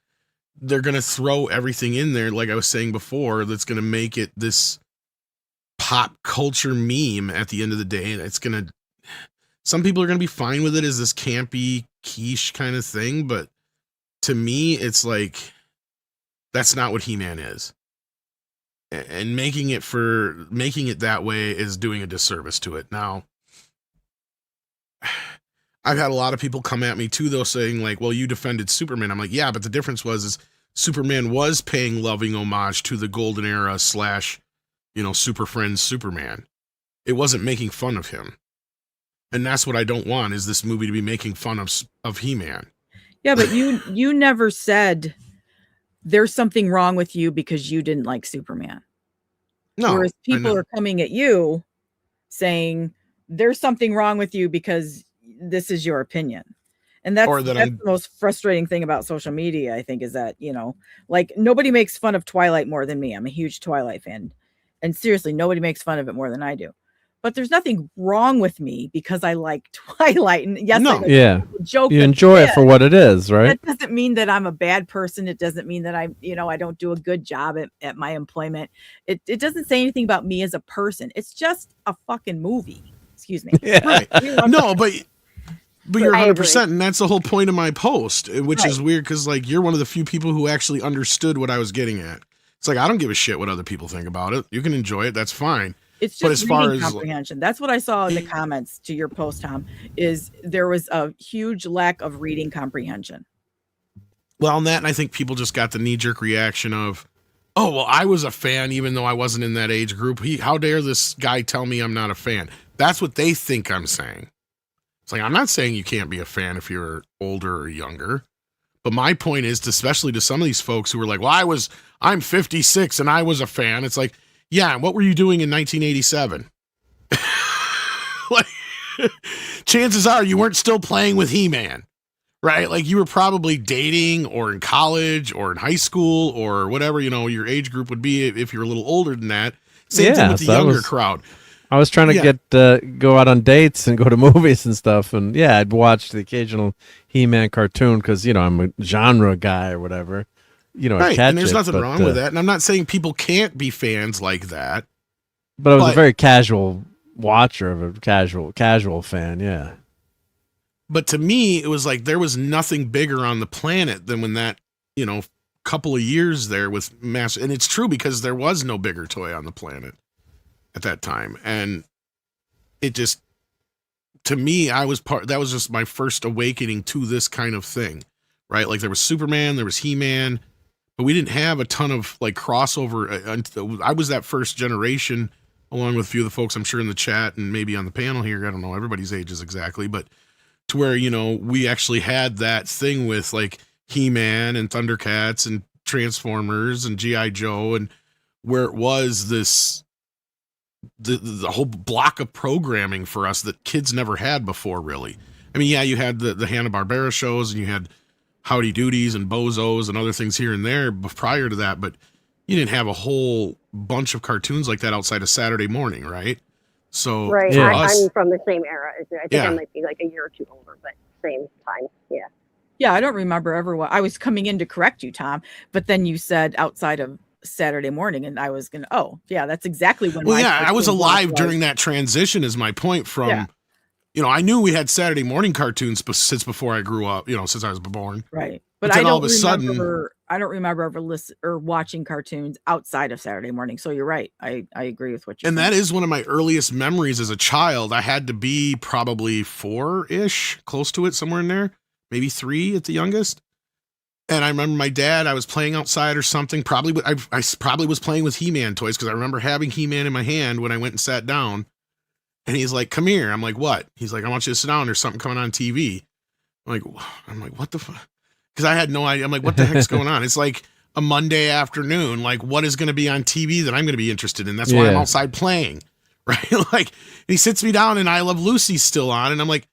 S3: They're going to throw everything in there, like I was saying before, that's going to make it this pop culture meme at the end of the day. And it's going to, some people are going to be fine with it as this campy quiche kind of thing. But to me, it's like, that's not what He-Man is. And making it that way is doing a disservice to it. Now, I've had a lot of people come at me too, though, saying like, well, you defended Superman. I'm like, yeah, but the difference is Superman was paying loving homage to the golden era / Super Friends Superman. It wasn't making fun of him. And that's what I don't want, is this movie to be making fun of He-Man.
S7: Yeah, but you never said there's something wrong with you because you didn't like Superman.
S3: No.
S7: Whereas people are coming at you saying there's something wrong with you because this is your opinion. And that's the most frustrating thing about social media, I think, is that, like nobody makes fun of Twilight more than me. I'm a huge Twilight fan. And seriously, nobody makes fun of it more than I do. But there's nothing wrong with me because I like Twilight. And yes, joke.
S2: You enjoy it for what it is, right?
S7: That doesn't mean that I'm a bad person. It doesn't mean that I don't do a good job at my employment. It doesn't say anything about me as a person. It's just a fucking movie. Excuse me.
S3: Yeah. Right. No, but you're 100%, and that's the whole point of my post, which is weird because like you're one of the few people who actually understood what I was getting at. It's like I don't give a shit what other people think about it. You can enjoy it, that's fine.
S7: It's just reading comprehension. That's what I saw in the comments to your post, Tom, is there was a huge lack of reading comprehension.
S3: Well, on that, and I think people just got the knee-jerk reaction of, oh, well, I was a fan even though I wasn't in that age group. How dare this guy tell me I'm not a fan? That's what they think I'm saying. It's like, I'm not saying you can't be a fan if you're older or younger. But my point is, especially to some of these folks who were like, well, I'm 56 and I was a fan. It's like, yeah, what were you doing in 1987? Like, chances are you weren't still playing with He-Man, right? Like you were probably dating or in college or in high school or whatever, your age group would be if you're a little older than that. Same thing with the younger crowd.
S2: I was trying to get go out on dates and go to movies and stuff, and I'd watch the occasional He-Man cartoon because I'm a genre guy or whatever.
S3: Right, and there's nothing wrong with that. And I'm not saying people can't be fans like that.
S2: But I was a very casual watcher of a casual fan, yeah.
S3: But to me, it was like there was nothing bigger on the planet than when that, couple of years there with mass. And it's true because there was no bigger toy on the planet at that time. And it just, to me, that was just my first awakening to this kind of thing, right? Like there was Superman, there was He-Man, but we didn't have a ton of like crossover. I was that first generation, along with a few of the folks I'm sure in the chat and maybe on the panel here. I don't know everybody's ages exactly, but to where, we actually had that thing with like He-Man and Thundercats and Transformers and G.I. Joe, and where it was this, the whole block of programming for us that kids never had before, really. I mean, yeah, you had the Hanna-Barbera shows, and you had Howdy Doodies and Bozos and other things here and there prior to that, but you didn't have a whole bunch of cartoons like that outside of Saturday morning, right? So
S13: right,
S3: for
S13: I'm
S3: us,
S13: from the same era. I think
S3: Yeah.
S13: I might be like a year or two older, but same time. Yeah.
S7: Yeah, I don't remember ever I was coming in to correct you, Tom, but then you said outside of Saturday morning, and I was gonna. Oh, yeah, that's exactly when.
S3: well,
S7: my
S3: yeah,
S7: first
S3: I was
S7: thing
S3: alive
S7: was.
S3: during that transition. Is my point from,
S7: Yeah.
S3: you know, I knew we had Saturday morning cartoons since before I grew up. You know, since I was born.
S7: Right,
S3: But
S7: but
S3: then
S7: I
S3: all
S7: don't
S3: of a sudden,
S7: remember. I don't remember ever listening or watching cartoons outside of Saturday morning. So you're right. I agree with what you're
S3: and
S7: saying.
S3: that is one of my earliest memories as a child. I had to be probably 4-ish, close to it, somewhere in there, maybe 3 at the youngest. And I remember my dad, I was playing outside or something. Probably, I probably was playing with He-Man toys, because I remember having He-Man in my hand when I went and sat down. And he's like, "Come here." I'm like, "What?" He's like, "I want you to sit down. There's something coming on TV." I'm like, "What the fuck?" Because I had no idea. I'm like, "What the heck's going on?" It's like a Monday afternoon. Like, what is going to be on TV that I'm going to be interested in? That's why I'm outside playing, right? Like, and he sits me down, and I Love Lucy's still on, and I'm like,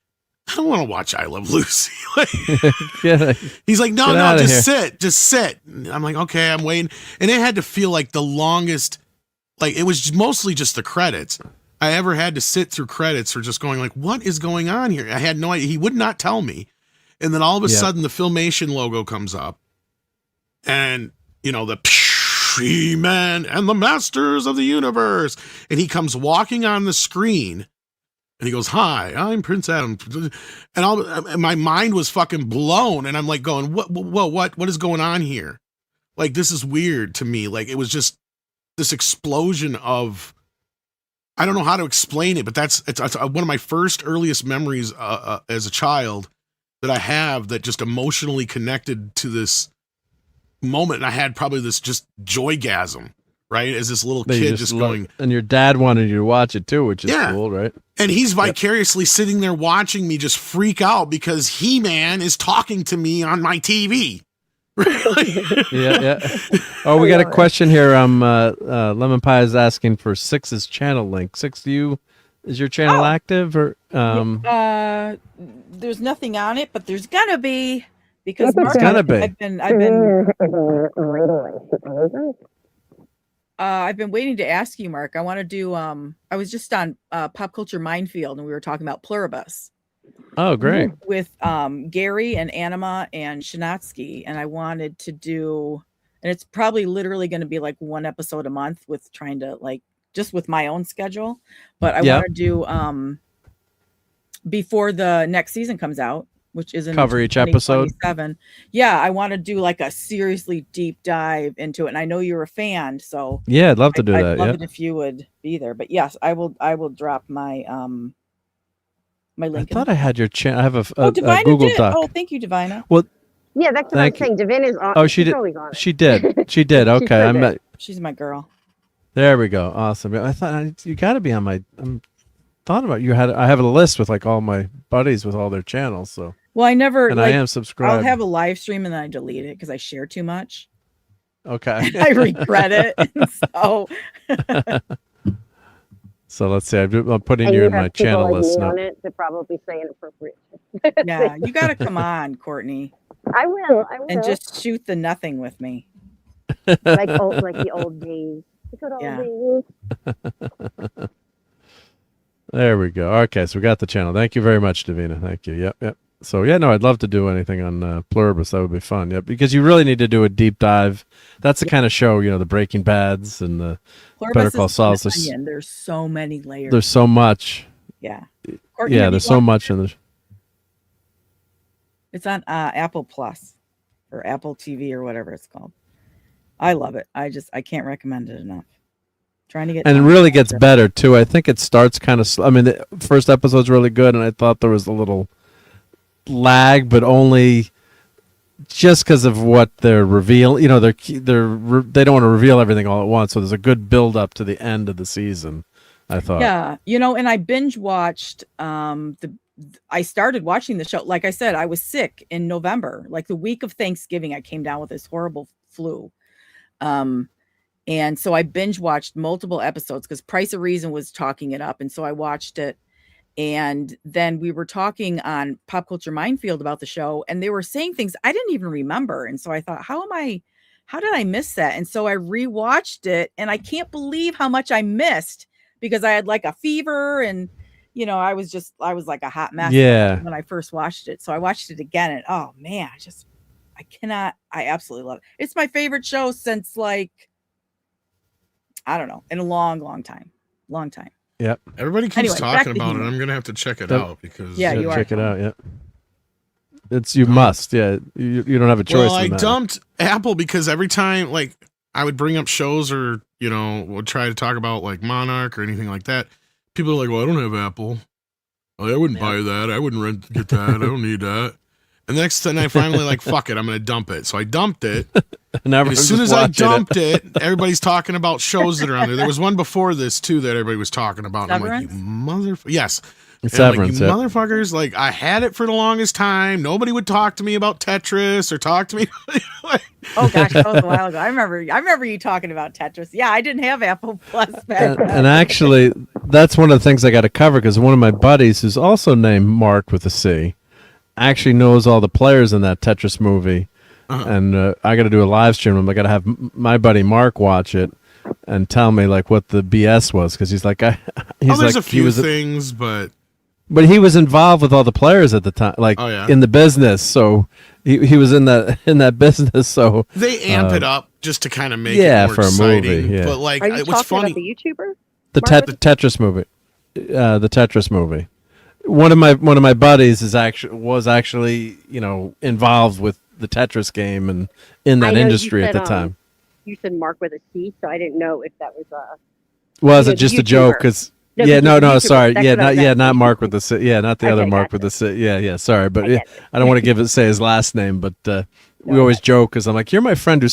S3: I don't want to watch I Love Lucy. He's like, no, just sit. I'm like, okay, I'm waiting. And it had to feel like the longest, like it was mostly just the credits. I ever had to sit through credits or just going like, what is going on here? I had no idea. He would not tell me. And then all of a sudden the Filmation logo comes up, and you know, the He-Man and the Masters of the Universe. And he comes walking on the screen. And he goes, "Hi, I'm Prince Adam," and my mind was fucking blown. And I'm like, going, what is going on here? Like, this is weird to me. Like, it was just this explosion of, I don't know how to explain it, but it's one of my first earliest memories as a child that I have that just emotionally connected to this moment. And I had probably this just joygasm, right? As this little kid just going.
S2: And your dad wanted you to watch it too, which is cool, right?
S3: And he's vicariously sitting there watching me just freak out because He-Man is talking to me on my TV.
S2: Yeah. Oh, we got a question here. Lemon Pie is asking for Six's channel link. Six, is your channel active or?
S7: There's nothing on it, but there's gonna be, because
S2: It's gonna be.
S7: I've been waiting to ask you, Mark. I want to do. I was just on Pop Culture Minefield, and we were talking about Pluribus.
S2: Oh, great!
S7: With Gary and Anima and Shinatsky, and I wanted to do, and it's probably literally going to be like one episode a month, with trying to just with my own schedule. But I want to do before the next season comes out, which is in
S2: cover each episode.
S7: Yeah, I want to do like a seriously deep dive into it. And I know you're a fan, so
S2: yeah, I'd love to do that.
S7: I'd love it if you would be there. But yes, I will drop my my link.
S2: I thought I had your channel. I have a
S7: Divina
S2: Google
S7: did.
S2: Doc.
S7: Oh, thank you, Divina.
S2: Well,
S13: yeah, that's what I'm saying. Divina is on.
S2: Oh, she did. She did. She did. Okay,
S7: She's my girl.
S2: There we go. Awesome. I thought you got to be on my. Thought about you had. I have a list with like all my buddies with all their channels. So.
S7: Well, I never.
S2: And I am subscribed.
S7: I'll have a live stream and then I delete it because I share too much.
S2: Okay.
S7: I regret it. So.
S2: So let's see. I'm putting you in my channel
S13: like
S2: list
S13: me
S2: now.
S13: on it to probably say inappropriate.
S7: Yeah, you got to come on, Courtney.
S13: I will.
S7: And just shoot the nothing with me.
S13: like the old days. The good old days.
S2: There we go. Okay, so we got the channel. Thank you very much, Davina. Thank you. Yep. So yeah, no, I'd love to do anything on Pluribus. That would be fun. Yep, because you really need to do a deep dive. That's the kind of show, the Breaking Bads and the Better Call Saul.
S7: There's so many layers.
S2: There's so much.
S7: Yeah.
S2: Courtney, there's so much in there.
S7: It's on Apple Plus or Apple TV or whatever it's called. I love it. I can't recommend it enough. Trying to get,
S2: and it really gets better too. I think it starts kind of. I mean, the first episode's really good, and I thought there was a little lag, but only just because of what they're revealing. They don't want to reveal everything all at once, so there's a good build up to the end of the season. I thought.
S7: Yeah, and I binge watched. I started watching the show. Like I said, I was sick in November, like the week of Thanksgiving. I came down with this horrible flu. And so I binge watched multiple episodes because Price of Reason was talking it up. And so I watched it. And then we were talking on Pop Culture Minefield about the show, and they were saying things I didn't even remember. And so I thought, how did I miss that? And so I rewatched it, and I can't believe how much I missed, because I had like a fever, and I was like a hot mess when I first watched it. So I watched it again, and oh man, I absolutely love it. It's my favorite show since, like, I don't know, in a long time.
S2: Yep.
S3: Everybody keeps talking about it. I'm gonna have to check it out because
S7: you
S2: check it out. Yep. You must. Yeah. You don't have a choice.
S3: Well, I dumped Apple because every time, like, I would bring up shows or would try to talk about like Monarch or anything like that. People are like, "Well, I don't have Apple. I wouldn't buy that. I wouldn't get that. I don't need that." And the next time I finally like, fuck it, I'm gonna dump it. So I dumped it. And as soon as I dumped it, everybody's talking about shows that are on there. There was one before this too that everybody was talking about. And I'm like, you motherfucker. Yes.
S2: Severance,
S3: like, you motherfuckers, like, I had it for the longest time. Nobody would talk to me about Tetris or talk to me.
S7: Oh gosh, that was a while ago. I remember you talking about Tetris. Yeah, I didn't have Apple Plus back then.
S2: And actually, that's one of the things I got to cover, because one of my buddies, who's also named Mark with a C, actually knows all the players in that Tetris movie. And I got to do a live stream. I got to have my buddy Mark watch it and tell me like what the BS was, because he's like,
S3: there's a few things, but
S2: he was involved with all the players at the time, like in the business. So he was in that business. So
S3: they amp it up just to kind of make it more
S2: for
S3: exciting.
S2: A movie. Yeah.
S3: But like,
S13: are you
S3: what's
S13: talking
S3: funny?
S13: about the YouTuber?
S2: The Tetris movie. The Tetris movie. One of my buddies was actually involved with the Tetris game and in that industry at the time.
S13: You said Mark with a C, so I didn't know if that was
S2: Was it just a joke? Because sorry, not Mark with the C, not the other Mark with the C, sorry, but I don't want to say his last name, but we always joke because I'm like, you're my friend who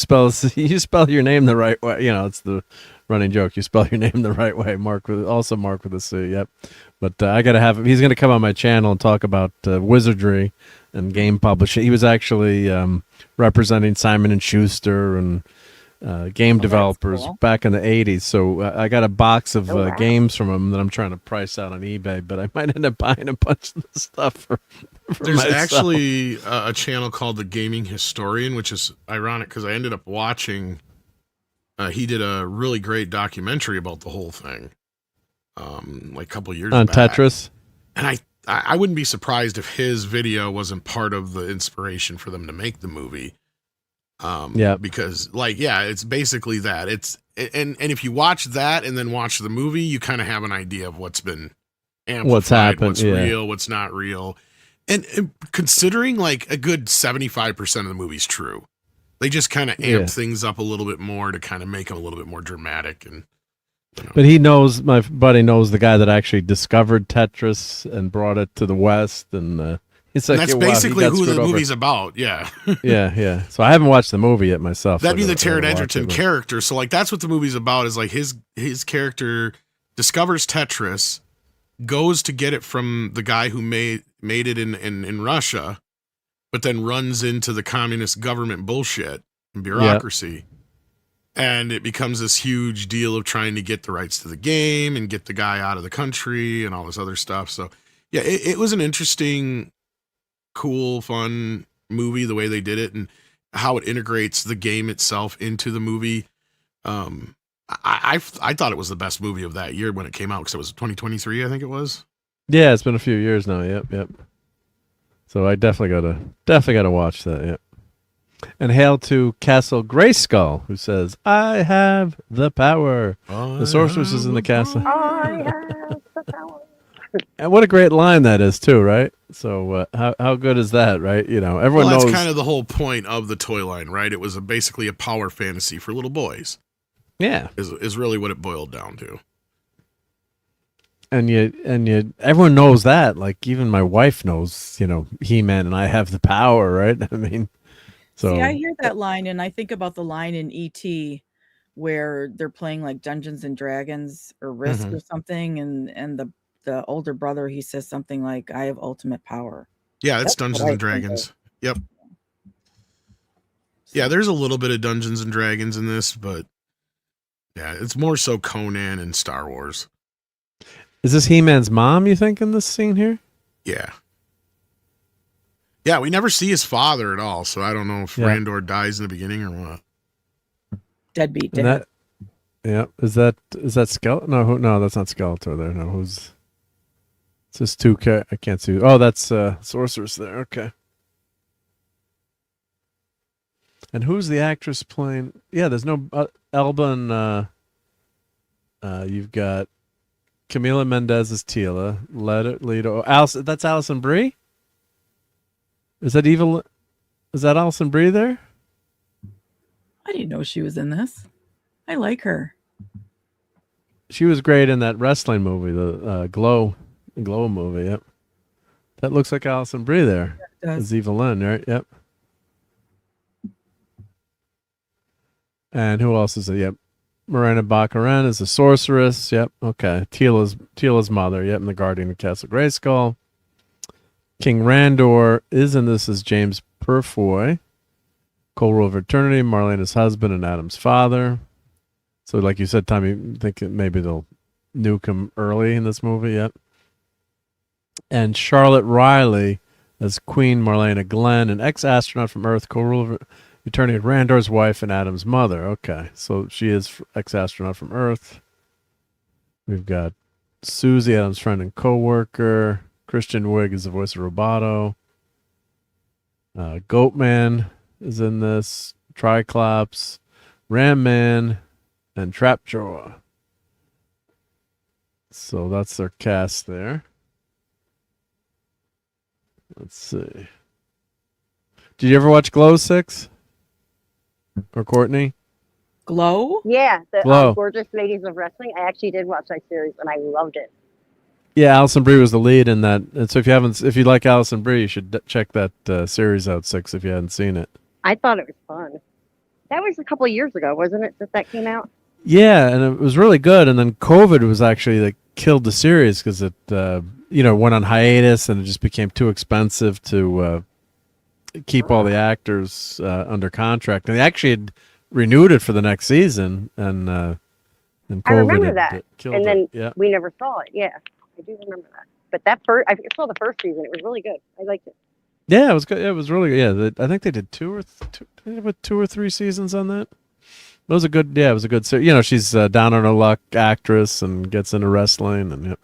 S2: you spell your name the right way, it's the running joke. You spell your name the right way, Mark with a C, yep. But I gotta have him. He's gonna come on my channel and talk about wizardry and game publishing. He was actually representing Simon and Schuster and game developers back in the 80s. So I got a box of games from him that I'm trying to price out on eBay, but I might end up buying a bunch of the stuff for
S3: There's
S2: myself.
S3: Actually a channel called The Gaming Historian, which is ironic because I ended up watching. He did a really great documentary about the whole thing, like a couple years
S2: on
S3: back.
S2: Tetris.
S3: And I wouldn't be surprised if his video wasn't part of the inspiration for them to make the movie. Because it's basically that. And if you watch that and then watch the movie, you kind of have an idea of what's been amplified,
S2: what's happened,
S3: what's real, what's not real. And considering like a good 75% of the movie's true, they just kind of amp things up a little bit more to kind of make them a little bit more dramatic. And
S2: But my buddy knows the guy that actually discovered Tetris and brought it to the West, and it's like
S3: that's basically who the movie's about. Yeah.
S2: yeah. So I haven't watched the movie yet myself.
S3: That'd be the Taron Egerton character. So like that's what the movie's about, is like his character discovers Tetris, goes to get it from the guy who made it in Russia, but then runs into the communist government bullshit and bureaucracy. And it becomes this huge deal of trying to get the rights to the game and get the guy out of the country and all this other stuff. So yeah, it was an interesting, cool, fun movie, the way they did it and how it integrates the game itself into the movie. I thought it was the best movie of that year when it came out, because it was 2023, I think it was.
S2: Yeah, it's been a few years now. Yep. So I definitely gotta watch that. Yep. And hail to Castle Grayskull, who says, "I have the power." The sorceress is in the castle.
S13: I have the power.
S2: And what a great line that is, too, right? So how good is that, right? Everyone knows.
S3: That's kind of the whole point of the toy line, right? It was basically a power fantasy for little boys.
S2: Yeah,
S3: is really what it boiled down to.
S2: And everyone knows that. Like even my wife knows, He-Man and I have the power, right? I mean, so
S7: see, I hear that line, and I think about the line in E.T. where they're playing like Dungeons and Dragons or Risk or something, and the older brother, he says something like, "I have ultimate power."
S3: Yeah, it's Dungeons and Dragons. Yep. Yeah, there's a little bit of Dungeons and Dragons in this, but yeah, it's more so Conan and Star Wars.
S2: Is this He-Man's mom, you think, in this scene here?
S3: Yeah. Yeah, we never see his father at all, so I don't know if Randor dies in the beginning or what.
S7: Deadbeat dad.
S2: Yeah, is that Skeletor? No, that's not Skeletor there. No, who's... It's just two... I can't see. Oh, that's Sorceress there. Okay. And who's the actress playing? Yeah, there's no Elba and you've got Camila Mendez as Tila, Leto. Allison, that's Alison Brie? Is that evil? Is that Alison Brie there?
S7: I didn't know she was in this. I like her.
S2: She was great in that wrestling movie, the Glow movie. Yep. That looks like Alison Brie there.
S7: Yeah,
S2: as Evelyn, right? Yep. And who else is it? Yep. Miranda Baccarin is the sorceress. Yep. Okay. Tila's mother. Yep. And the guardian of Castle Grayskull. King Randor is in this as James Purfoy. Cold Rule of Eternity, Marlena's husband and Adam's father. So, like you said, Tom, you think maybe they'll nuke him early in this movie? Yep. And Charlotte Riley as Queen Marlena Glenn, an ex-astronaut from Earth, Cold Rule of Eternity, Randor's wife and Adam's mother. Okay, so she is ex-astronaut from Earth. We've got Susie, Adam's friend and co-worker. Christian Wiig is the voice of Roboto. Goatman is in this. Triclops, Ram Man, and Trapjaw. So that's their cast there. Let's see. Did you ever watch Glow 6? Or Courtney?
S7: Glow?
S13: Yeah, the
S2: Glow.
S13: Gorgeous Ladies of Wrestling. I actually did watch that series and I loved it.
S2: Yeah, Alison Brie was the lead in that. And so if you like Alison Brie, you should check that series out, 6, if you hadn't seen it.
S13: I thought it was fun. That was a couple of years ago, wasn't it, that came out?
S2: Yeah, and it was really good. And then COVID was actually like killed the series because it went on hiatus and it just became too expensive to keep all the actors under contract. And they actually had renewed it for the next season, and COVID
S13: I remember that.
S2: killed
S13: and then
S2: it. Yeah.
S13: we never saw it. Yeah, I do remember that. But I saw the first season. It was really good. I liked it.
S2: Yeah, it was good. It was really good. Yeah, I think they did two or three seasons on that. It was a good. Yeah, it was a good series. You know, she's down on her luck actress and gets into wrestling, and yep.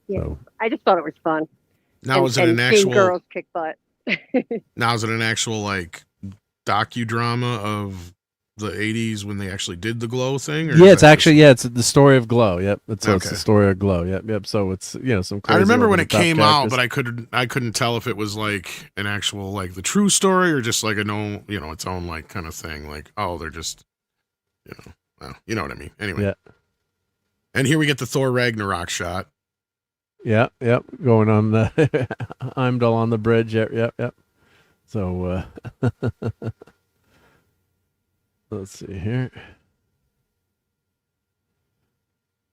S13: Yeah,
S2: So.
S13: I just thought it was fun.
S3: Now is it an actual
S13: girls kick butt?
S3: Now is it an actual like docudrama of the 80s when they actually did the Glow thing? Or
S2: Yeah, it's actually it's the story of Glow. Yep, it's the story of Glow. Yep. So it's some. Crazy
S3: I remember when it came
S2: characters.
S3: out, but I couldn't tell if it was like an actual like the true story or just like its own like kind of thing. Like they're just well, you know what I mean. Anyway.
S2: Yeah.
S3: And here we get the Thor Ragnarok shot.
S2: Yep. Going on the Heimdall on the bridge. Yep. So let's see here.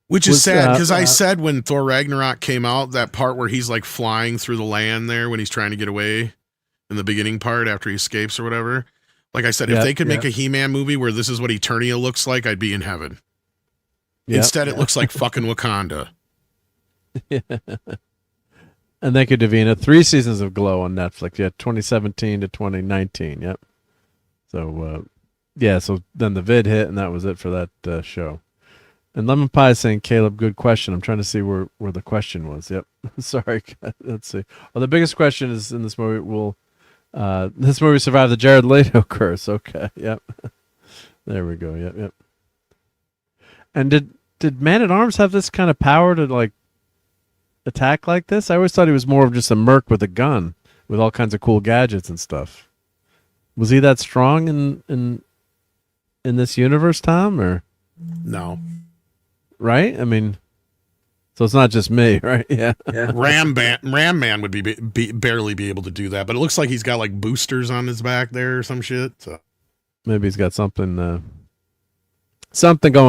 S3: Which is sad because I said when Thor Ragnarok came out, that part where he's like flying through the land there when he's trying to get away in the beginning part after he escapes or whatever. Like I said, if they could make a He-Man movie where this is what Eternia looks like, I'd be in heaven. Instead, it looks like fucking Wakanda.
S2: Yeah. And thank you, Davina. 3 seasons of Glow on Netflix. Yeah, 2017 to 2019. Yep. So, so then the vid hit, and that was it for that show. And Lemon Pie is saying, Caleb, good question. I'm trying to see where the question was. Yep. Sorry. Let's see. Well, the biggest question is in this movie, will this movie survive the Jared Leto curse? Okay. Yep. There we go. Yep. And did Man-at-Arms have this kind of power to, like, attack like this? I always thought he was more of just a merc with a gun with all kinds of cool gadgets and stuff. Was he that strong in this universe, Tom, or
S3: no?
S2: Right? I mean, so it's not just me, right? Yeah.
S3: Ram Man would be barely be able to do that, but it looks like he's got like boosters on his back there or some shit. So
S2: maybe he's got something going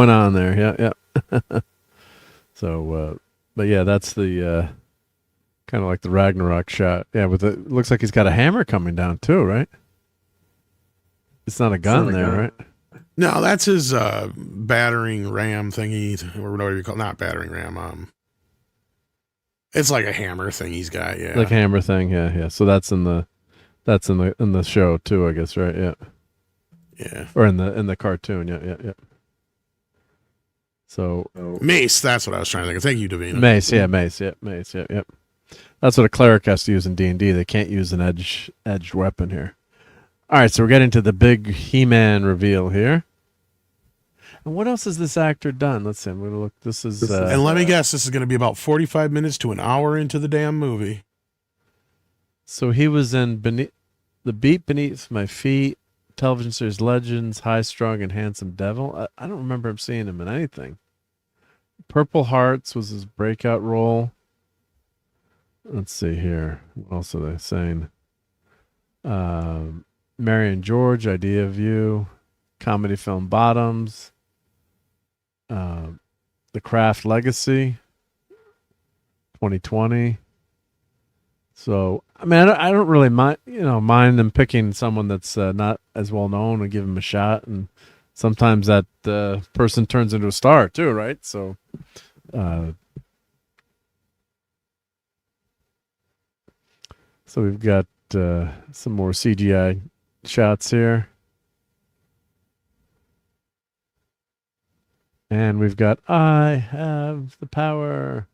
S2: on there. Yeah. So, but yeah, that's the kind of like the Ragnarok shot. Yeah, it looks like he's got a hammer coming down too, right? It's not a gun there, right?
S3: No, that's his battering ram thingy, or whatever you call it. Not battering ram. It's like a hammer thing he's got, yeah.
S2: Like hammer thing, yeah. So that's in the show too, I guess, right? Yeah.
S3: Yeah.
S2: Or in the cartoon, yeah. So
S3: mace, that's what I was trying to think of. Thank you, Davina.
S2: Mace, yeah. That's what a cleric has to use in D&D. They can't use an edged weapon here. All right, so we're getting to the big He-Man reveal here. And what else has this actor done? Let's see. I'm going to look. This is...
S3: and let me guess, this is going to be about 45 minutes to an hour into the damn movie.
S2: So he was in The Beat Beneath My Feet, television series Legends, High Strung, and Handsome Devil. I don't remember him seeing him in anything. Purple Hearts was his breakout role. Let's see here. What else are they saying? Mary and George, Idea of You, comedy film Bottoms, The Craft Legacy, 2020. So, I mean, I don't really mind them picking someone that's not as well known and give him a shot. And sometimes that person turns into a star too, right? So, so we've got some more CGI shots here. And we've got I Have the Power.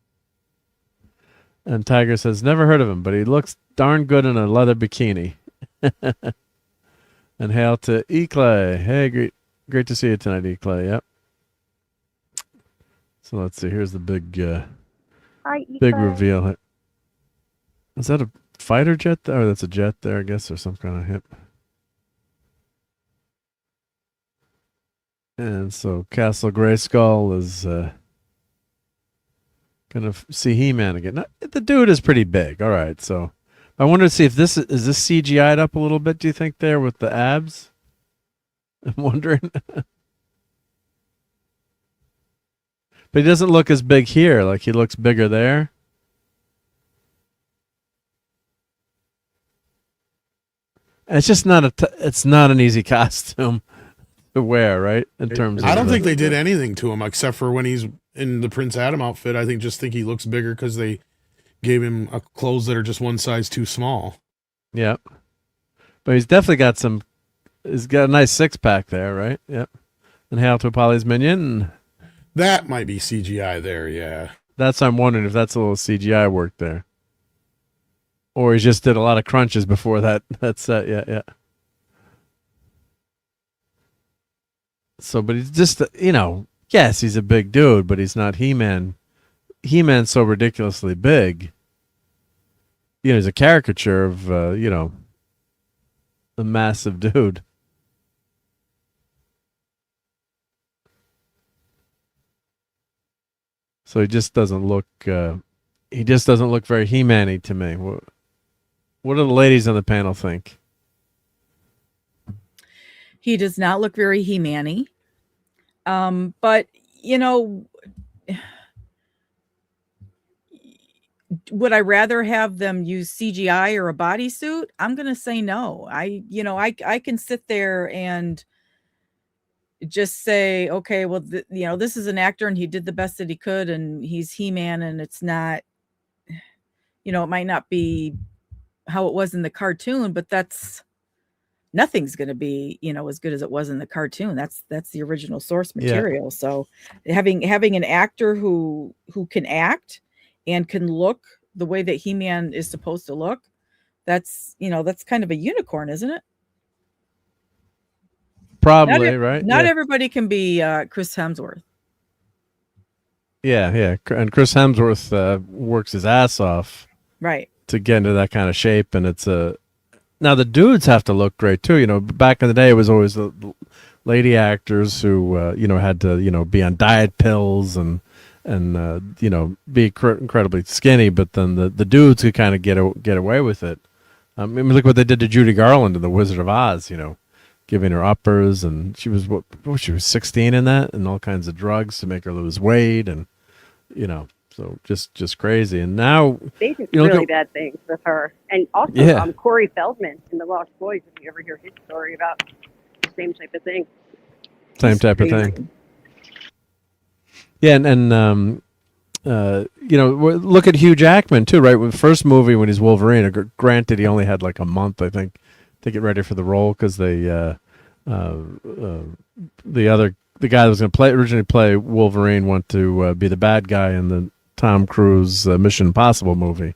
S2: And Tiger says, never heard of him, but he looks darn good in a leather bikini. And hail to E-Clay. Hey, great to see you tonight, E-Clay. Yep. So let's see. Here's the big reveal. Is that a fighter jet? Oh, that's a jet there, I guess, or some kind of hip. And so Castle Grayskull is gonna see He-Man again. Now, the dude is pretty big. All right, so I wanted to see if this is CGI'd up a little bit. Do you think there with the abs? I'm wondering. But he doesn't look as big here. Like he looks bigger there. And it's just it's not an easy costume to wear, right? In terms of
S3: I don't think they did anything to him except for when he's in the Prince Adam outfit. I think he looks bigger because they gave him clothes that are just one size too small.
S2: Yeah. But he's definitely got he's got a nice six-pack there, right? Yep. And hail to Polly's Minion.
S3: That might be CGI there, yeah.
S2: I'm wondering if that's a little CGI work there. Or he just did a lot of crunches before that set. Yeah. So, but he's just, yes, he's a big dude, but he's not He-Man. He-Man's so ridiculously big. He's a caricature of, a massive dude. So he just doesn't look, very He-Man-y to me. What do the ladies on the panel think?
S7: He does not look very He-Man-y. But, would I rather have them use CGI or a bodysuit? I'm going to say no. I can sit there and just say, okay, well, this is an actor and he did the best that he could and he's He-Man and it's not, it might not be how it was in the cartoon, but nothing's going to be, as good as it was in the cartoon. That's the original source material. Yeah. So having an actor who can act and can look the way that He-Man is supposed to look, that's kind of a unicorn, isn't it?
S2: Probably, right?
S7: Not everybody can be Chris Hemsworth.
S2: Yeah. And Chris Hemsworth works his ass off.
S7: Right.
S2: To get into that kind of shape. And it's now the dudes have to look great too. Back in the day, it was always the lady actors who, had to, be on diet pills and be incredibly skinny. But then the dudes could kind of get away with it. I mean, look what they did to Judy Garland in The Wizard of Oz, giving her uppers, and she was she was 16 in that, and all kinds of drugs to make her lose weight, and so just crazy. And now
S13: they did really bad things with her, and also Corey Feldman in The Lost Boys. If you ever hear his story about the same type of thing,
S2: Same type of thing. Yeah, and look at Hugh Jackman too, right? With the first movie when he's Wolverine, granted he only had like a month, I think, to get ready for the role because the guy that was going to originally play Wolverine went to be the bad guy in the Tom Cruise Mission Impossible movie,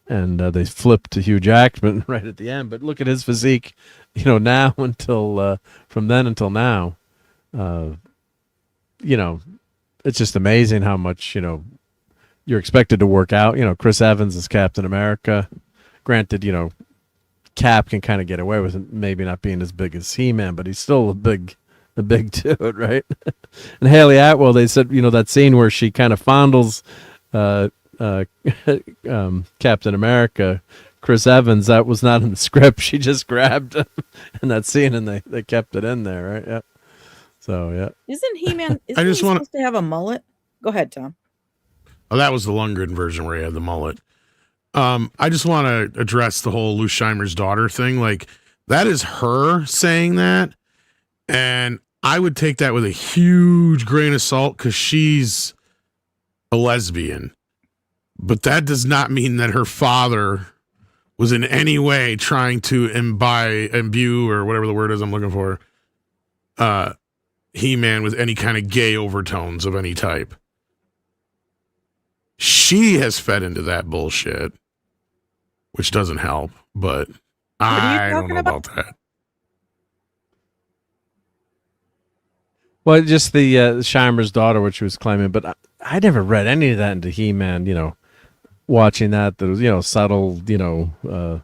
S2: and they flipped to Hugh Jackman right at the end. But look at his physique, now until from then until now, it's just amazing how much you're expected to work out. Chris Evans is Captain America. Granted, Cap can kind of get away with it, maybe not being as big as He-Man, but he's still a big dude, right? And Haley Atwell, they said, that scene where she kind of fondles Captain America, Chris Evans, that was not in the script. She just grabbed him in that scene, and they kept it in there, right? Yeah. So yeah.
S7: Isn't He-Man? Isn't he supposed to have a mullet? Go ahead, Tom.
S3: Oh, that was the Lundgren version where he had the mullet. I just want to address the whole Lou Scheimer's daughter thing. Like, that is her saying that, and I would take that with a huge grain of salt because she's a lesbian. But that does not mean that her father was in any way trying to imbue, or whatever the word is I'm looking for, He-Man with any kind of gay overtones of any type. She has fed into that bullshit, which doesn't help, but I don't know about that.
S2: Well, just the Scheimer's daughter, which she was claiming, but I never read any of that into He-Man, watching that was, subtle, well,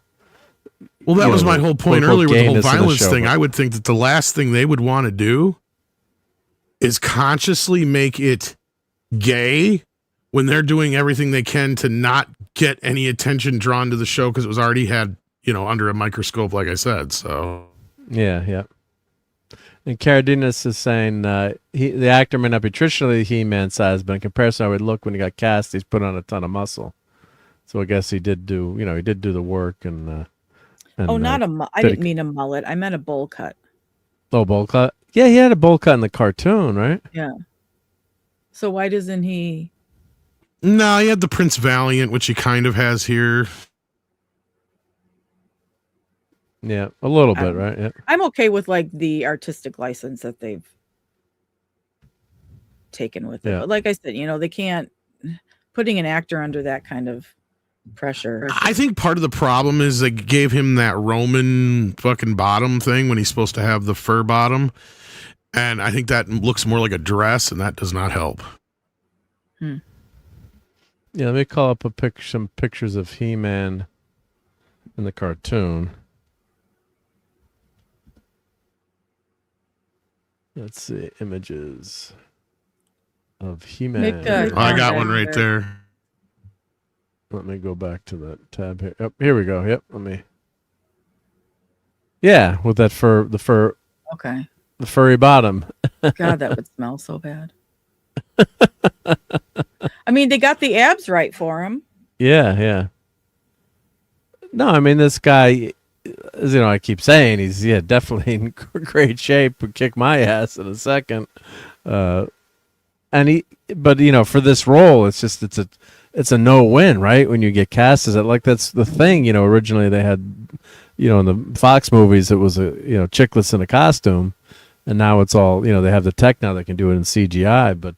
S3: that was my whole point earlier with the whole violence thing. I would think that the last thing they would want to do is consciously make it gay when they're doing everything they can to not get any attention drawn to the show because it was already had, under a microscope, like I said. So
S2: yeah. And Caradinas is saying the actor may not be traditionally He-Man size, but in comparison, I would look when he got cast, he's put on a ton of muscle. So I guess he did do the work and
S7: not a I didn't mean a mullet. I meant a bowl cut.
S2: Oh, bowl cut. Yeah, he had a bowl cut in the cartoon, right?
S7: Yeah. So why doesn't he?
S3: No, he had the Prince Valiant, which he kind of has here.
S2: Yeah, a little bit, right? Yeah.
S7: I'm okay with like the artistic license that they've taken with it. But like I said, they can't putting an actor under that kind of pressure.
S3: I think part of the problem is they gave him that Roman fucking bottom thing when he's supposed to have the fur bottom. And I think that looks more like a dress, and that does not help.
S2: Yeah, let me call up some pictures of He-Man in the cartoon. Let's see, images of He-Man.
S3: I got one right there.
S2: Let me go back to that tab here. Oh, here we go. Yep, let me. Yeah, with that the fur.
S7: Okay.
S2: The furry bottom.
S7: God, that would smell so bad. I mean, they got the abs right for him.
S2: Yeah. No, I mean, this guy, I keep saying he's definitely in great shape. Would kick my ass in a second. But for this role, it's a no-win, right? When you get cast as it, like that's the thing. Originally they had, in the Fox movies, it was chicklets in a costume, and now it's all they have the tech now that can do it in CGI. But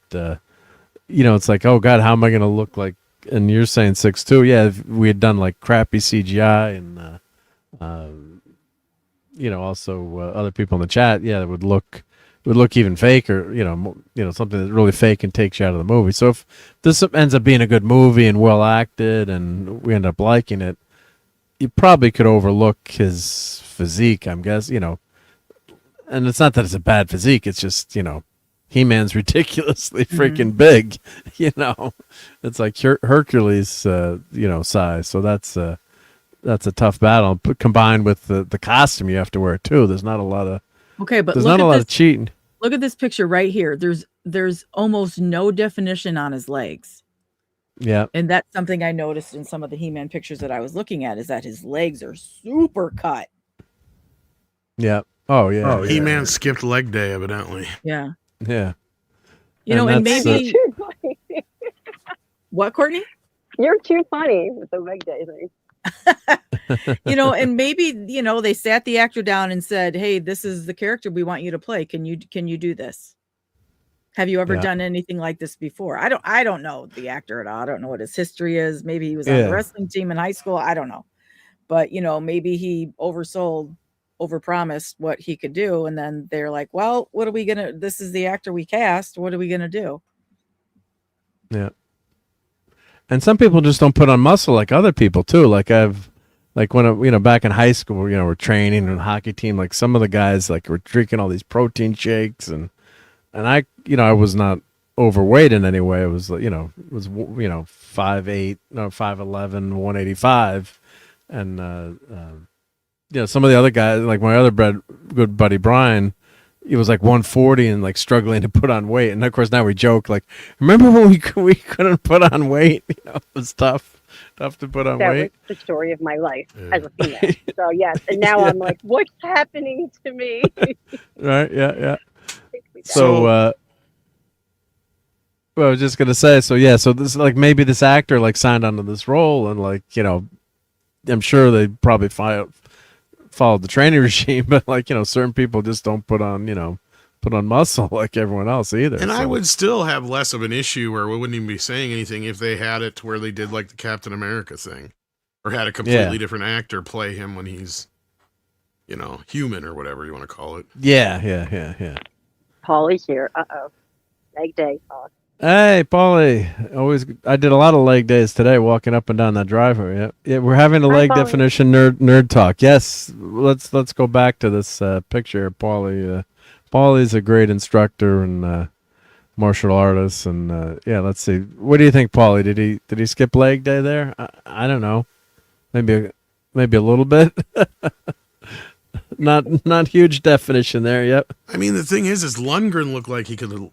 S2: it's like, oh God, how am I going to look like? And you're saying 6'2"? Yeah, if we had done like crappy CGI and also other people in the chat, it would look even faker, something that's really fake and takes you out of the movie. So if this ends up being a good movie and well acted and we end up liking it, you probably could overlook his physique, I'm guessing, and it's not that it's a bad physique. It's just, He-Man's ridiculously freaking big, it's like Hercules, size. So that's a tough battle combined with the costume you have to wear too. There's not a lot of,
S7: but
S2: there's not a lot of cheating.
S7: Look at this picture right here. There's almost no definition on his legs.
S2: Yeah.
S7: And that's something I noticed in some of the He-Man pictures that I was looking at, is that his legs are super cut.
S2: Yeah. Oh yeah,
S3: He-Man skipped leg day evidently.
S7: Yeah.
S2: Yeah.
S7: You know, and maybe what, Courtney?
S13: You're too funny with the leg day thing.
S7: You know, and maybe, you know, they sat the actor down and said, "Hey, this is the character we want you to play. Can you do this? Have you ever done anything like this before?" I don't know the actor at all. I don't know what his history is. Maybe he was on the wrestling team in high school. I don't know. But, you know, maybe he overpromised what he could do, and then they're like, "Well, what are we gonna? This is the actor we cast. What are we gonna do?"
S2: Yeah. And some people just don't put on muscle like other people too. Like when back in high school, we're training in a hockey team. Like some of the guys like were drinking all these protein shakes, and I was not overweight in any way. It was 5'8", 5'11", 185, and some of the other guys, like my other good buddy Brian, he was like 140 and like struggling to put on weight. And of course now we joke like, remember when we couldn't put on weight? It was tough to put on weight.
S13: That was the story of my life as a female. So yes, and now I'm like, what's happening to me?
S2: Right? Yeah. So, well, I was just gonna say. So this like maybe this actor like signed onto this role, and like I'm sure they probably followed the training regime, but like certain people just don't put on muscle like everyone else either.
S3: And I would still have less of an issue where we wouldn't even be saying anything if they had it to where they did like the Captain America thing, or had a completely different actor play him when he's human or whatever you want to call it.
S2: Yeah.
S13: Paulie's here. Leg day.
S2: Hey, Paulie. I did a lot of leg days today, walking up and down that driveway. Yeah. We're having a leg definition nerd talk. Yes, let's go back to this picture, Paulie. Paulie's a great instructor and martial artist, and let's see. What do you think, Paulie? Did he skip leg day there? I don't know. Maybe a little bit. Not huge definition there. Yep.
S3: I mean, the thing is Lundgren looked like he could,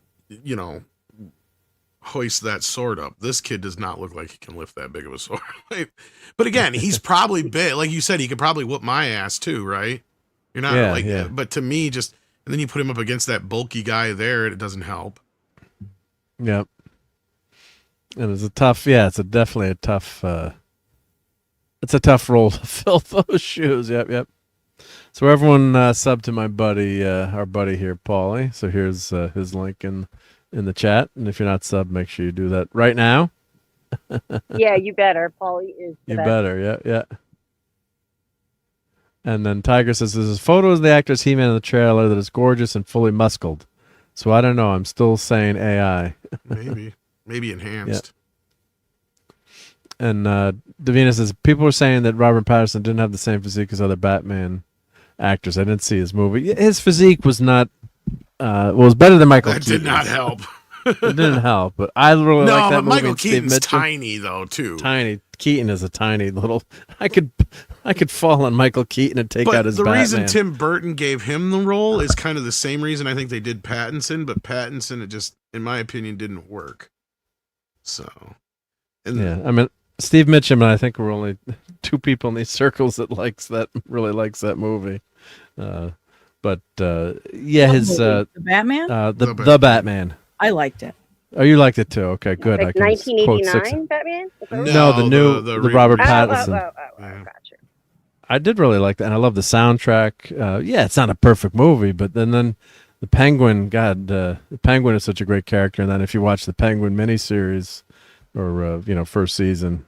S3: hoist that sword up. This kid does not look like he can lift that big of a sword. But again, he's probably big. Like you said, he could probably whoop my ass too, right? You're not but to me, and then you put him up against that bulky guy there, it doesn't help.
S2: Yep. And it's definitely a tough role to fill those shoes. Yep. So everyone sub to my buddy, our buddy here, Paulie. So here's his link in the chat, and if you're not sub, make sure you do that right now.
S13: Yeah, you better. Paulie is the best.
S2: Better, yeah. And then Tiger says, there's a photo of the actress He-Man in the trailer that is gorgeous and fully muscled. So I don't know. I'm still saying AI.
S3: Maybe enhanced.
S2: Yeah. And Davina says, people were saying that Robert Pattinson didn't have the same physique as other Batman actors. I didn't see his movie. His physique was not... was better than Michael Keaton.
S3: That did not help.
S2: It didn't help, but I really like that movie. No,
S3: Michael Keaton's tiny though too.
S2: Tiny. Keaton is a tiny little. I could fall on Michael Keaton and take out his Batman.
S3: The reason Tim Burton gave him the role is kind of the same reason I think they did Pattinson, but Pattinson, it just, in my opinion, didn't work. So, I
S2: mean, Steve Mitchum and I think we're only two people in these circles that really likes that movie. But his
S7: the Batman,
S2: the Batman.
S7: I liked it.
S2: Oh, you liked it too. Okay, good.
S13: Like 1989 Batman.
S2: No, the Robert Pattinson.
S13: Gotcha.
S2: I did really like that, and I love the soundtrack. It's not a perfect movie, but then the Penguin. The Penguin is such a great character, and then if you watch the Penguin miniseries or first season,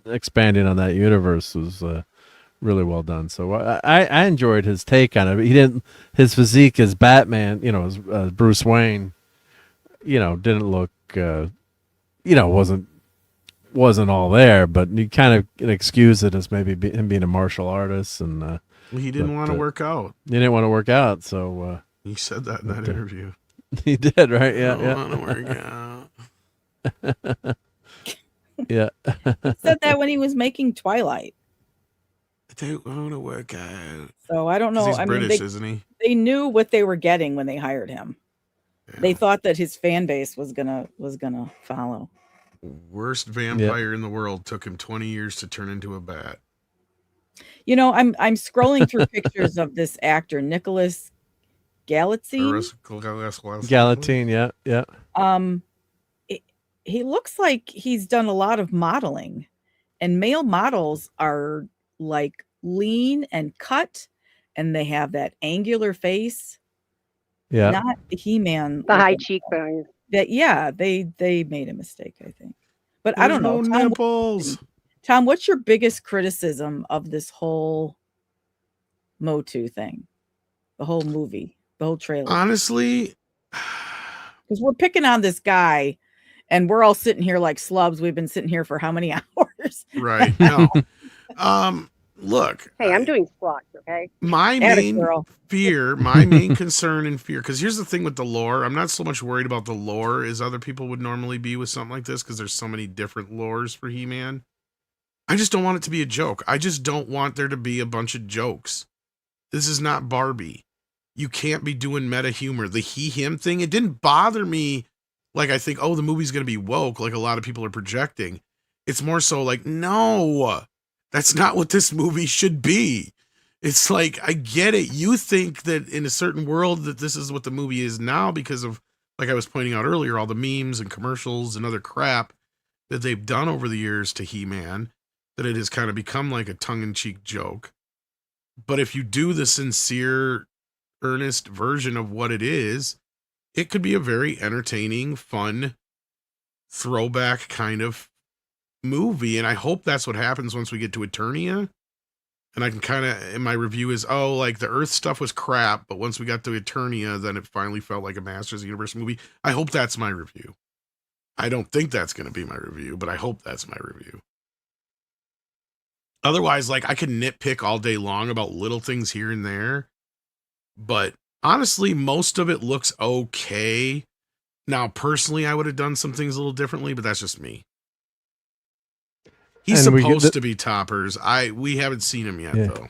S2: expanding on that universe was really well done. So I enjoyed his take on it. His physique as Batman, as Bruce Wayne, didn't look, wasn't all there, but you kind of can excuse it as maybe him being a martial artist. And
S3: he didn't want to work out.
S2: He didn't want to work out. So
S3: he said that in that interview.
S2: He did, right? Yeah.
S3: I don't want to work out.
S2: Yeah.
S7: He said that when he was making Twilight.
S3: I don't want to work out.
S7: So I don't know.
S3: He's British, isn't he?
S7: They knew what they were getting when they hired him. Yeah. They thought that his fan base was gonna follow.
S3: Worst vampire in the world took him 20 years to turn into a bat.
S7: You know, I'm scrolling through pictures of this actor, Nicholas Galatine.
S2: Galatine, yeah, yeah.
S7: He looks like he's done a lot of modeling, and male models are like lean and cut, and they have that angular face.
S2: Yeah,
S7: not He-Man.
S13: The high cheekbones.
S7: That they made a mistake, I think. But I
S3: There's
S7: don't know.
S3: no
S7: Tom,
S3: nipples.
S7: Tom, what's your biggest criticism of this whole Motu thing? The whole movie, the whole trailer.
S3: Honestly,
S7: because we're picking on this guy, and we're all sitting here like slubs. We've been sitting here for how many hours?
S3: Right. No. Look.
S13: Hey, I'm doing squats, okay?
S3: My main fear, my main concern and fear, because here's the thing with the lore. I'm not so much worried about the lore as other people would normally be with something like this, because there's so many different lores for He-Man. I just don't want it to be a joke. I just don't want there to be a bunch of jokes. This is not Barbie. You can't be doing meta humor. The he-him thing, it didn't bother me like I think, oh, the movie's going to be woke like a lot of people are projecting. It's more so like, no, that's not what this movie should be. It's like, I get it. You think that in a certain world that this is what the movie is now because of, like I was pointing out earlier, all the memes and commercials and other crap that they've done over the years to He-Man, that it has kind of become like a tongue-in-cheek joke. But if you do the sincere, earnest version of what it is, it could be a very entertaining, fun, throwback kind of movie. And I hope that's what happens once we get to Eternia. And I can kind of, in my review is, oh, like the Earth stuff was crap, but once we got to Eternia, then it finally felt like a Masters of the Universe movie. I hope that's my review. I don't think that's going to be my review, but I hope that's my review. Otherwise, like, I could nitpick all day long about little things here and there, but honestly, most of it looks okay. Now, personally, I would have done some things a little differently, but that's just me. He's supposed to be Toppers. We haven't seen him yet, though.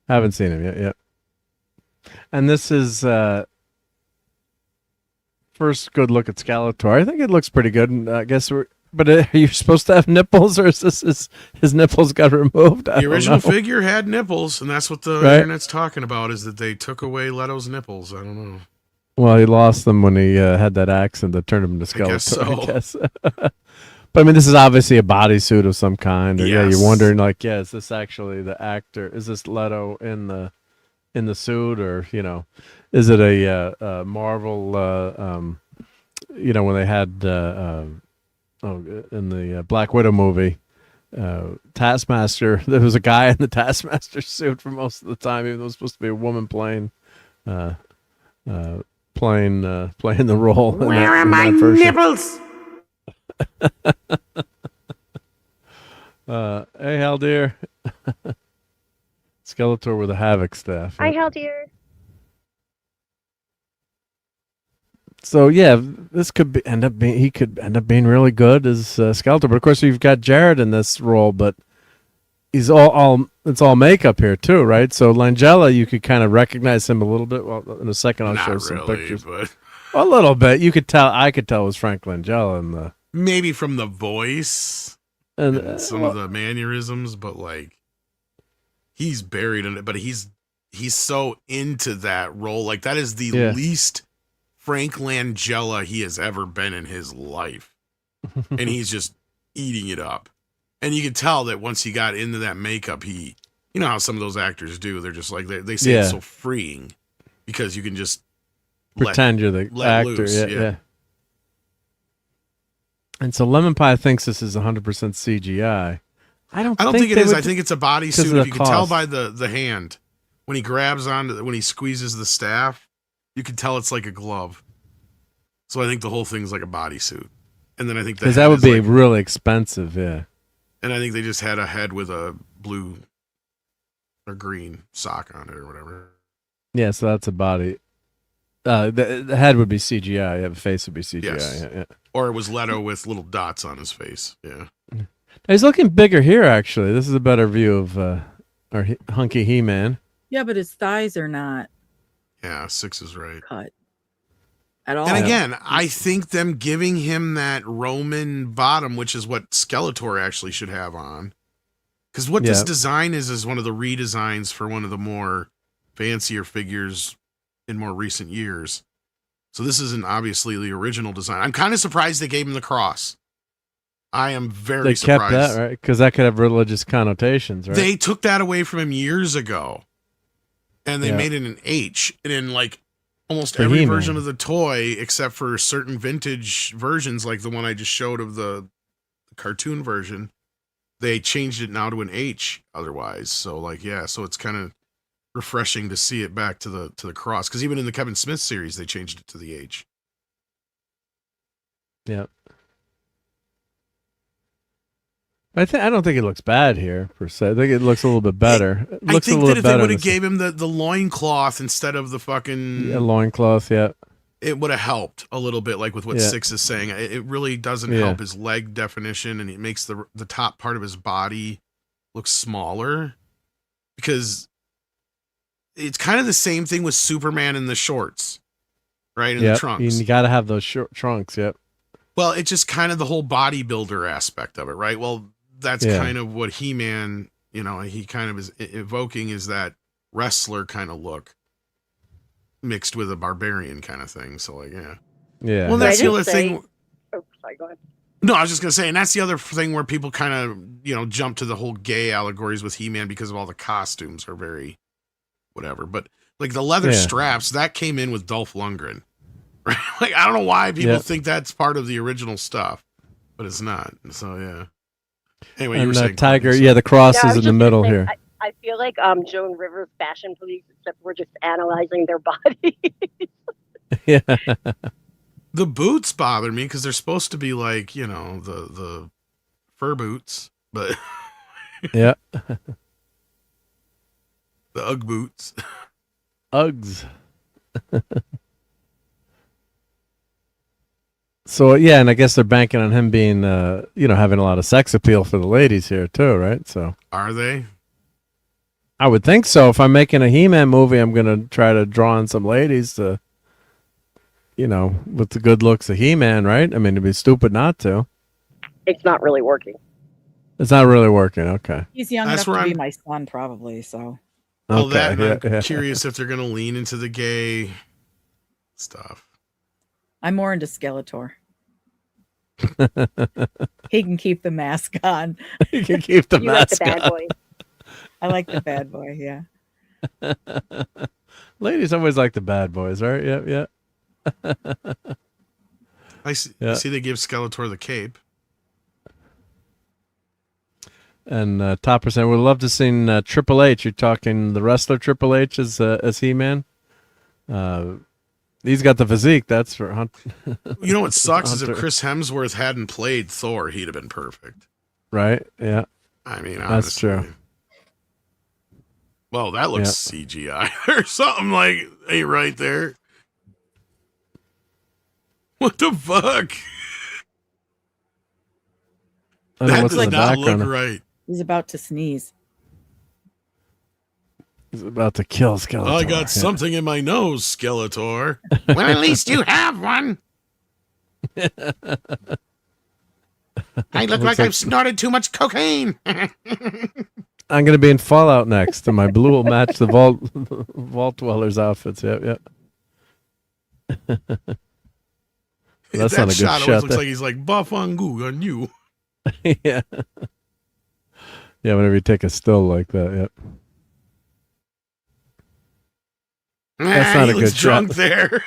S2: Haven't seen him yet. And this is first good look at Skeletor. I think it looks pretty good, and I guess But are you supposed to have nipples, or is this his nipples got removed?
S3: The original figure had nipples, and that's what the internet's talking about, is that they took away Leto's nipples. I don't know.
S2: Well, he lost them when he had that accident that turned him into Skeletor, I guess. But I mean, this is obviously a bodysuit of some kind. Or, yeah, you're wondering, like, is this actually the actor? Is this Leto in the suit, or is it a Marvel? When they had in the Black Widow movie, Taskmaster, there was a guy in the Taskmaster suit for most of the time, even though it was supposed to be a woman playing the role.
S8: Where are my nipples?
S2: Hey, Haldir. Skeletor with a Havoc staff.
S13: Hi, Haldir.
S2: So yeah, this could end up being really good as Skeletor. But of course, you've got Jared in this role, but he's it's all makeup here too, right? So Langella, you could kind of recognize him a little bit. Well, in a second, I'll show some pictures.
S3: But
S2: a little bit. You could tell. I could tell it was Frank Langella in the
S3: maybe from the voice and some of the mannerisms, but like he's buried in it. But he's so into that role. Like that is the least Frank Langella he has ever been in his life. And he's just eating it up. And you can tell that once he got into that makeup, you know how some of those actors do. They're just like, they say it's so freeing because you can just
S2: pretend you're the actor.
S3: Loose. Yeah.
S2: And so Lemon Pie thinks this is 100% CGI. I don't think
S3: it is. I think it's a bodysuit. If you can tell by the hand, when he grabs when he squeezes the staff, you can tell it's like a glove. So I think the whole thing's like a bodysuit. And then I think
S2: because that would be really expensive, yeah.
S3: And I think they just had a head with a blue or green sock on it or whatever.
S2: Yeah, so that's a body. The head would be CGI. Yeah, the face would be CGI.
S3: Yes.
S2: Yeah.
S3: Or it was Leto with little dots on his face. Yeah.
S2: He's looking bigger here, actually. This is a better view of our hunky He-Man.
S7: Yeah, but his thighs are not.
S3: Yeah, 6 is right.
S7: Cut. At all.
S3: And again, I think them giving him that Roman bottom, which is what Skeletor actually should have on, Because what this design is one of the redesigns for one of the more fancier figures in more recent years. So this isn't obviously the original design. I'm kind of surprised they gave him the cross. I am very surprised.
S2: They kept that, right? Because that could have religious connotations, right?
S3: They took that away from him years ago. And they made it an H. And in like almost every version of the toy, except for certain vintage versions, like the one I just showed of the cartoon version, they changed it now to an H otherwise. So like, yeah, so it's kind of refreshing to see it back to the cross. Because even in the Kevin Smith series, they changed it to the H.
S2: Yep. I don't think it looks bad here per se. I think it looks a little bit better.
S3: I think that if they would have gave him the loincloth instead of the fucking
S2: loincloth,
S3: it would have helped a little bit, like with what Six is saying. It really doesn't help his leg definition, and it makes the top part of his body look smaller, because it's kind of the same thing with Superman in the shorts, right? In the trunks.
S2: You got to have those short trunks,
S3: Well, it's just kind of the whole bodybuilder aspect of it, right? Well, that's kind of what He-Man, he kind of is evoking, is that wrestler kind of look mixed with a barbarian kind of thing. So like, yeah. Well, that's the other thing.
S13: Oh, sorry, go ahead.
S3: No, I was just going to say, and that's the other thing where people kind of, jump to the whole gay allegories with He-Man because of all the costumes are very whatever. But like the leather straps, that came in with Dolph Lundgren. Right? Like, I don't know why people think that's part of the original stuff, but it's not. So, yeah. Anyway, you were saying
S2: Tiger, the cross is in the middle here.
S13: I feel like Joan Rivers fashion police, except we're just analyzing their bodies.
S2: Yeah.
S3: The boots bother me because they're supposed to be like, the fur boots, but
S2: yeah.
S3: The Ugg boots.
S2: Uggs. So, and I guess they're banking on him being, having a lot of sex appeal for the ladies here, too, right? So
S3: are they?
S2: I would think so. If I'm making a He-Man movie, I'm going to try to draw in some ladies to, with the good looks of He-Man, right? I mean, it'd be stupid not to.
S13: It's not really working.
S2: It's not really working. Okay.
S7: He's young enough to be my son, probably, so.
S3: Well, I'm curious if they're going to lean into the gay stuff.
S7: I'm more into Skeletor. He can keep the mask on.
S2: He can keep the mask
S13: like the bad
S2: on.
S13: boy.
S7: I like the bad boy, yeah.
S2: Ladies always like the bad boys, right? Yeah.
S3: I see they give Skeletor the cape.
S2: And top percent, we'd love to see Triple H. You're talking the wrestler Triple H as He-Man. He's got the physique. That's for Hunter.
S3: You know what sucks is if Chris Hemsworth hadn't played Thor, he'd have been perfect.
S2: Right? Yeah.
S3: I mean,
S2: that's
S3: honestly.
S2: true.
S3: Well, that looks CGI. There's something like right there. What the fuck? That does not look right.
S7: He's about to sneeze.
S2: He's about to kill Skeletor.
S3: I got something in my nose, Skeletor. Well, at least you have one. I look like I've snorted too much cocaine.
S2: I'm going to be in Fallout next, and my blue will match the Vault Dwellers outfits. Yep. That's not a good shot.
S3: Always looks like he's like buff on goo on you.
S2: Yeah. Yeah, whenever you take a still like that, yep. That's not a good shot.
S3: Drunk there.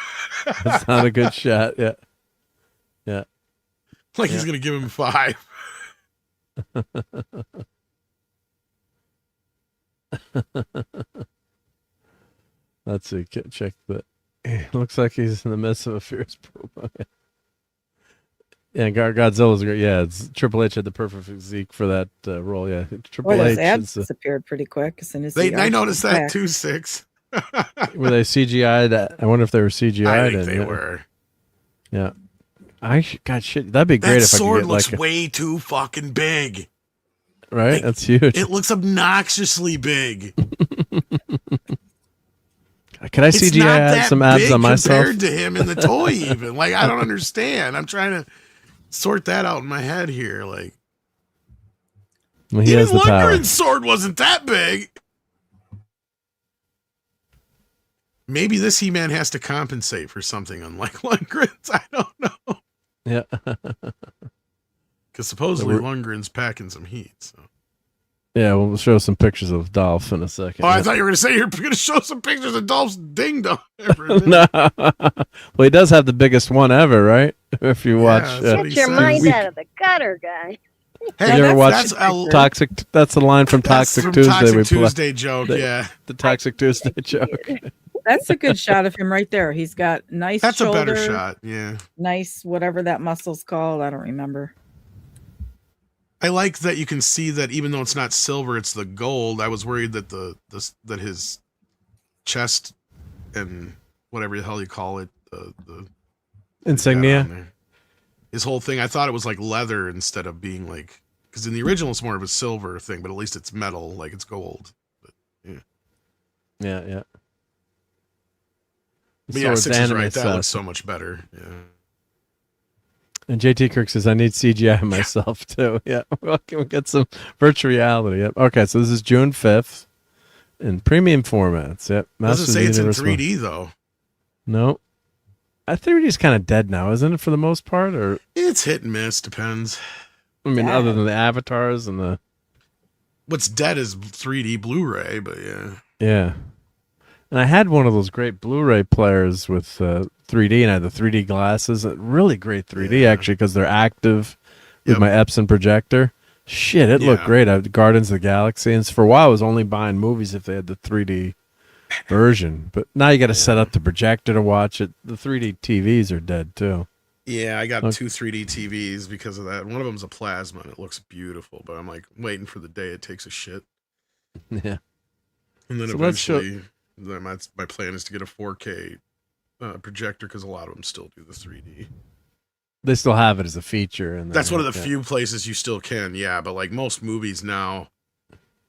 S2: That's not a good shot. Yeah.
S3: Like he's gonna give him 5.
S2: Let's see. Check the. Looks like he's in the midst of a fierce promo. Yeah, Godzilla's great. Yeah, it's Triple H had the perfect physique for that role. Yeah, Triple H.
S7: His abs disappeared pretty quick as soon as
S3: I noticed that too. 6.
S2: Were they CGI'd? I wonder if they were CGI'd.
S3: I think they were.
S2: Yeah. God, shit. That'd be great if I could get
S3: sword looks way too fucking big.
S2: Right?
S3: Like,
S2: that's huge.
S3: It looks obnoxiously big.
S2: Can I CGI add some abs on myself?
S3: Compared to him in the toy, even. Like, I don't understand. I'm trying to sort that out in my head here. Like,
S2: Well, he
S3: Even
S2: has the power.
S3: Lundgren's sword wasn't that big. Maybe this He-Man has to compensate for something unlike Lundgren's. I don't know.
S2: Yeah.
S3: Because supposedly Lundgren's packing some heat. So.
S2: Yeah, we'll show some pictures of Dolph in a second.
S3: Oh, I thought you were going to say you're going to show some pictures of Dolph's ding dong.
S2: No. Well, he does have the biggest one ever, right? If you watch.
S13: Get your mind out of the gutter, guy.
S3: Hey,
S2: you ever watch
S3: that's
S2: Toxic? That's the line from Toxic
S3: from
S2: Tuesday.
S3: Toxic Tuesday joke, yeah.
S2: The Toxic Tuesday joke.
S7: That's a good shot of him right there. He's got nice
S3: That's
S7: shoulder,
S3: a better shot, yeah.
S7: Nice, whatever that muscle's called. I don't remember.
S3: I like that you can see that even though it's not silver, it's the gold. I was worried that that his chest and whatever the hell you call it, the
S2: insignia,
S3: his whole thing. I thought it was like leather instead of being like, because in the original it's more of a silver thing, but at least it's metal, like it's gold. But, yeah.
S2: Yeah.
S3: But yeah, Six is right. That looks so much better. Yeah.
S2: And JT Kirk says, I need CGI myself too. Yeah, we'll get some virtual reality. Yep. Okay, so this is June 5th in premium formats. Yep.
S3: Doesn't say it's in 3D though.
S2: No. 3D is kind of dead now, isn't it, for the most part? Or
S3: it's hit and miss, depends.
S2: I mean, other than the avatars and the...
S3: What's dead is 3D Blu-ray, but yeah.
S2: Yeah. And I had one of those great Blu-ray players with 3D, and I had the 3D glasses. Really great 3D, actually, because they're active with my Epson projector. Shit, it looked great. I had Guardians of the Galaxy, and for a while I was only buying movies if they had the 3D version. But now you got to set up the projector to watch it. The 3D TVs are dead, too.
S3: Yeah, I got 2 3D TVs because of that. One of them's a plasma, and it looks beautiful, but I'm like waiting for the day it takes a shit.
S2: Yeah.
S3: And then eventually... My plan is to get a 4K projector because a lot of them still do the 3D.
S2: They still have it as a feature, and
S3: that's one of the few places you still can. Yeah, but like most movies now,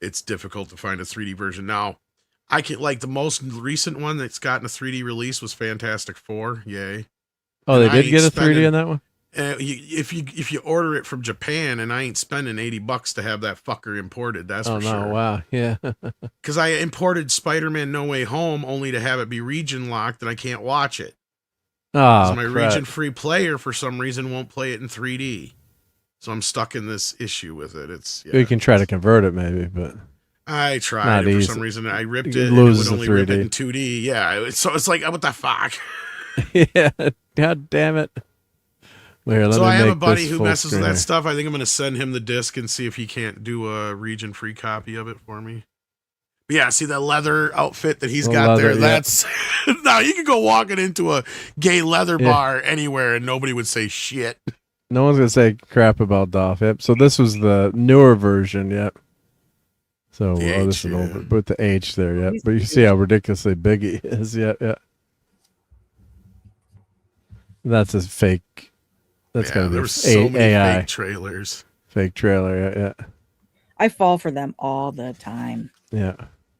S3: it's difficult to find a 3D version. Now, I can like the most recent one that's gotten a 3D release was Fantastic Four. Yay!
S2: Oh, they did get a 3D on that one.
S3: If you order it from Japan, and I ain't spending $80 to have that fucker imported, that's for sure.
S2: Oh, wow, yeah.
S3: Because I imported Spider-Man No Way Home only to have it be region locked, and I can't watch it.
S2: Oh,
S3: my region-free player, for some reason, won't play it in 3D. So I'm stuck in this issue with it.
S2: You can try to convert it, maybe, but
S3: I tried. For some reason, I ripped it.
S2: And it would
S3: only rip it in 2D. Yeah, so it's like, what the fuck?
S2: Yeah, god damn it. Here,
S3: so I have a buddy who messes with that stuff. I think I'm going to send him the disc and see if he can't do a region-free copy of it for me. But yeah, see that leather outfit that he's got there? That's now you can go walking into a gay leather bar anywhere and nobody would say shit.
S2: No one's going to say crap about Dolph. Yep. So this was the newer version. Yep. So this is over with the H there. Yep. But you see how ridiculously big he is. Yeah. Yeah. That's a fake. That's kind of
S3: there were so many
S2: AI
S3: fake trailers.
S2: Fake trailer, yeah.
S7: I fall for them all the time.
S2: Yeah.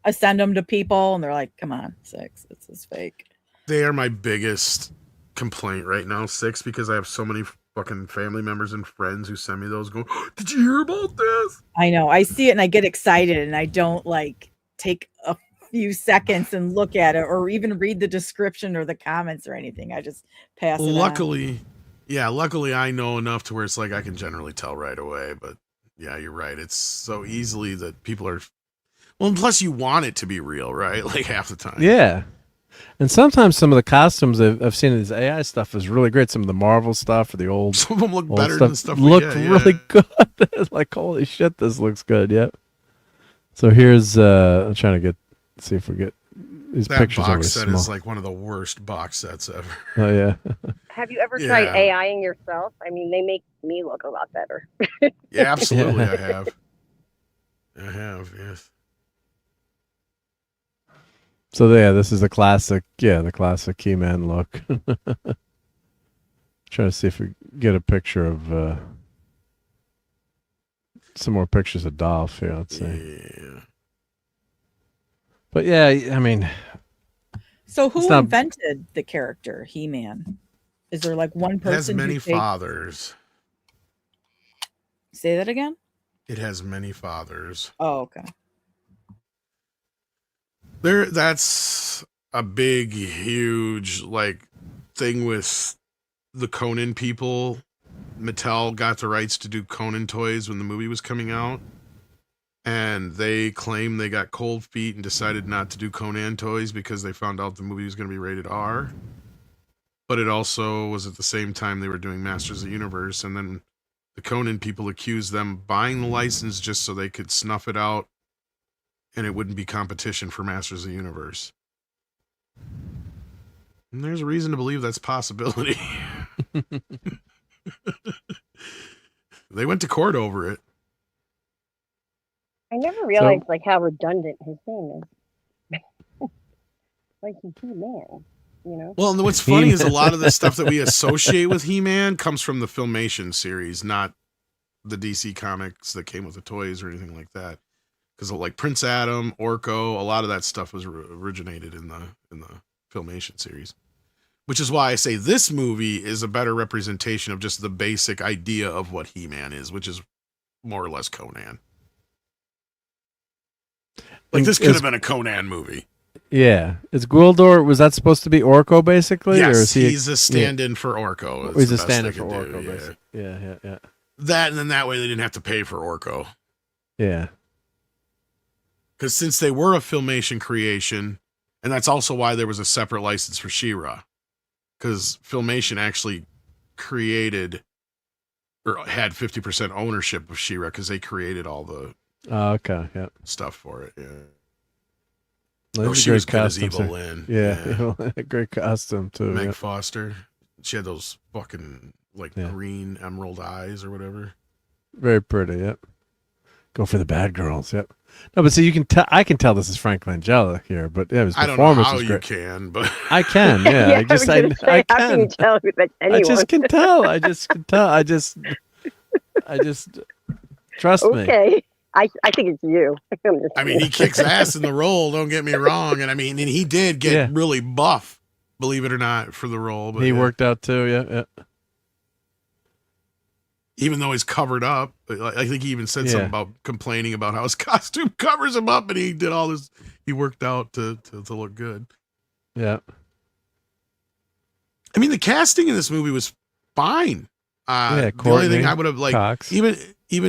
S7: I send them to people, and they're like, "Come on, Six, this is fake."
S3: They are my biggest complaint right now, Six, because I have so many fucking family members and friends who send me those. Going, did you hear about this?
S7: I know. I see it, and I get excited, and I don't like take a few seconds and look at it, or even read the description or the comments or anything. I just pass it.
S3: Luckily I know enough to where it's like I can generally tell right away, but yeah, you're right. It's so easily that people are, well, and plus you want it to be real, right? Like half the time.
S2: Yeah. And sometimes some of the costumes I've seen in this AI stuff is really great. Some of the Marvel stuff or the old,
S3: some of them look better than stuff
S2: look really good. It's like, holy shit, this looks good. Yep. So here's, I'm trying to see if we get these
S3: that
S2: pictures.
S3: Box set
S2: small.
S3: Is like one of the worst box sets ever.
S2: Oh yeah.
S13: Have you ever tried AIing yourself? I mean, they make me look a lot better.
S3: Yeah, absolutely. I have. Yes.
S2: So yeah, this is the classic He-Man look. Trying to see if we get a picture of some more pictures of Dolph here. Let's see.
S3: Yeah.
S2: But yeah, I mean.
S7: So who invented the character He-Man? Is there like one person?
S3: Has many fathers.
S7: Say that again.
S3: It has many fathers.
S7: Oh, okay.
S3: That's a big, huge like thing with the Conan people. Mattel got the rights to do Conan toys when the movie was coming out, and they claim they got cold feet and decided not to do Conan toys because they found out the movie was going to be rated R. But it also was at the same time they were doing Masters of the Universe, and then the Conan people accused them buying the license just so they could snuff it out and it wouldn't be competition for Masters of the Universe. And there's a reason to believe that's a possibility. They went to court over it.
S13: I never realized like how redundant his name is. Like he's He-Man, you know?
S3: Well, and what's funny is a lot of the stuff that we associate with He-Man comes from the Filmation series, not the DC comics that came with the toys or anything like that. Because like Prince Adam, Orko, a lot of that stuff was originated in the Filmation series. Which is why I say this movie is a better representation of just the basic idea of what He-Man is, which is more or less Conan. Like this could have been a Conan movie.
S2: Yeah. Is Gwildor, was that supposed to be Orko basically?
S3: Yes,
S2: or is
S3: he's a stand-in for Orko.
S2: He's a stand-in for Orko, basically. Yeah.
S3: That, and then that way they didn't have to pay for Orko.
S2: Yeah.
S3: Because since they were a Filmation creation, and that's also why there was a separate license for She-Ra. Because Filmation actually created or had 50% ownership of She-Ra because they created all the stuff for it. Yeah. She was good as Evil Lynn.
S2: Yeah. Great costume too.
S3: Meg Foster. She had those fucking green emerald eyes or whatever.
S2: Very pretty. Yep. Go for the bad girls. Yep. No, but see, you can tell. I can tell this is Frank Langella here, but yeah, his performance was great.
S3: You can, but
S2: I can. Yeah,
S13: yeah
S2: I just,
S13: I
S2: can.
S13: How can you tell that's anyone?
S2: I just can tell. I just can tell. I just trust me.
S13: Okay, I think it's you.
S3: I mean, he kicks ass in the role. Don't get me wrong, and I mean, and he did get really buff, believe it or not, for the role. But
S2: he worked out too. Yeah.
S3: Even though he's covered up, I think he even said something about complaining about how his costume covers him up, and he did all this. He worked out to look good.
S2: Yeah.
S3: I mean, the casting in this movie was fine. The only thing I would have liked, even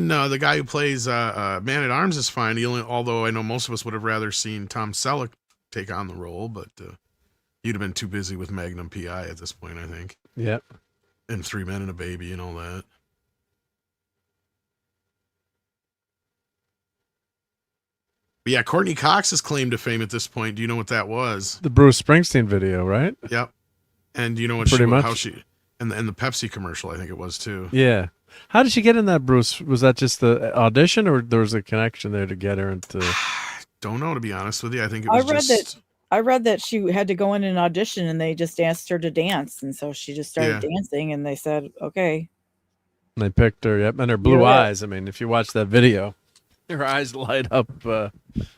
S3: the guy who plays Man at Arms is fine. Although I know most of us would have rather seen Tom Selleck take on the role, but you'd have been too busy with Magnum PI at this point, I think.
S2: Yep.
S3: And 3 Men and a Baby and all that. But yeah, Courtney Cox's claim to fame at this point. Do you know what that was?
S2: The Bruce Springsteen video, right?
S3: Yep. And do you know what how she and the Pepsi commercial? I think it was too.
S2: Yeah. How did she get in that, Bruce? Was that just the audition, or there was a connection there to get her into?
S3: Don't know, to be honest with you. I think it was
S7: I read that she had to go in and audition, and they just asked her to dance, and so she just started dancing, and they said, "Okay."
S2: And they picked her. Yep, and her blue eyes. I mean, if you watch that video, her eyes light up.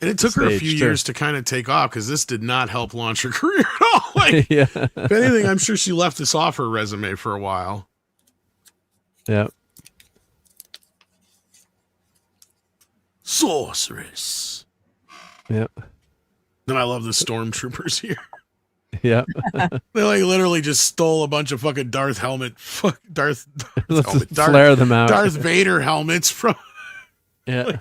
S3: And it took her a few years to kind of take off, because this did not help launch her career at all. Like, if anything, I'm sure she left this off her resume for a while.
S2: Yeah.
S3: Sorceress.
S2: Yep.
S3: Then I love the stormtroopers here.
S2: Yeah.
S3: They like literally just stole a bunch of fucking Darth
S2: Let's flare them out.
S3: Darth Vader helmets from.
S2: Yeah.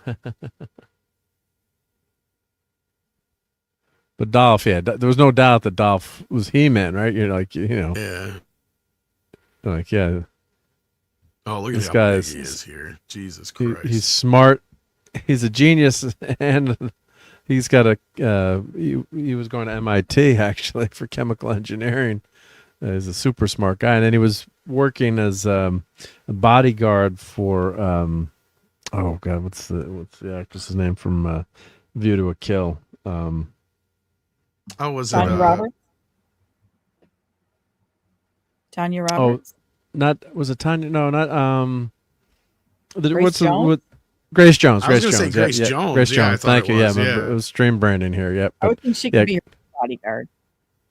S2: But Dolph, there was no doubt that Dolph was He-Man, right? You're like,
S3: Yeah.
S2: Like, yeah.
S3: Oh, look at
S2: this
S3: how
S2: guy
S3: big he is here. Jesus Christ.
S2: He's smart. He's a genius, and he's got he was going to MIT, actually, for chemical engineering. He's a super smart guy. And then he was working as a bodyguard for, oh, God, what's the actress's name from View to a Kill?
S3: Was
S7: Tanya
S3: it
S7: Roberts? Tanya Roberts?
S2: Was it Tanya? No, not
S7: Grace Jones?
S2: Grace Jones.
S3: I was going to say Grace Jones.
S2: Grace Jones. Thank you.
S3: Was,
S2: it was stream branding here. Yep.
S7: I would think she could be her bodyguard.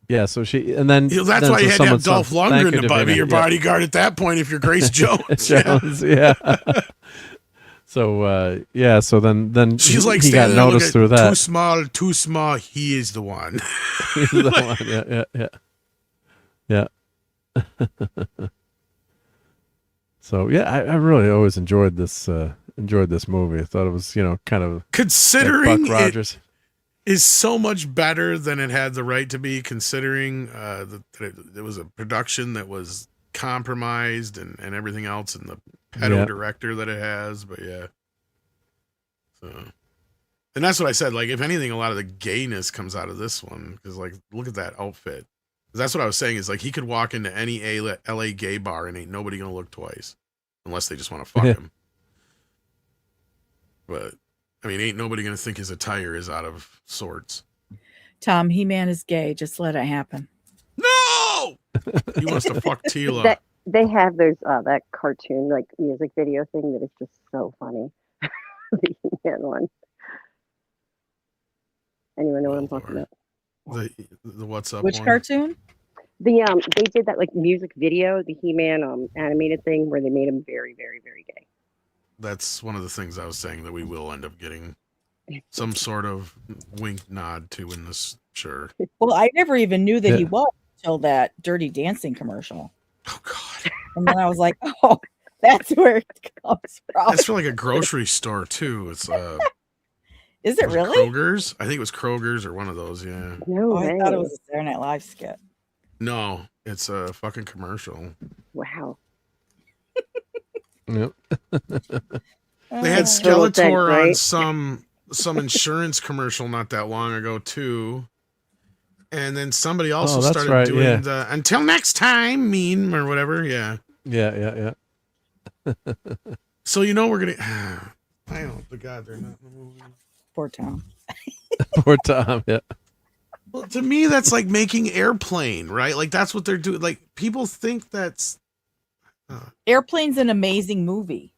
S2: Yeah, so she, and then
S3: that's why you had to have Dolph Lundgren to be your bodyguard at that point if you're Grace Jones.
S2: Jones, yeah. So yeah, so then
S3: she's like
S2: he got
S3: standing there
S2: noticed through that.
S3: Too small. He is the one.
S2: He's the one. Yeah. So yeah, I really always enjoyed this movie. I thought it was kind of
S3: considering
S2: like Buck Rogers
S3: is so much better than it had the right to be. Considering that it was a production that was compromised and everything else, and the pedo director that it has. But yeah, so and that's what I said. Like if anything, a lot of the gayness comes out of this one because like look at that outfit. That's what I was saying is like he could walk into any LA gay bar and ain't nobody gonna look twice unless they just want to fuck him. But I mean, ain't nobody gonna think his attire is out of sorts.
S7: Tom, He-Man is gay. Just let it happen.
S3: No, he wants to fuck Tila.
S13: They have those that cartoon like music video thing that is just so funny. The He-Man one. Anyone know what I'm talking about?
S3: The what's up?
S7: Which
S3: one?
S7: cartoon?
S13: They did that like music video, the He-Man animated thing where they made him very, very, very gay.
S3: That's one of the things I was saying that we will end up getting some sort of wink nod to in this. Sure.
S7: Well, I never even knew that he was until that Dirty Dancing commercial.
S3: Oh God!
S7: And then I was like, oh, that's where it comes from.
S3: That's for like a grocery store too. It's
S7: Is it really?
S3: Kroger's? I think it was Kroger's or one of those. Yeah.
S13: No
S7: I thought it was a Saturday Night Live skit.
S3: No, it's a fucking commercial.
S13: Wow.
S2: Yep.
S3: They had Skeletor on some insurance commercial not that long ago too. And then somebody also started doing the "Until next time" meme or whatever. Yeah.
S2: Yeah.
S3: So we're gonna. I don't. The God, they're not in the movie.
S7: Poor Tom.
S2: Poor Tom. Yeah.
S3: Well, to me, that's like making Airplane, right? Like that's what they're doing. Like people think that's.
S7: Airplane's an amazing movie.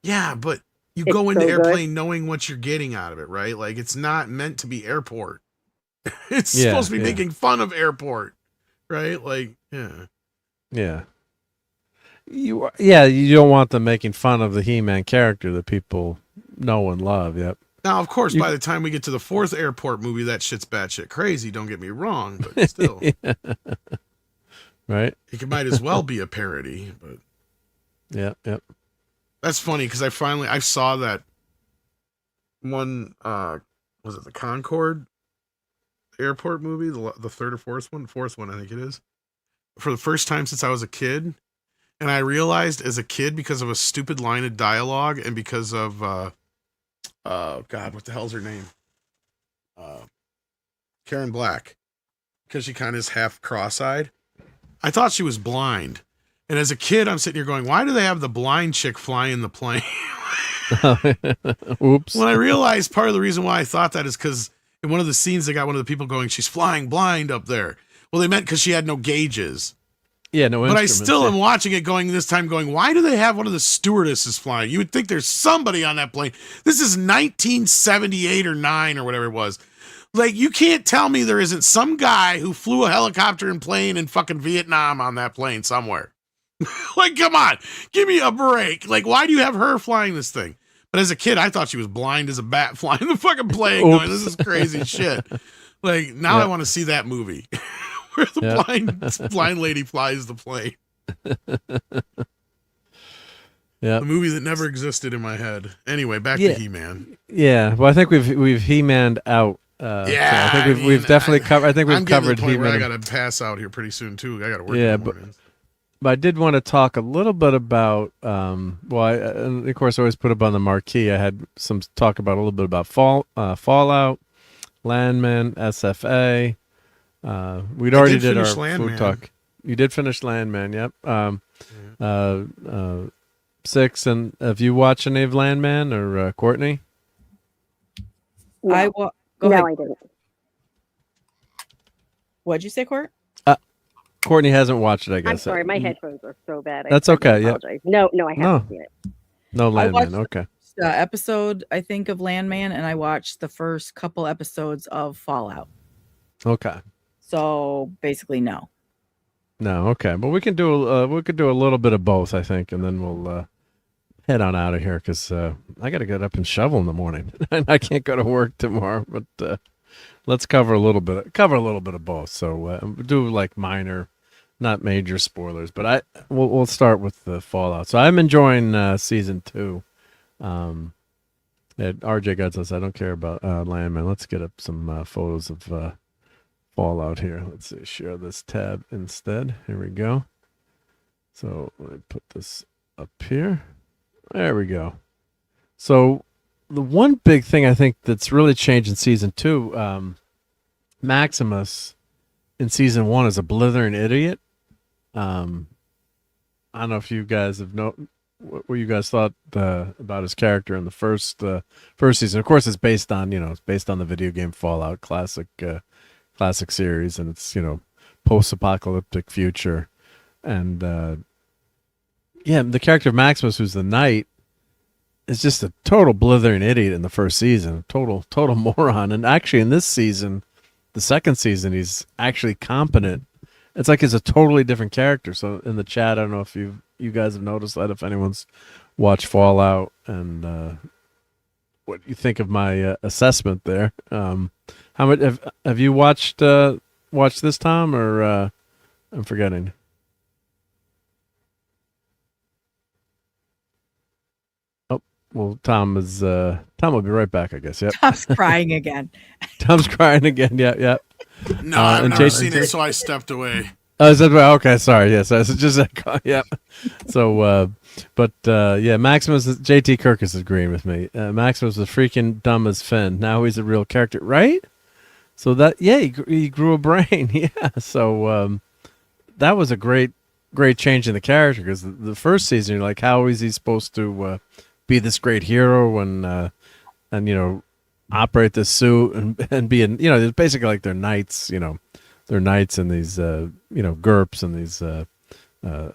S3: Yeah, but you go into Airplane knowing what you're getting out of it, right? Like it's not meant to be Airport. It's supposed to be making fun of Airport, right? Like,
S2: yeah. You don't want them making fun of the He-Man character that people know and love. Yep.
S3: Now, of course, by the time we get to the fourth Airport movie, that shit's batshit crazy. Don't get me wrong, but still,
S2: right?
S3: It might as well be a parody. But
S2: yep.
S3: That's funny because I saw that one. Was it the Concorde Airport movie, the third or fourth one, I think it is, for the first time since I was a kid. And I realized as a kid, because of a stupid line of dialogue and because of, God, what the hell's her name? Karen Black. Because she kind of is half cross-eyed. I thought she was blind. And as a kid, I'm sitting here going, why do they have the blind chick fly in the plane?
S2: Oops.
S3: When I realized part of the reason why I thought that is because in one of the scenes, they got one of the people going, she's flying blind up there. Well, they meant because she had no gauges.
S2: Yeah, no.
S3: But I still am watching it going, why do they have one of the stewardesses flying? You would think there's somebody on that plane. This is 1978 or 9 or whatever it was. Like, you can't tell me there isn't some guy who flew a helicopter and plane in fucking Vietnam on that plane somewhere. Like, come on, give me a break. Like, why do you have her flying this thing? But as a kid, I thought she was blind as a bat flying the fucking plane going, this is crazy shit. Like, now I want to see that movie where the blind lady flies the plane.
S2: Yeah.
S3: The movie that never existed in my head. Anyway, back to He-Man.
S2: Yeah. Well, I think we've He-Maned out.
S3: I
S2: think we've definitely covered. I think we've covered
S3: He-Man. I got to pass out here pretty soon too. I got to work.
S2: Yeah, but I did want to talk a little bit about. And of course, I always put up on the marquee. I had some talk about a little bit about Fallout, Landman, SFA. We'd already did our
S3: Landman.
S2: food talk. You did finish Landman. Yep. 6. And have you watched any of Landman or Courtney?
S13: No.
S7: Go ahead.
S13: I didn't.
S7: What'd you say, Court?
S2: Courtney hasn't watched it, I guess.
S13: I'm sorry, my headphones are so bad.
S2: That's okay. Yeah.
S13: No, I haven't seen it.
S2: No Landman. Okay.
S7: Episode, I think, of Landman, and I watched the first couple episodes of Fallout.
S2: Okay.
S7: So basically, no.
S2: No. Okay. But we can do a little bit of both, I think, and then we'll. head on out of here because I got to get up and shovel in the morning, and I can't go to work tomorrow. But let's cover a little bit of both. So do like minor, not major spoilers. But we'll start with the Fallout. So I'm enjoying season 2. RJ God says I don't care about Landman. Let's get up some photos of Fallout here. Let's see, share this tab instead. Here we go. So let me put this up here. There we go. So the one big thing I think that's really changed in season 2, Maximus in season 1 is a blithering idiot. I don't know if you guys have what you guys thought about his character in the first season. Of course, it's based on the video game Fallout classic series, and it's post-apocalyptic future, and the character of Maximus, who's the knight, is just a total blithering idiot in the first season, total moron. And actually, in this season, the second season, he's actually competent. It's like he's a totally different character. So in the chat, I don't know if you guys have noticed that, if anyone's watched Fallout, and what you think of my assessment there. How much have you watched this, Tom, or I'm forgetting? Oh, well, Tom will be right back, I guess. Yep.
S7: Tom's crying again.
S2: Tom's crying again. Yeah.
S3: No, I've never seen it, so I stepped away.
S2: Oh, is that right? Okay, sorry. Yes, I was just yeah. So, Maximus. JT Kirk is agreeing with me. Maximus was freaking dumb as Finn. Now he's a real character, right? So he grew a brain. Yeah. So that was a great change in the character, because the first season, you're like, how is he supposed to be this great hero and operate this suit and be in, it's basically like they're knights, they're knights in these GURPS and these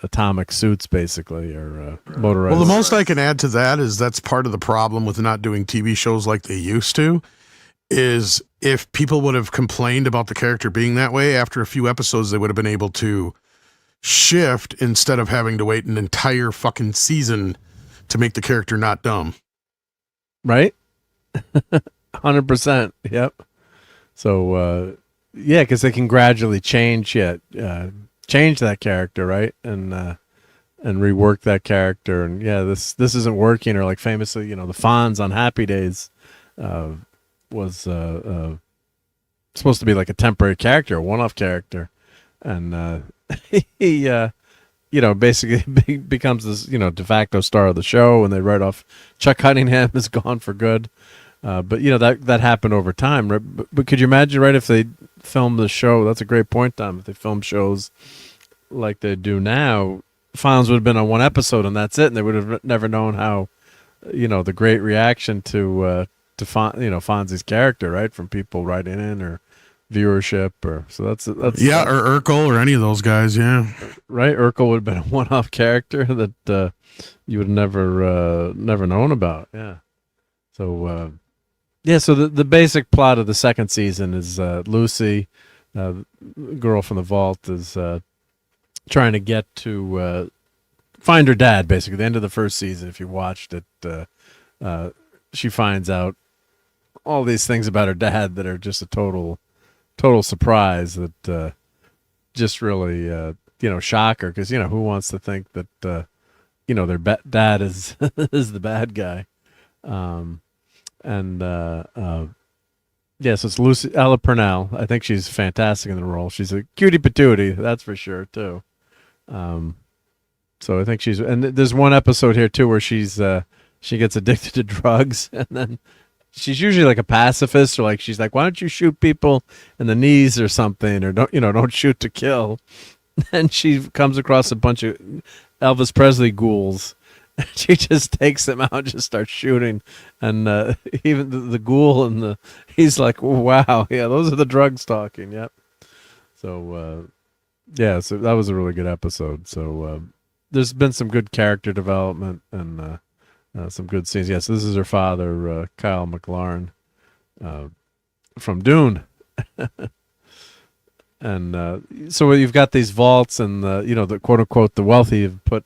S2: atomic suits, basically, or motorized.
S3: Well, the most I can add to that is that's part of the problem with not doing TV shows like they used to, is if people would have complained about the character being that way, after a few episodes, they would have been able to shift instead of having to wait an entire fucking season to make the character not dumb.
S2: Right? 100%. Yep. So, because they can gradually change that character, right? And rework that character. And this isn't working. Or like famously, the Fonz on Happy Days was supposed to be like a temporary character, a one-off character, and he basically becomes this de facto star of the show, and they write off Chuck Cunningham is gone for good. But that happened over time, right? But could you imagine, right, if they filmed the show? That's a great point, Tom. If they film shows like they do now, Fonz would have been on one episode and that's it, and they would have never known how, the great reaction to Fonzie's character, right, from people writing in or viewership, or so that's
S3: or Urkel or any of those guys, yeah,
S2: right. Urkel would have been a one-off character that you would never known about, yeah. So. So the basic plot of the second season is Lucy, girl from the vault, is trying to get to find her dad, basically. At the end of the first season, if you watched it, she finds out all these things about her dad that are just a total surprise, that just really, shock her, because, who wants to think that, their dad is is the bad guy. So it's Lucy Ella Purnell. I think she's fantastic in the role. She's a cutie patootie, that's for sure, too. So I think and there's one episode here too where she gets addicted to drugs, and then she's usually like a pacifist, or like she's like, why don't you shoot people in the knees or something, or don't shoot to kill. And she comes across a bunch of Elvis Presley ghouls. She just takes them out and just starts shooting, and even the ghoul and he's like, wow, yeah, those are the drugs talking. Yep. So so that was a really good episode. So there's been some good character development and some good scenes. Yes, this is her father, Kyle MacLachlan, from Dune. And so you've got these vaults, and the quote unquote the wealthy have put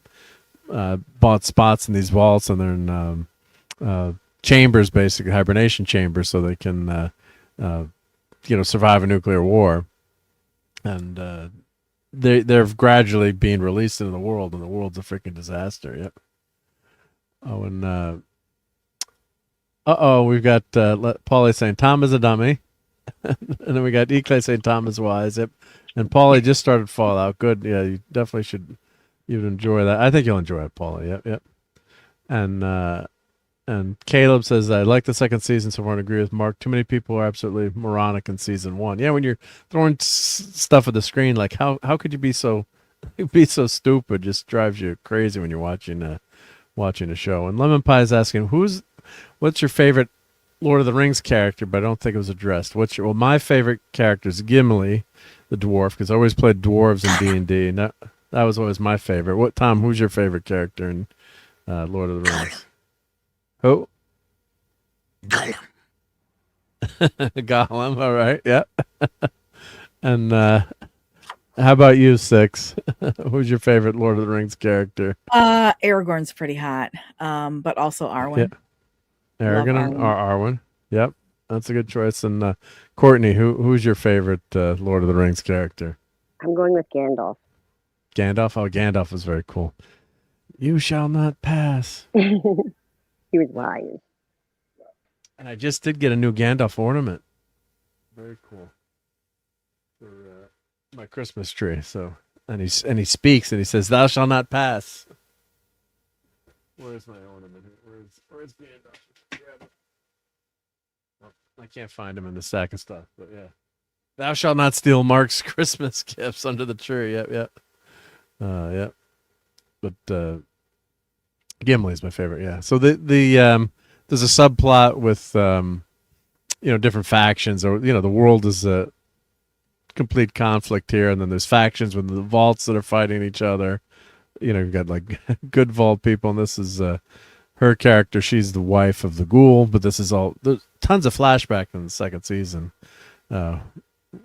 S2: bought spots in these vaults, and they're in chambers, basically hibernation chambers, so they can survive a nuclear war. And they're gradually being released into the world, and the world's a freaking disaster. Yep. Oh, and we've got Paulie saying Tom is a dummy. And then we got Eclay saying Tom is wise. Yep. And Paulie just started Fallout. Good. Yeah, you definitely should. You'd enjoy that. I think you'll enjoy it, Paulie. Yep, yep. And Caleb says, I like the second season so far and agree with Mark. Too many people are absolutely moronic in season 1. Yeah, when you're throwing stuff at the screen, like how could you be so stupid? Just drives you crazy when you're watching a show. And Lemon Pie is asking, what's your favorite Lord of the Rings character? But I don't think it was addressed. My favorite character is Gimli, the dwarf, because I always played dwarves in D&D, and that was always my favorite. Tom, who's your favorite character in Lord of the Rings? Who?
S10: Gollum.
S2: Gollum, all right, yeah. And how about you, Six? Who's your favorite Lord of the Rings character?
S7: Aragorn's pretty hot, but also Arwen.
S2: Yeah. Aragorn and Arwen. Yep, that's a good choice. And Courtney, who's your favorite Lord of the Rings character?
S13: I'm going with Gandalf.
S2: Gandalf? Oh, Gandalf was very cool. You shall not pass.
S13: He was wise.
S2: And I just did get a new Gandalf ornament. Very cool. For my Christmas tree. So, and he speaks and he says, "Thou shalt not pass." Where's my ornament? Where's Gandalf? Grab it. Oh, I can't find him in the stack of stuff, but yeah. Thou shalt not steal Mark's Christmas gifts under the tree. Yep, yep. Yep. But Gimli is my favorite. Yeah. So the there's a subplot with different factions, or the world is a complete conflict here, and then there's factions with the vaults that are fighting each other. You've got like good vault people, and this is her character. She's the wife of the ghoul, but there's tons of flashback in the second season,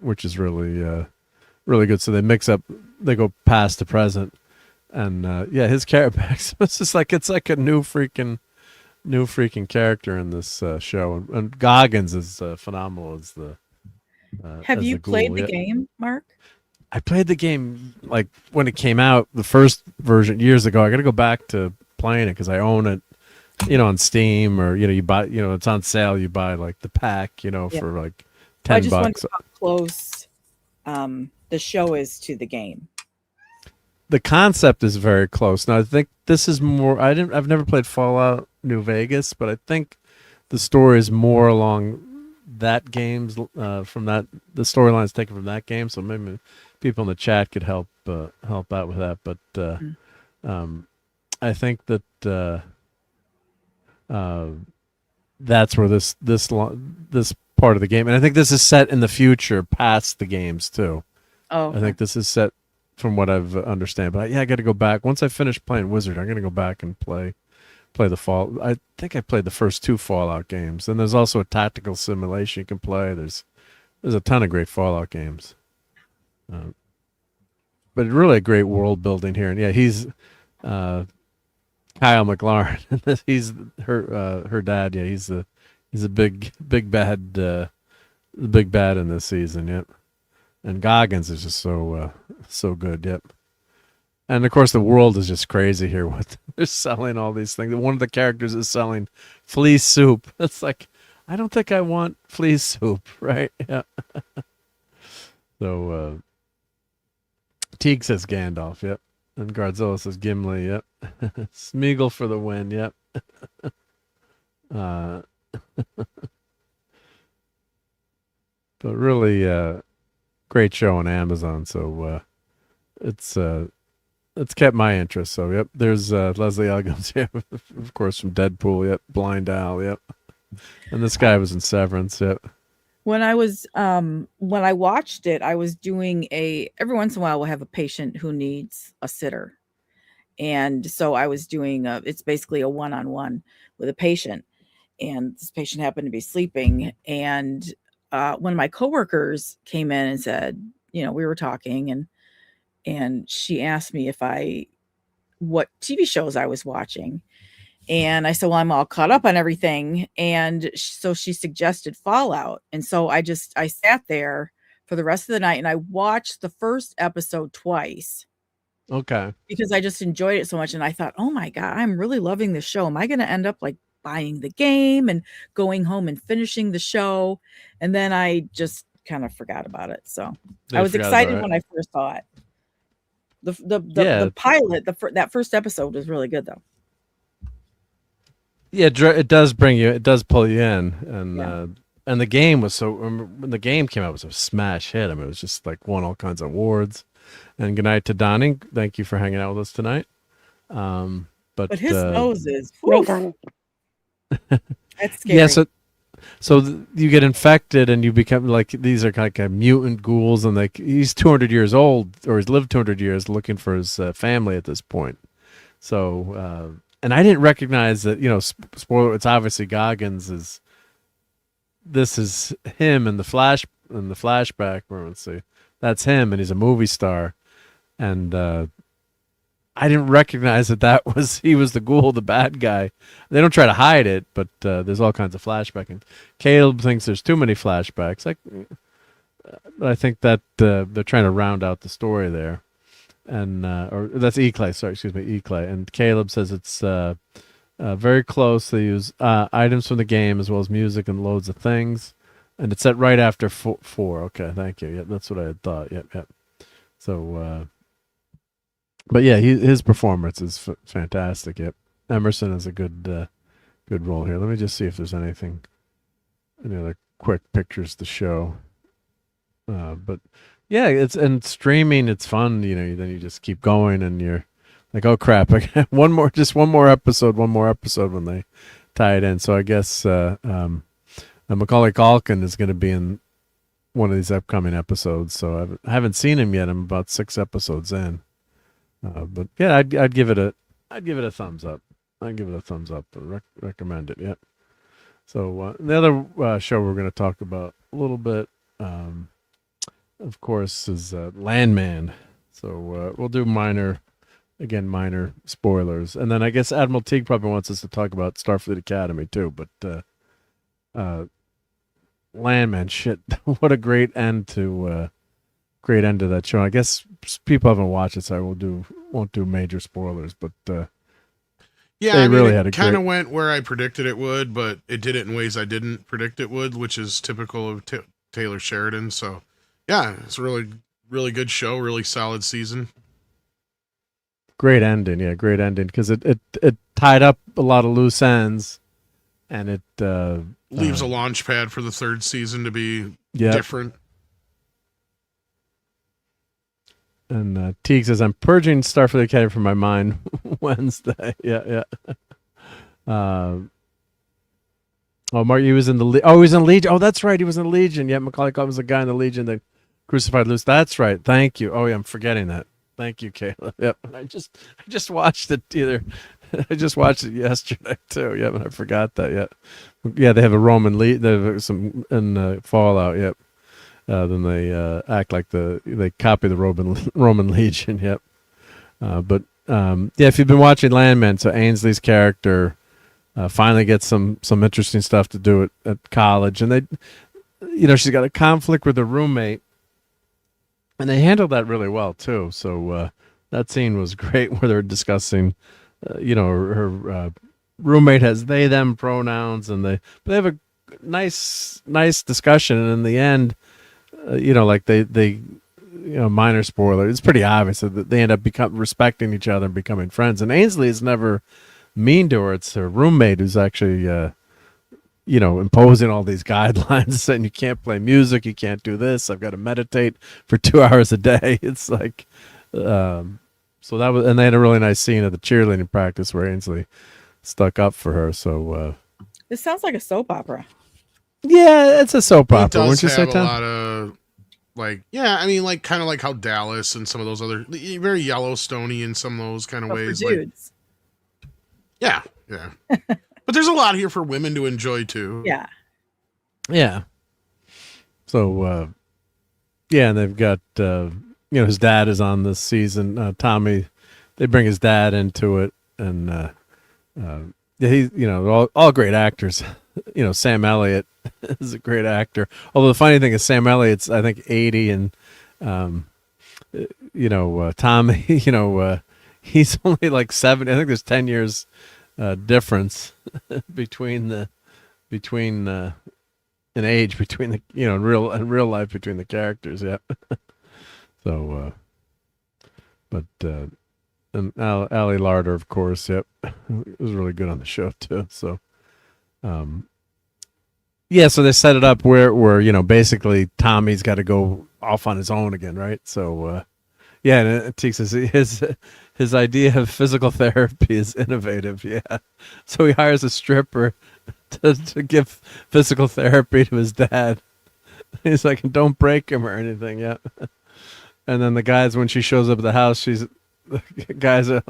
S2: which is really really good. So they go past to present. And his character, it's like a new freaking character in this show, and Goggins is phenomenal as the.
S7: Have you played the game, Mark?
S2: I played the game like when it came out, the first version years ago. I got to go back to playing it because I own it, on Steam, or you buy, it's on sale. You buy like the pack, for like $10.
S7: I just wonder how close the show is to the game.
S2: The concept is very close. Now I think this is more. I've never played Fallout New Vegas, but I think the story is more along that game's from that. The storyline is taken from that game, so maybe people in the chat could help out with that. But I think that that's where this part of the game, and I think this is set in the future, past the games too.
S7: Oh, okay.
S2: I think this is set. From what I've understand, but I got to go back once I finish playing Wizard. I'm gonna go back and play the Fall. I think I played the first 2 Fallout games, and there's also a tactical simulation you can play. There's a ton of great Fallout games, but really a great world building here. And yeah, he's Kyle MacLachlan. He's her dad. Yeah, he's a big bad in this season. Yep. And Goggins is just so good, yep. And of course, the world is just crazy here. They're selling all these things. One of the characters is selling flea soup. It's like, I don't think I want flea soup, right? Yeah. So Teague says Gandalf, yep. And Gardzilla says Gimli, yep. Smeagol for the win, yep. But really, great show on Amazon, so it's kept my interest. So yep, there's Leslie Uggams, yeah, of course, from Deadpool, yep, Blind Owl, yep, and this guy was in Severance, yep.
S7: When I watched it, I was doing every once in a while we'll have a patient who needs a sitter, and so I was doing it's basically a one-on-one with a patient, and this patient happened to be sleeping, and one of my coworkers came in and said, we were talking, and she asked me if I what TV shows I was watching. And I said, well, I'm all caught up on everything. And so she suggested Fallout. And so I sat there for the rest of the night and I watched the first episode twice.
S2: Okay.
S7: Because I just enjoyed it so much. And I thought, oh my God, I'm really loving this show. Am I going to end up like buying the game and going home and finishing the show? And then I just kind of forgot about it. So I was excited when I first saw it. The pilot, that first episode was really good though.
S2: Yeah, it does pull you in, and the game was when the game came out, it was a smash hit. I mean, it was just like won all kinds of awards. And good night to Donnie. Thank you for hanging out with us tonight. But
S7: his nose is that's scary.
S2: Yeah, so you get infected and you become like these are like mutant ghouls, and like he's 200 years old, or he's lived 200 years looking for his family at this point. So. And I didn't recognize that, spoiler, it's obviously Goggins this is him in the flashback where let's see. That's him and he's a movie star. And I didn't recognize that he was the ghoul, the bad guy. They don't try to hide it, but there's all kinds of flashbacking. Caleb thinks there's too many flashbacks. But I think that they're trying to round out the story there. And or that's Eclay, sorry, excuse me, Eclay. And Caleb says it's very close. They use items from the game as well as music and loads of things. And it's set right after 4. Okay, thank you. Yep, that's what I had thought. Yep. So, but yeah, his performance is fantastic. Yep, Emerson is a good role here. Let me just see if there's any other quick pictures to show. But. Yeah, it's streaming. It's fun, Then you just keep going, and you're like, "Oh crap! I got one more episode when they tie it in." So I guess Macaulay Culkin is going to be in one of these upcoming episodes. So I haven't seen him yet. I'm about 6 episodes in, but yeah, I'd give it a thumbs up. I'd give it a thumbs up. Recommend it. Yeah. So the other show we're going to talk about a little bit. Of course, is Landman. So we'll do minor spoilers. And then I guess Admiral Teague probably wants us to talk about Starfleet Academy too. But Landman, shit, what a great end to that show. I guess people haven't watched it, so I won't do major spoilers. But
S3: yeah, it kind of went where I predicted it would, but it did it in ways I didn't predict it would, which is typical of Taylor Sheridan. So. Yeah, it's a really, really good show. Really solid season.
S2: Great ending, because it tied up a lot of loose ends, and it
S3: leaves a launch pad for the 3rd season to be different.
S2: And Teague says, "I'm purging Starfleet Academy from my mind Wednesday." Yeah. Mark, he was in the he was in Legion. Oh, that's right, he was in Legion. Yeah, Macaulay Culkin was the guy in the Legion that crucified Luce. That's right. Thank you. Oh yeah, I'm forgetting that. Thank you, Caleb. Yep. I just watched it I just watched it yesterday too. Yep, and I forgot that. Yep. Yeah, they have a Roman there's some in Fallout. Yep. Then they act like they copy the Roman Legion. Yep. But if you've been watching Landman, so Ainsley's character finally gets some interesting stuff to do at college, and she's got a conflict with her roommate. And they handled that really well too. So that scene was great where they're discussing, her roommate has they/them pronouns, and they have a nice discussion. And in the end, minor spoiler, it's pretty obvious that they end up respecting each other and becoming friends. And Ainsley is never mean to her. It's her roommate who's actually imposing all these guidelines, saying you can't play music, you can't do this, I've got to meditate for 2 hours a day. It's like, so that was, and they had a really nice scene at the cheerleading practice where Ainsley stuck up for her. So
S7: this sounds like a soap opera.
S2: Yeah, it's a soap opera.
S3: Wouldn't you say, Tom? A lot of kind of like how Dallas and some of those other very Yellowstone-y in some of those kind of ways.
S7: Dudes.
S3: Yeah. But there's a lot here for women to enjoy too.
S7: Yeah.
S2: Yeah. So, and they've got, his dad is on this season. Tommy, they bring his dad into it, and he's all great actors. Sam Elliott is a great actor. Although the funny thing is, Sam Elliott's I think 80, and Tom, he's only like 70. I think there's 10 years difference between in age between the in real life between the characters. Yeah. So, but and Ali Larder, of course. Yep, was really good on the show too. So, yeah. So they set it up where basically Tommy's got to go off on his own again, right? So, yeah, and Teek says his idea of physical therapy is innovative. Yeah, so he hires a stripper to give physical therapy to his dad. He's like, don't break him or anything. Yeah, and then the guys, when she shows up at the house, guys are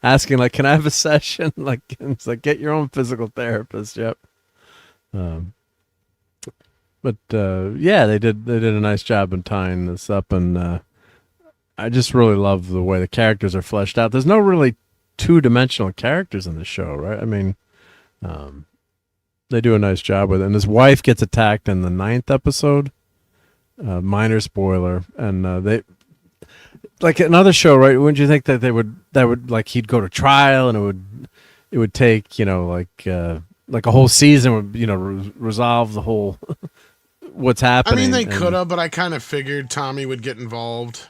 S2: asking like, "Can I have a session?" Like, it's like, get your own physical therapist. Yep. But yeah, they did a nice job in tying this up, and I just really love the way the characters are fleshed out. There's no really two-dimensional characters in the show, right? I mean, they do a nice job with it. And his wife gets attacked in the 9th episode. Minor spoiler, and they like another show, right? Wouldn't you think that that would like he'd go to trial, and it would take like a whole season would resolve the whole what's happening.
S3: I mean, they could have, but I kind of figured Tommy would get involved.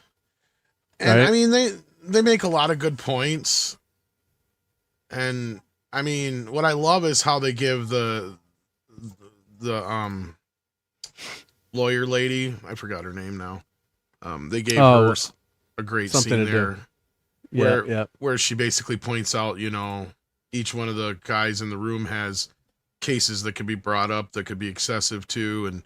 S3: And right? I mean, they make a lot of good points. And I mean, what I love is how they give the lawyer lady, I forgot her name now. They gave her a great scene there where she basically points out, each one of the guys in the room has cases that could be brought up that could be excessive too, and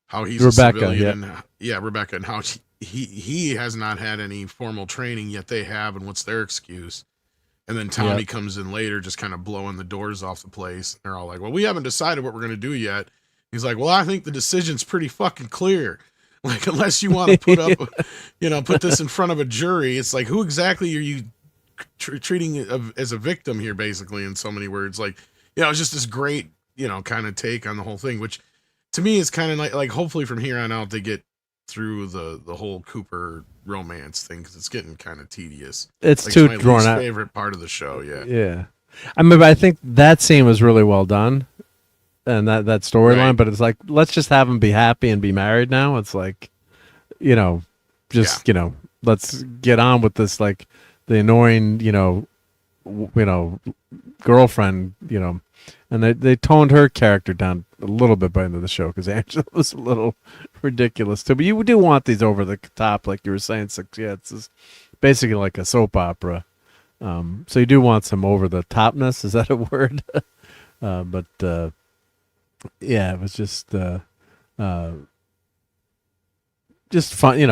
S3: how he's Rebecca, a civilian. Rebecca, and how he has not had any formal training, yet they have, and what's their excuse? And then Tommy comes in later, just kind of blowing the doors off the place. They're all like, well, we haven't decided what we're going to do yet. He's like, well, I think the decision's pretty fucking clear. Like, unless you want to put up, put this in front of a jury, it's like, who exactly are you treating as a victim here, basically, in so many words? Like, it's just this great, kind of take on the whole thing, which to me is kind of like hopefully from here on out they get through the whole Cooper romance thing, because it's getting kind of tedious.
S2: It's
S3: like,
S2: too
S3: it's my
S2: drawn
S3: least
S2: out.
S3: favorite part of the show.
S2: Yeah. I think that scene was really well done, and that storyline. Right. But it's like, let's just have them be happy and be married now. It's like, let's get on with this. Like the annoying, girlfriend, and they toned her character down a little bit by the end of the show, because Angela was a little ridiculous too. But you do want these over the top, like you were saying. It's basically like a soap opera. So you do want some over the topness. Is that a word? But it was just fun.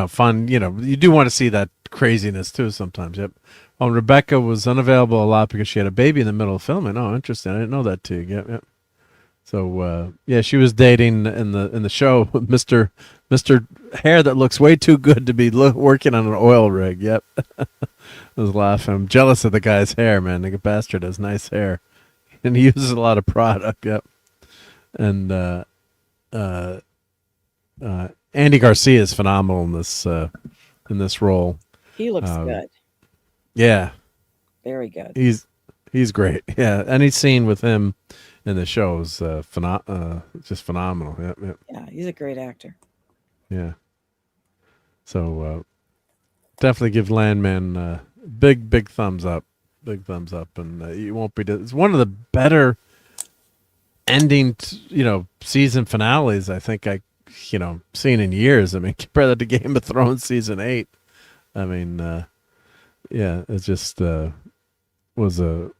S2: Fun. You do want to see that craziness too sometimes. Yep. Oh, Rebecca was unavailable a lot because she had a baby in the middle of filming. Oh, interesting. I didn't know that too. Yep. So she was dating in the show Mr. Hair that looks way too good to be working on an oil rig. Yep. I was laughing. I'm jealous of the guy's hair, man. The bastard has nice hair, and he uses a lot of product. Yep. And Andy Garcia is phenomenal in this role.
S7: He looks good.
S2: Yeah.
S7: Very good.
S2: He's great. Yeah. Any scene with him in the show is just phenomenal. Yep.
S7: Yeah, he's a great actor.
S2: Yeah. So definitely give Landman big thumbs up. Big thumbs up. And you won't be... It's one of the better ending, season finales I think I seen in years. I mean, compare that to Game of Thrones season 8. I mean, it just was a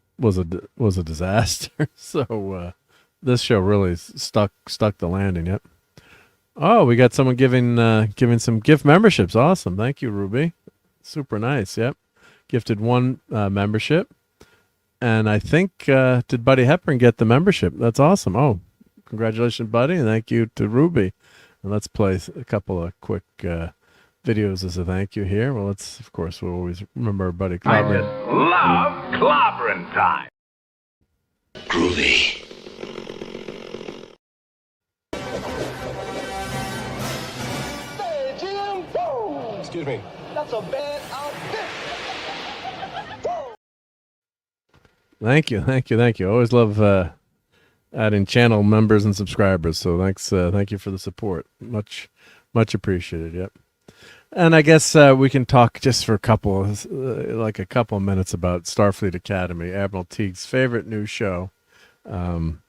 S2: disaster. So this show really stuck the landing. Yep. Oh, we got someone giving some gift memberships. Awesome. Thank you, Ruby. Super nice. Yep. Gifted one membership. And I think did Buddy Hepburn get the membership? That's awesome. Oh, congratulations, Buddy, and thank you to Ruby. And let's play a couple of quick videos as a thank you here. Well, let's, of course, we'll always remember our buddy
S14: I
S2: Clobber.
S14: just love clobbering time.
S10: Groovy.
S6: Hey, Jim! Whoa!
S10: Excuse me.
S6: That's a bad outfit!
S2: Thank you. Always love adding channel members and subscribers. So thanks, thank you for the support. Much appreciated. Yep. And I guess we can talk just for a couple of minutes about Starfleet Academy, Admiral Teague's favorite new show. So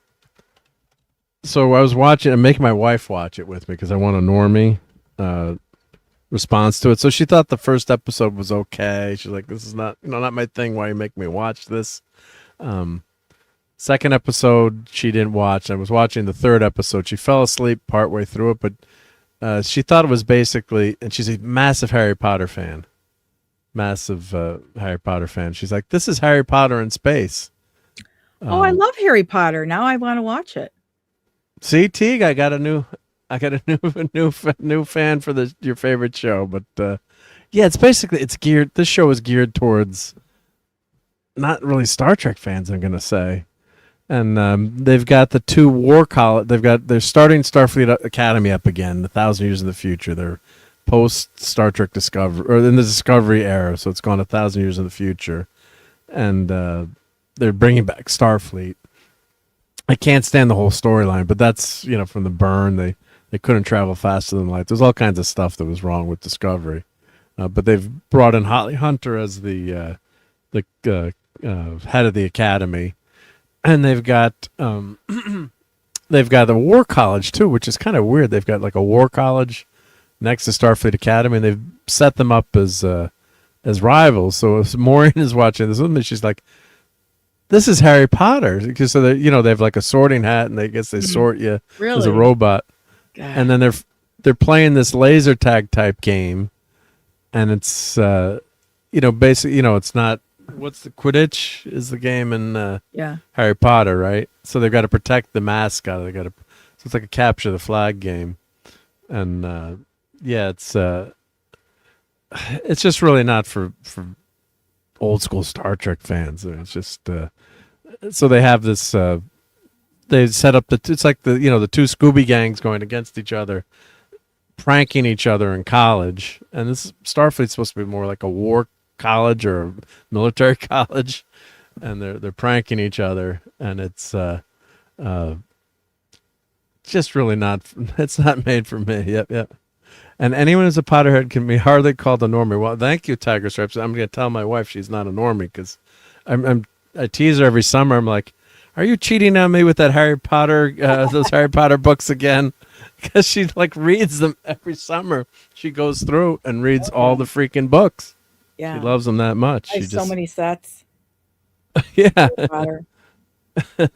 S2: I was watching and making my wife watch it with me because I want a normie response to it. So she thought the first episode was okay. She's like, "This is not my thing. Why you make me watch this?" Second episode she didn't watch. I was watching the third episode. She fell asleep partway through it, but she thought it was basically, and she's a massive Harry Potter fan. She's like, "This is Harry Potter in space."
S7: I love Harry Potter. Now I want to watch it.
S2: See, Teague, I got a new fan for your favorite show. But yeah, it's geared. This show is geared towards not really Star Trek fans, I'm gonna say. And they've got the two war college. They're starting Starfleet Academy up again, 1,000 years in the future. They're post Star Trek Discovery, or in the Discovery era, so it's gone 1,000 years in the future, and they're bringing back Starfleet. I can't stand the whole storyline, but that's from the burn. They couldn't travel faster than light. There's all kinds of stuff that was wrong with Discovery, but they've brought in Holly Hunter as the head of the Academy. And they've got the War College too, which is kind of weird. They've got like a War College next to Starfleet Academy, and they've set them up as rivals. So if Maureen is watching this with me, she's like, "This is Harry Potter," because they have like a sorting hat, and they sort you as a robot. God. And then they're playing this laser tag type game, and it's basically it's not. What's the Quidditch is the game in Harry Potter, right? So they've got to protect the mascot. So it's like a capture the flag game, and it's just really not for old school Star Trek fans. It's just so they have this. They set up it's like the two Scooby gangs going against each other, pranking each other in college, and this Starfleet's supposed to be more like a war college or a military college, and they're pranking each other, and it's just really not. It's not made for me. Yep. And anyone who's a Potterhead can be hardly called a normie. Well, thank you, Tiger Stripes. I'm going to tell my wife she's not a normie because I tease her every summer. I'm like, "Are you cheating on me with that Harry Potter, those Harry Potter books again?" Because she like reads them every summer. She goes through and reads all the freaking books. Yeah, she loves them that much.
S7: I have so many sets.
S2: Yeah.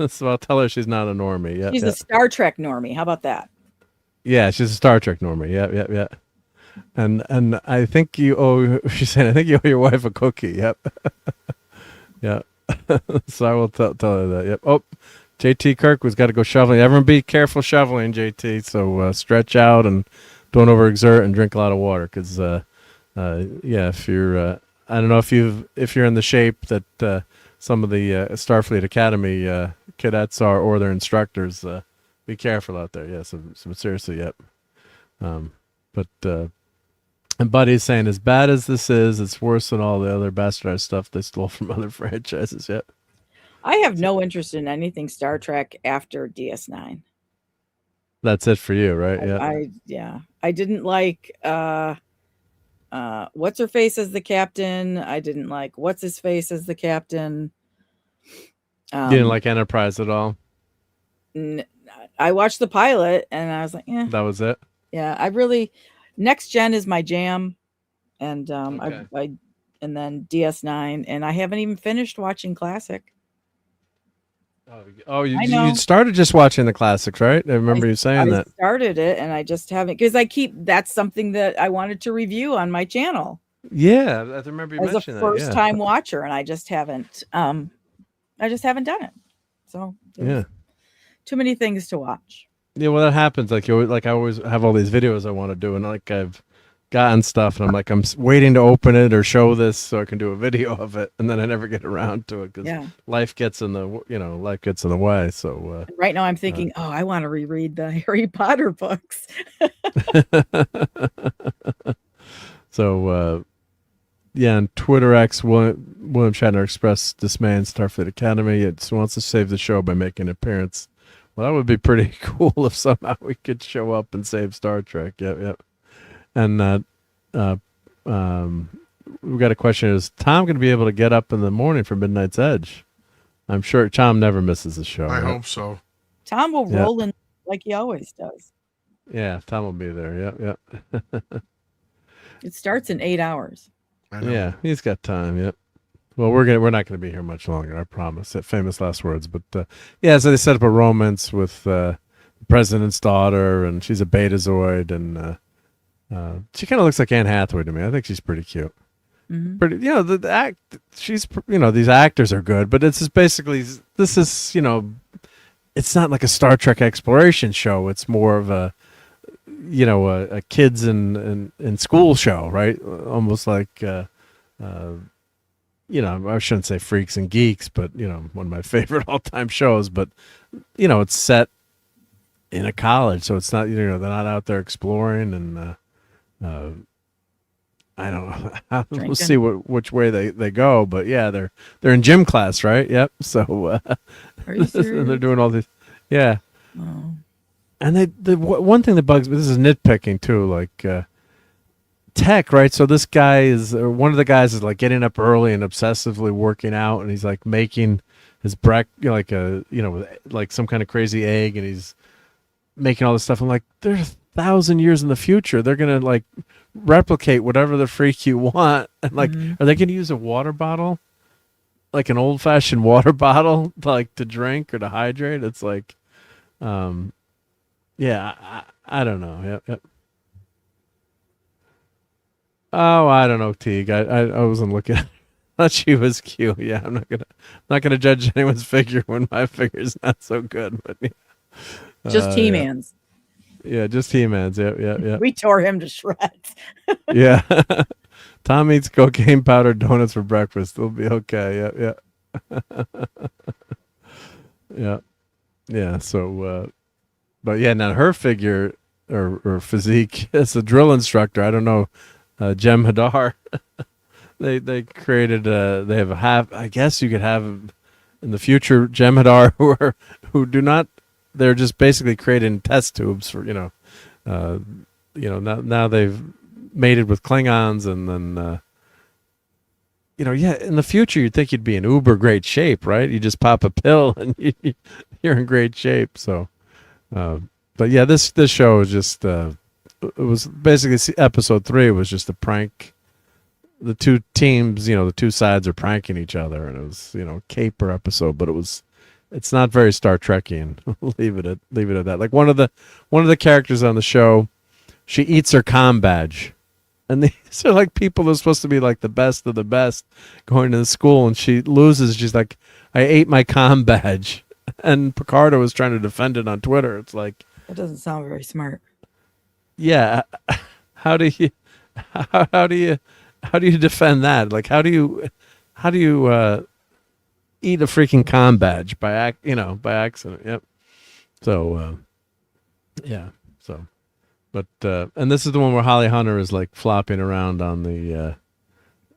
S2: So I'll tell her she's not a normie. Yeah,
S7: she's a Star Trek normie. How about that?
S2: Yeah, she's a Star Trek normie. Yeah. And I think you owe. She's saying, I think you owe your wife a cookie. Yep. Yeah. So I will tell her that. Yep. Oh, JT Kirk was got to go shoveling. Everyone, be careful shoveling, JT. So stretch out and don't overexert and drink a lot of water because. If you're, I don't know if you're in the shape that some of the Starfleet Academy cadets are or their instructors, be careful out there. Yeah, so seriously, yep. But and Buddy's saying, as bad as this is, it's worse than all the other bastardized stuff they stole from other franchises. Yep.
S7: I have no interest in anything Star Trek after DS9.
S2: That's it for you, right?
S7: Yeah. I didn't like. What's her face as the captain? I didn't like what's his face as the captain.
S2: You didn't like Enterprise at all?
S7: I watched the pilot and I was like, "Yeah."
S2: That was it.
S7: Yeah, Next Gen is my jam, and I and then DS9, and I haven't even finished watching Classic.
S2: Oh, you started just watching the classics, right? I remember you saying that. I
S7: started it, and I just haven't, because that's something that I wanted to review on my channel.
S2: Yeah, I remember you mentioning that. As a
S7: first-time watcher, and I just haven't done it. So too many things to watch.
S2: Yeah, well, that happens. Like I always have all these videos I want to do, and like gotten stuff, and I'm like, I'm waiting to open it or show this so I can do a video of it, and then I never get around to it because life gets in the way. So
S7: right now I'm thinking, I want to reread the Harry Potter books.
S2: So and Twitter X, William Shatner expressed dismay in Starfleet Academy. It wants to save the show by making an appearance. Well, that would be pretty cool if somehow we could show up and save Star Trek. Yep. And we got a question: is Tom going to be able to get up in the morning for Midnight's Edge? I'm sure Tom never misses the show.
S3: I hope so.
S7: Tom will roll in like he always does.
S2: Yeah, Tom will be there. Yep.
S7: It starts in 8 hours.
S2: Yeah, he's got time. Yep. Well, we're not going to be here much longer. I promise. Famous last words. But so they set up a romance with the president's daughter, and she's a Betazoid, and she kind of looks like Anne Hathaway to me. I think she's pretty cute.
S7: Mm-hmm.
S2: Pretty, the act. She's, these actors are good, but it's just basically it's not like a Star Trek exploration show. It's more of a kids in school show, right? Almost like I shouldn't say Freaks and Geeks, but one of my favorite all-time shows. But it's set in a college, so it's not they're not out there exploring, and I don't know. We'll see which way they go, but yeah, they're in gym class, right? Yep. So
S7: Are you serious?
S2: and they're doing all these, yeah.
S7: Oh.
S2: And the one thing that bugs me, this is nitpicking too, like tech, right? So this guy one of the guys is like getting up early and obsessively working out, and he's like making his like some kind of crazy egg, and he's making all this stuff. I'm like, there's 1,000 years in the future, they're gonna like replicate whatever the freak you want, and like, are they gonna use a water bottle, like an old-fashioned water bottle, like to drink or to hydrate? It's like, yeah, I don't know. Yep. Oh, I don't know, Teague. I wasn't looking. I thought she was cute. Yeah, I'm not gonna judge anyone's figure when my figure's not so good. But yeah.
S7: Just He-Man's.
S2: Yeah, just He-Man's. Yeah.
S7: We tore him to shreds.
S2: Yeah. Tom eats cocaine powdered donuts for breakfast. It'll be okay. Yeah. Yeah. So, but yeah, now her figure or physique as a drill instructor, I don't know, Jem Hadar. they created they have a half. I guess you could have in the future Jem Hadar who do not. They're just basically creating test tubes for now they've mated with Klingons, and then in the future you'd think you'd be in uber great shape, right? You just pop a pill and you're in great shape. So, but yeah, this show is just it was basically episode 3 was just a prank. The two teams, the two sides are pranking each other, and it was caper episode, but it's not very Star Trekian. leave it at that. Like one of the characters on the show, she eats her comm badge, and these are like people that are supposed to be like the best of the best going to the school, and she loses. She's like, I ate my comm badge, and Picardo was trying to defend it on Twitter. It's like,
S7: that doesn't sound very smart.
S2: Yeah, how do you defend that? Like, how do you eat a freaking comm badge by accident? Yep. So yeah. So, but and this is the one where Holly Hunter is like flopping around on the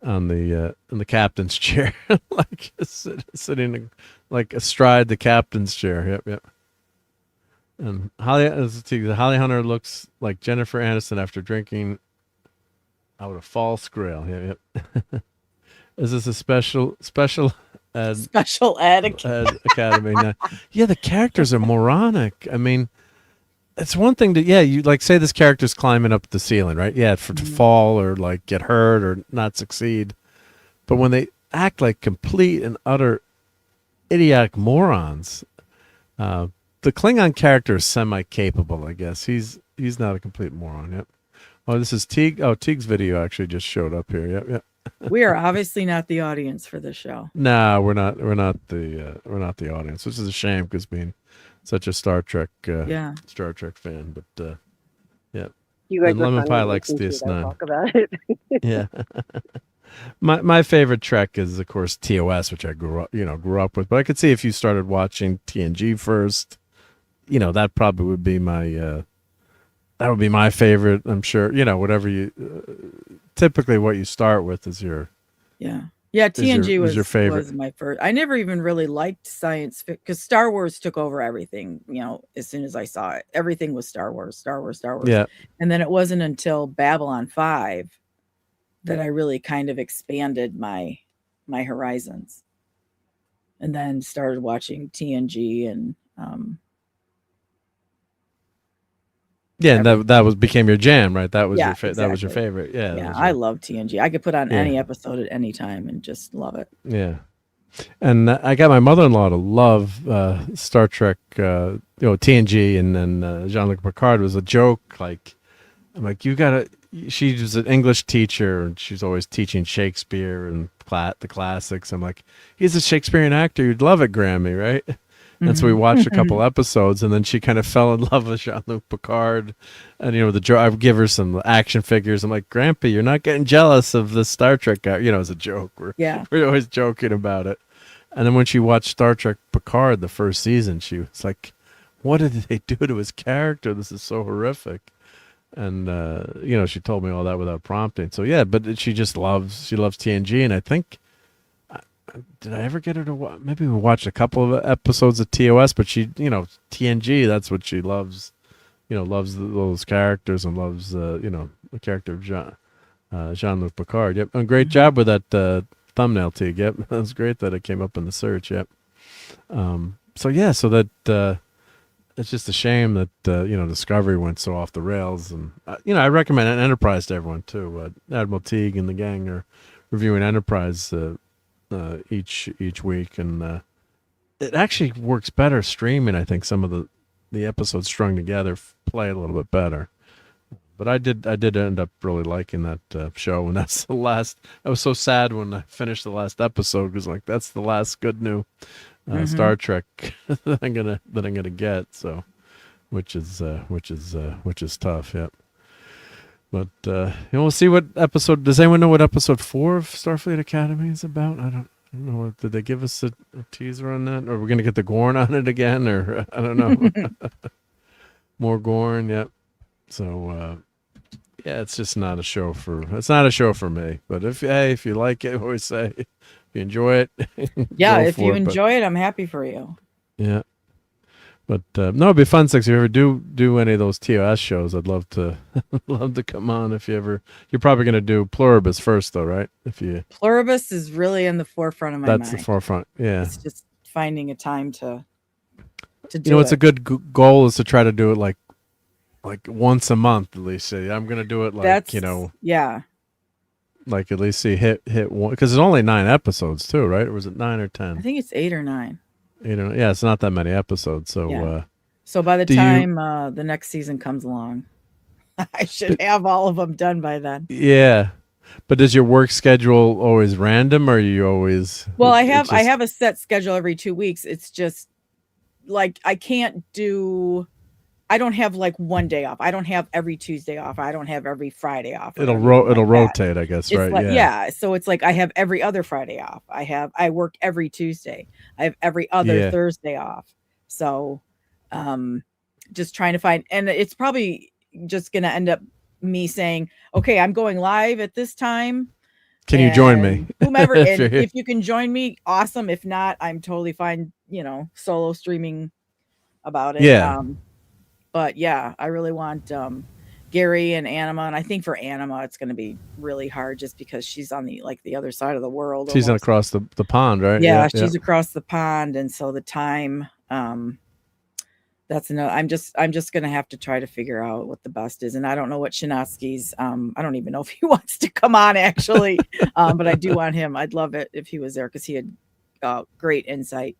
S2: in the captain's chair, like sitting like astride the captain's chair. Yep. And Holly Hunter looks like Jennifer Aniston after drinking out a false grail. Yep. Is this a special ed academy? Now, yeah, the characters are moronic. I mean, it's one thing to you like say this character's climbing up the ceiling, right? Yeah, to fall or like get hurt or not succeed. But when they act like complete and utter idiotic morons, the Klingon character is semi-capable, I guess. He's not a complete moron. Yep. Oh, this is Teague. Oh, Teague's video actually just showed up here. Yep.
S7: We are obviously not the audience for this show.
S2: No, we're not the audience, which is a shame because being such a Star Trek fan. But yeah.
S13: You guys
S2: And
S13: were
S2: Lemon
S13: funny
S2: Pie
S13: to
S2: likes
S13: listen to that
S2: DS9.
S13: talk about it.
S2: Yeah. My favorite Trek is, of course, TOS, which I grew up with. But I could see if you started watching TNG first, that probably would be my favorite. I'm sure, whatever you typically what you start with is your
S7: TNG
S2: is your favorite.
S7: was my first. I never even really liked science fiction because Star Wars took over everything. As soon as I saw it, everything was Star Wars.
S2: Yeah.
S7: And then it wasn't until Babylon 5 that I really kind of expanded my horizons, and then started watching TNG and
S2: and that became your jam, right? That was that was your
S7: exactly.
S2: favorite. Yeah,
S7: I love TNG. I could put on any episode at any time and just love it.
S2: Yeah. And I got my mother-in-law to love Star Trek, TNG, and then Jean-Luc Picard was a joke. Like, I'm like, you gotta. She was an English teacher, and she's always teaching Shakespeare and the classics. I'm like, he's a Shakespearean actor. You'd love it, Grammy, right? And so we watched a couple episodes, and then she kind of fell in love with Jean-Luc Picard. And I would give her some action figures. I'm like, Grampy, you're not getting jealous of the Star Trek guy. As a joke. We're always joking about it. And then when she watched Star Trek Picard the first season, she was like, what did they do to his character? This is so horrific. And she told me all that without prompting. So but she loves TNG, and I think did I ever get her to watch? Maybe we watched a couple of episodes of TOS, but she, TNG, that's what she loves. Loves those characters and loves the character of Jean-Luc Picard. Yep, and great job with that thumbnail too. Yep, that was great that it came up in the search. Yep. So that. It's just a shame that Discovery went so off the rails, and I recommend Enterprise to everyone too. Admiral Teague and the gang are reviewing Enterprise each week, and it actually works better streaming. I think some of the episodes strung together play a little bit better. But I did end up really liking that show, and that's the last. I was so sad when I finished the last episode because that's the last good new Star Trek that I'm gonna get. So, which is tough. Yep. But we'll see what episode. Does anyone know what episode 4 of Starfleet Academy is about? I don't know. Did they give us a teaser on that, or we're gonna get the Gorn on it again, or I don't know. More Gorn. Yep. So it's just not a show for. It's not a show for me. But if you like it, I always say. You enjoy it.
S7: If you enjoy it, I'm happy for you.
S2: Yeah. But no, it'd be fun, Six. If you ever do any of those TOS shows, I'd love to come on. If you ever, you're probably going to do Pluribus first, though, right?
S7: Pluribus is really in the forefront of my mind.
S2: That's the forefront. Yeah.
S7: It's just finding a time to do
S2: it's a good goal is to try to do it like once a month at least. Say I'm going to do it
S7: yeah.
S2: Like at least see hit one because it's only 9 episodes too, right? Or was it 9 or 10?
S7: I think it's 8 or 9.
S2: Yeah, it's not that many episodes. So
S7: so by the time the next season comes along, I should have all of them done by then.
S2: Yeah, but does your work schedule always random, or are you always?
S7: Well, I have a set schedule every 2 weeks. It's just like I can't do. I don't have like one day off. I don't have every Tuesday off. I don't have every Friday off.
S2: It'll rotate, I guess, right?
S7: Yeah. So it's like I have every other Friday off. I work every Tuesday. I have every other Thursday off. So just trying to find, and it's probably just going to end up me saying, okay, I'm going live at this time.
S2: Can you join me?
S7: Whomever, and if you can join me, awesome. If not, I'm totally fine, solo streaming about it.
S2: Yeah.
S7: But I really want Gary and Anima, and I think for Anima it's going to be really hard just because she's on the other side of the world.
S2: She's across the pond, right?
S7: Yeah, she's across the pond, and so the time that's another. I'm just going to have to try to figure out what the best is, and I don't know what Shinatsky's. I don't even know if he wants to come on actually, but I do want him. I'd love it if he was there because he had great insight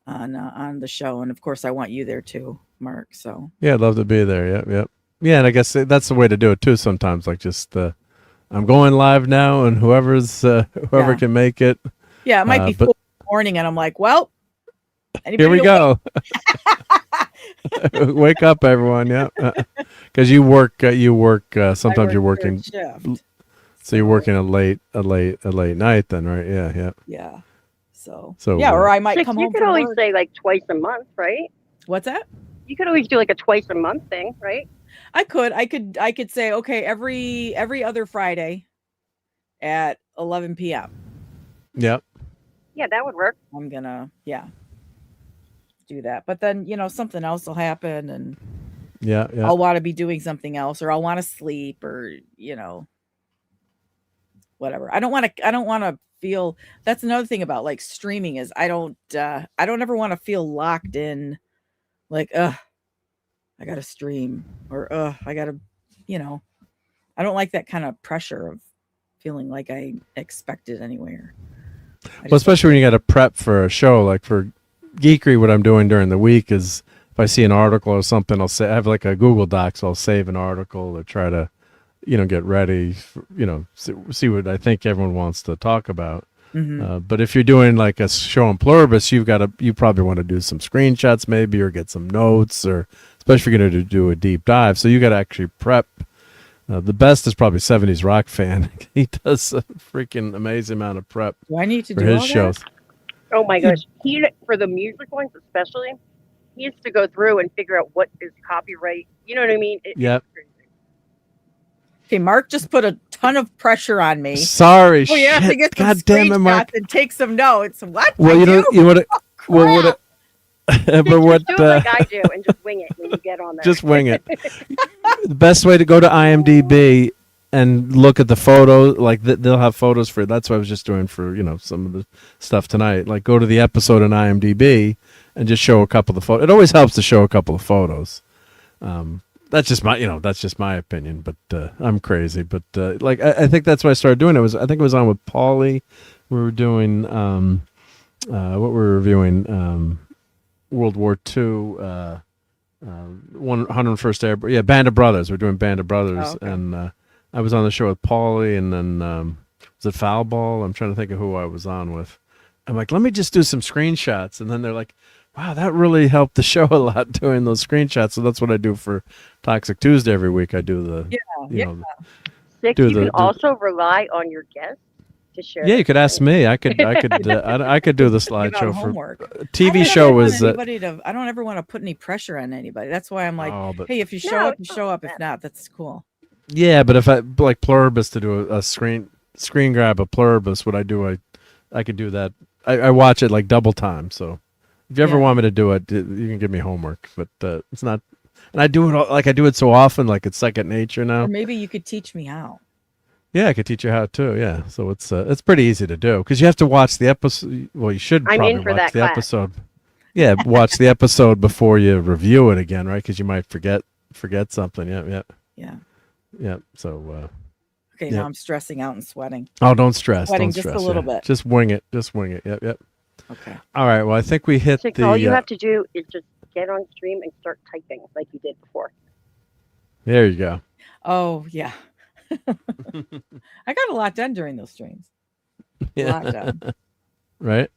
S7: on the show, and of course I want you there too, Mark. So
S2: I'd love to be there. Yep. Yeah, and I guess that's the way to do it too. Sometimes, like just I'm going live now, and whoever can make it.
S7: Yeah, it might be 4 in the morning, and I'm like, well,
S2: here we go. Wake up, everyone! Yeah, because you work. Sometimes you're working.
S7: Shift.
S2: So you're working a late night then, right? Yeah.
S7: Yeah. So
S2: yeah,
S7: or I might
S13: Six,
S7: come
S13: you
S7: home
S13: could
S7: from
S13: always
S7: work.
S13: say like twice a month, right?
S7: What's that?
S13: You could always do like a twice a month thing, right?
S7: I could say, okay, every other Friday at 11 p.m.
S2: Yep.
S13: Yeah, that would work.
S7: I'm gonna do that. But then, something else will happen and
S2: Yeah.
S7: I'll want to be doing something else, or I'll want to sleep, or whatever. I don't want to feel. That's another thing about like streaming is I don't ever want to feel locked in like I gotta stream, or I gotta I don't like that kind of pressure of feeling like I expect it anywhere.
S2: Well, especially when you got to prep for a show. Like for Geekery, what I'm doing during the week is if I see an article or something, I have like a Google Docs. So I'll save an article to try to, get ready. See what I think everyone wants to talk about.
S7: Mm-hmm.
S2: But if you're doing like a show in pluribus, you probably want to do some screenshots maybe, or get some notes, or especially if you're going to do a deep dive. So you got to actually prep. The best is probably 70s Rock Fan. He does a freaking amazing amount of prep.
S7: Do I need to
S2: for
S7: do
S2: his
S7: all
S2: shows.
S7: that?
S13: Oh my gosh. He, for the music ones especially, he has to go through and figure out what is copyright. You know what I mean?
S2: Yep.
S7: Okay, Mark just put a ton of pressure on me.
S2: Sorry,
S7: well, you have to
S2: shit.
S7: get some
S2: God damn it, Mark.
S7: screenshots and take some notes. What?
S2: Well, but what?
S13: Do it like I do and just wing it when you get on there.
S2: Just wing it. The best way to go to IMDb and look at the photo, like they'll have photos for it. That's what I was just doing for some of the stuff tonight. Like go to the episode on IMDb and just show a couple of photos. It always helps to show a couple of photos. That's just my opinion, but I'm crazy. But like I think that's why I started doing it. I think it was on with Paulie. We were doing what were we reviewing? World War II, 101st Airborne. Yeah, Band of Brothers. We're doing Band of Brothers,
S7: oh, okay.
S2: and I was on the show with Paulie, and then was it Foul Ball? I'm trying to think of who I was on with. I'm like, let me just do some screenshots, and then they're like, wow, that really helped the show a lot doing those screenshots. So that's what I do for Toxic Tuesday every week. I do the
S13: Six, you can also rely on your guests to share.
S2: Yeah, you could ask me. I could do the slideshow for TV show was.
S7: I don't ever want to put any pressure on anybody. That's why I'm like, hey, if you show up, you show up. If not, that's cool.
S2: Yeah, but if I like pluribus to do a screen grab a pluribus, what I do, I could do that. I watch it like double time. So if you ever want me to do it, you can give me homework. But it's not, and I do it I do it so often, like it's second nature now.
S7: Or maybe you could teach me how.
S2: Yeah, I could teach you how too. Yeah, so it's pretty easy to do because you have to watch the episode. Well, you should probably watch the episode. Yeah, watch the episode before you review it again, right? Because you might forget something. Yeah. So.
S7: Okay, now I'm stressing out and sweating.
S2: Oh, don't stress.
S7: Sweating
S2: don't
S7: just
S2: stress,
S7: a little bit.
S2: Just wing it. Yep.
S7: Okay.
S2: All right. Well, I think we hit
S13: Six,
S2: the.
S13: all you have to do is just get on stream and start typing like you did before.
S2: There you go.
S7: Oh yeah. I got a lot done during those streams.
S2: Yeah.
S7: A lot done.
S2: Right.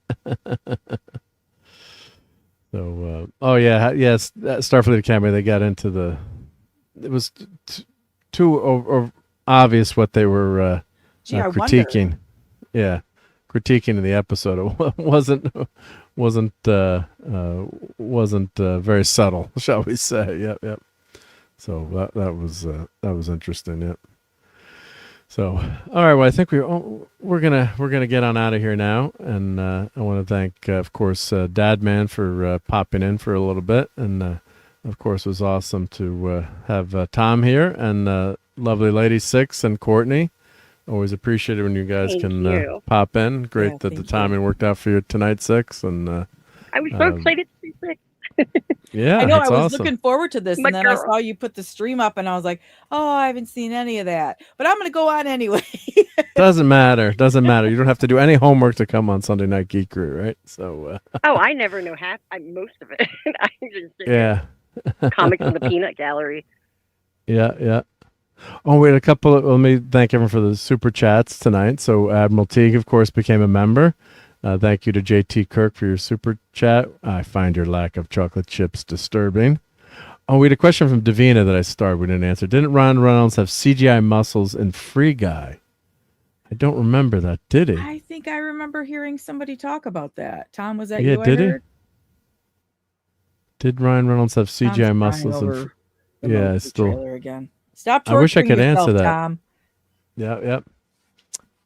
S2: So, Starfleet Academy. They got into the. It was too obvious what they were critiquing. Yeah, critiquing in the episode. It wasn't very subtle, shall we say? Yep. So that was interesting. Yep. So, all right. Well, I think we're gonna get on out of here now, and I want to thank, of course, Dadman for popping in for a little bit, and of course, it was awesome to have Tom here and lovely lady Six and Courtney. Always appreciate it when you guys can pop in. Great that the timing worked out for you tonight, Six, and
S13: I was so excited to see Six.
S2: Yeah,
S7: I know. I was
S2: awesome.
S7: looking forward to this, and then I saw you put the stream up, and I was like, "Oh, I haven't seen any of that," but I'm going to go on anyway.
S2: Doesn't matter. You don't have to do any homework to come on Sunday Night Geekery, right? So.
S13: Oh, I never know most of it. I just comics in the peanut gallery.
S2: Yeah. Oh, we had a couple of. Let me thank everyone for the super chats tonight. So Admiral Teague, of course, became a member. Thank you to JT Kirk for your super chat. I find your lack of chocolate chips disturbing. Oh, we had a question from Davina that I started. We didn't answer. Didn't Ryan Reynolds have CGI muscles in Free Guy? I don't remember that. Did he?
S7: I think I remember hearing somebody talk about that. Tom, was that
S2: Yeah,
S7: you?
S2: did
S7: I
S2: he?
S7: heard?
S2: Did Ryan Reynolds have CGI
S7: Tom's
S2: muscles?
S7: over the
S2: Yeah,
S7: movie
S2: still.
S7: trailer again. Stop
S2: I wish I
S7: torturing
S2: could
S7: yourself,
S2: answer that.
S7: Tom.
S2: Yep.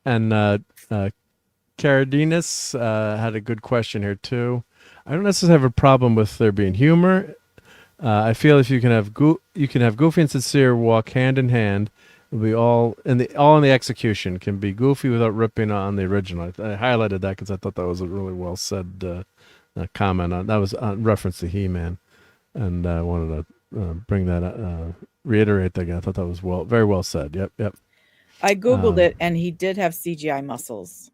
S2: And Caradinas had a good question here too. I don't necessarily have a problem with there being humor. I feel if you can have goofy and sincere walk hand in hand. It'll be all in the execution. Can be goofy without ripping on the original. I highlighted that because I thought that was a really well said comment on that was on reference to He-Man, and I wanted to bring that reiterate that again. I thought that was very well said. Yep.
S7: I googled it, and he did have CGI muscles.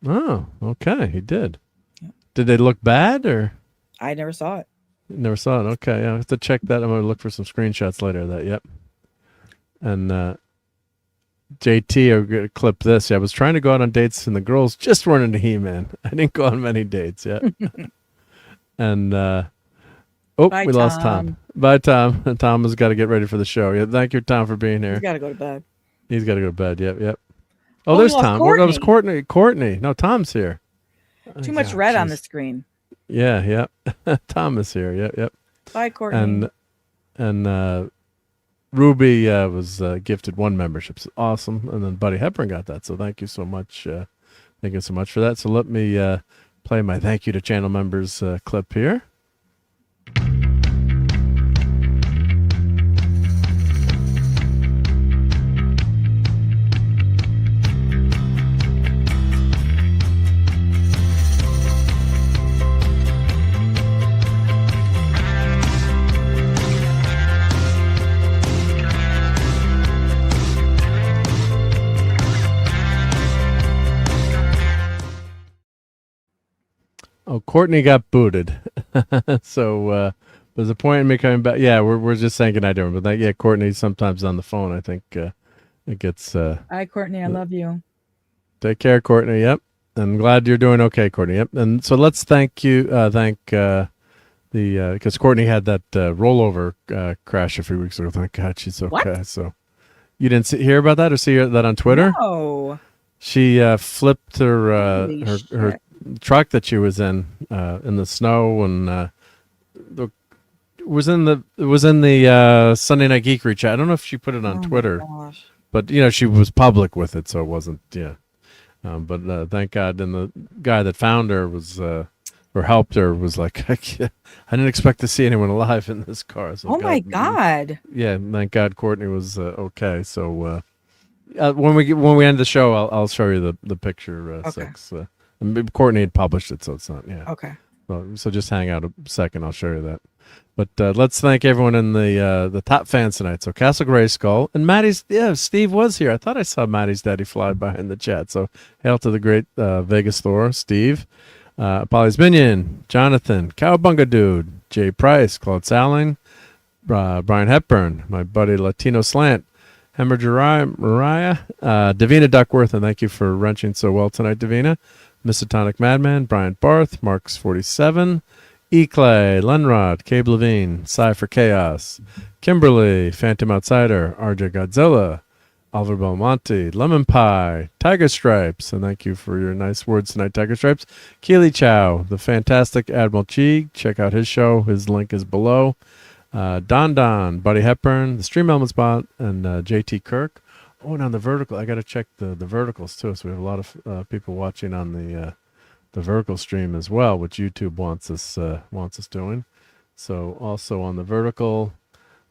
S2: Oh, okay, he did. Yep. Did they look bad or?
S7: I never saw it.
S2: Never saw it. Okay, I have to check that. I'm going to look for some screenshots later of that. Yep. And JT, I'm going to clip this. Yeah, I was trying to go out on dates, and the girls just weren't into He-Man. I didn't go on many dates yet. And
S7: Bye,
S2: we lost Tom. Bye, Tom. And Tom has got to get ready for the show. Yeah, thank you, Tom, for being here.
S7: He's got to go to bed.
S2: He's got to go to bed. Yep. Oh, there's Tom. That was Courtney. Courtney. No, Tom's here.
S7: Too much red on the screen.
S2: Yeah. Tom is here. Yep.
S7: Bye, Courtney.
S2: And Ruby was gifted 1 membership. It's awesome. And then Buddy Hepburn got that. So thank you so much. Thank you so much for that. So let me play my thank you to channel members clip here. Oh, Courtney got booted. So there's a point in me coming back. Yeah, we're just saying goodnight to him. But Courtney sometimes on the phone. I think it gets.
S7: Hi, Courtney. I love you.
S2: Take care, Courtney. Yep. I'm glad you're doing okay, Courtney. Yep. And so let's thank because Courtney had that rollover crash a few weeks ago. Thank God she's okay. What? So you didn't hear about that or see that on Twitter?
S7: No.
S2: She flipped her truck that she was in the snow, and it was in the Sunday Night Geekery chat. I don't know if she put it on Twitter, but she was public with it, so it wasn't. Yeah, but thank God. And the guy that found her was or helped her was like, I didn't expect to see anyone alive in this car. So
S7: my God.
S2: Yeah, thank God Courtney was okay. So when we end the show, I'll show you the picture.
S7: Okay.
S2: 6. Courtney had published it, so it's not. Yeah.
S7: Okay.
S2: So just hang out a second. I'll show you that. But let's thank everyone in the top fans tonight. So Castle Grayskull and Maddie's. Yeah, Steve was here. I thought I saw Maddie's daddy fly by in the chat. So hail to the great Vegas Thor, Steve, Polly's Minion, Jonathan, Cowabunga Dude, Jay Price, Claude Salling, Brian Hepburn, my buddy Latino Slant, Hemorrhage Mariah, Davina Duckworth, and thank you for wrenching so well tonight, Davina. Misotonic Madman, Brian Barth, Marks 47, E. Clay, Lenrod, Cabe Levine, Psy for Chaos, Kimberly, Phantom Outsider, RJ Godzilla, Oliver Belmonte, Lemon Pie, Tiger Stripes, and thank you for your nice words tonight, Tiger Stripes. Keely Chow, the fantastic Admiral Chi, check out his show, his link is below. Don, Buddy Hepburn, the Stream Elements Bot, and JT Kirk. Oh, and on the vertical, I got to check the verticals too. So we have a lot of people watching on the vertical stream as well, which YouTube wants us doing. So also on the vertical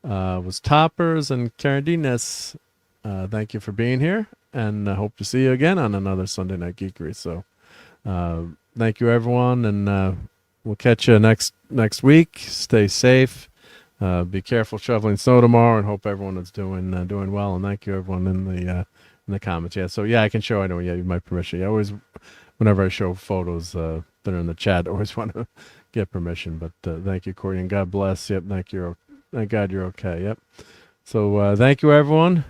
S2: was Toppers and Caradinas. Thank you for being here, and I hope to see you again on another Sunday Night Geekery. So thank you, everyone, and we'll catch you next week. Stay safe. Be careful shoveling snow tomorrow, and hope everyone is doing well. And thank you, everyone in the comments. Yeah, so I can show. I know. Yeah, you have my permission. I always, whenever I show photos that are in the chat, I always want to get permission. But thank you, Corey, and God bless. Yep, thank God you're okay. Yep. So thank you, everyone,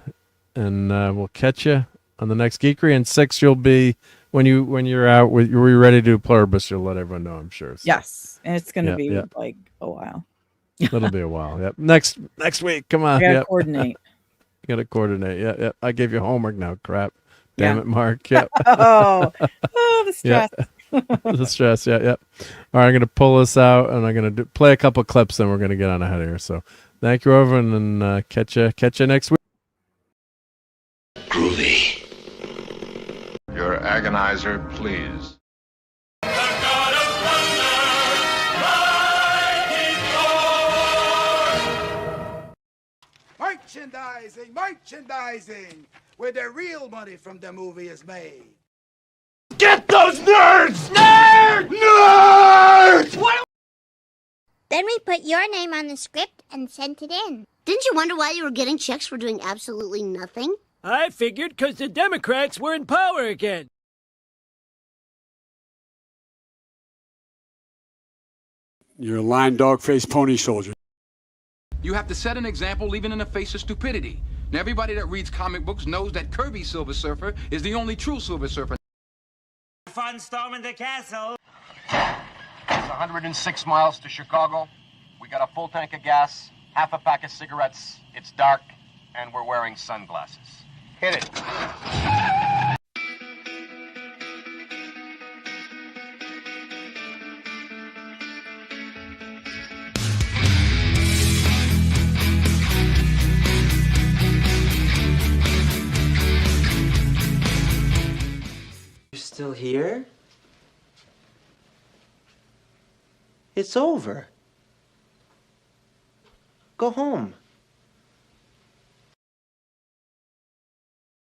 S2: and we'll catch you on the next Geekery. And 6, you'll be when you're out you're ready to do Pluribus. You'll let everyone know, I'm sure. So,
S7: yes, and it's going to be like a while.
S2: It'll be a while. Yep. Next week. Come on.
S7: I gotta
S2: Yep.
S7: coordinate.
S2: You gotta coordinate. Yeah, yeah. I gave you homework now. Crap. Damn it, Mark. Yep.
S7: Oh, the stress.
S2: The stress. Yeah, yeah. All right, I'm gonna pull this out, and I'm gonna play a couple clips, then we're gonna get on ahead of here. So, thank you, everyone, and catch you next week.
S14: Groovy.
S12: Your agonizer, please.
S15: Merchandising, where the real money from the movie is made.
S14: Get those nerds! Nerds! What?
S16: Then we put your name on the script and sent it in.
S17: Didn't you wonder why you were getting checks for doing absolutely nothing?
S18: I figured because the Democrats were in power again.
S19: You're a lying dog-faced pony soldier.
S20: You have to set an example even in the face of stupidity. Now, everybody that reads comic books knows that Kirby's Silver Surfer is the only true Silver Surfer.
S21: Fun storming the castle.
S22: It's 106 miles to Chicago. We got a full tank of gas, half a pack of cigarettes. It's dark, and we're wearing sunglasses. Hit it.
S23: You're still here? It's over. Go home.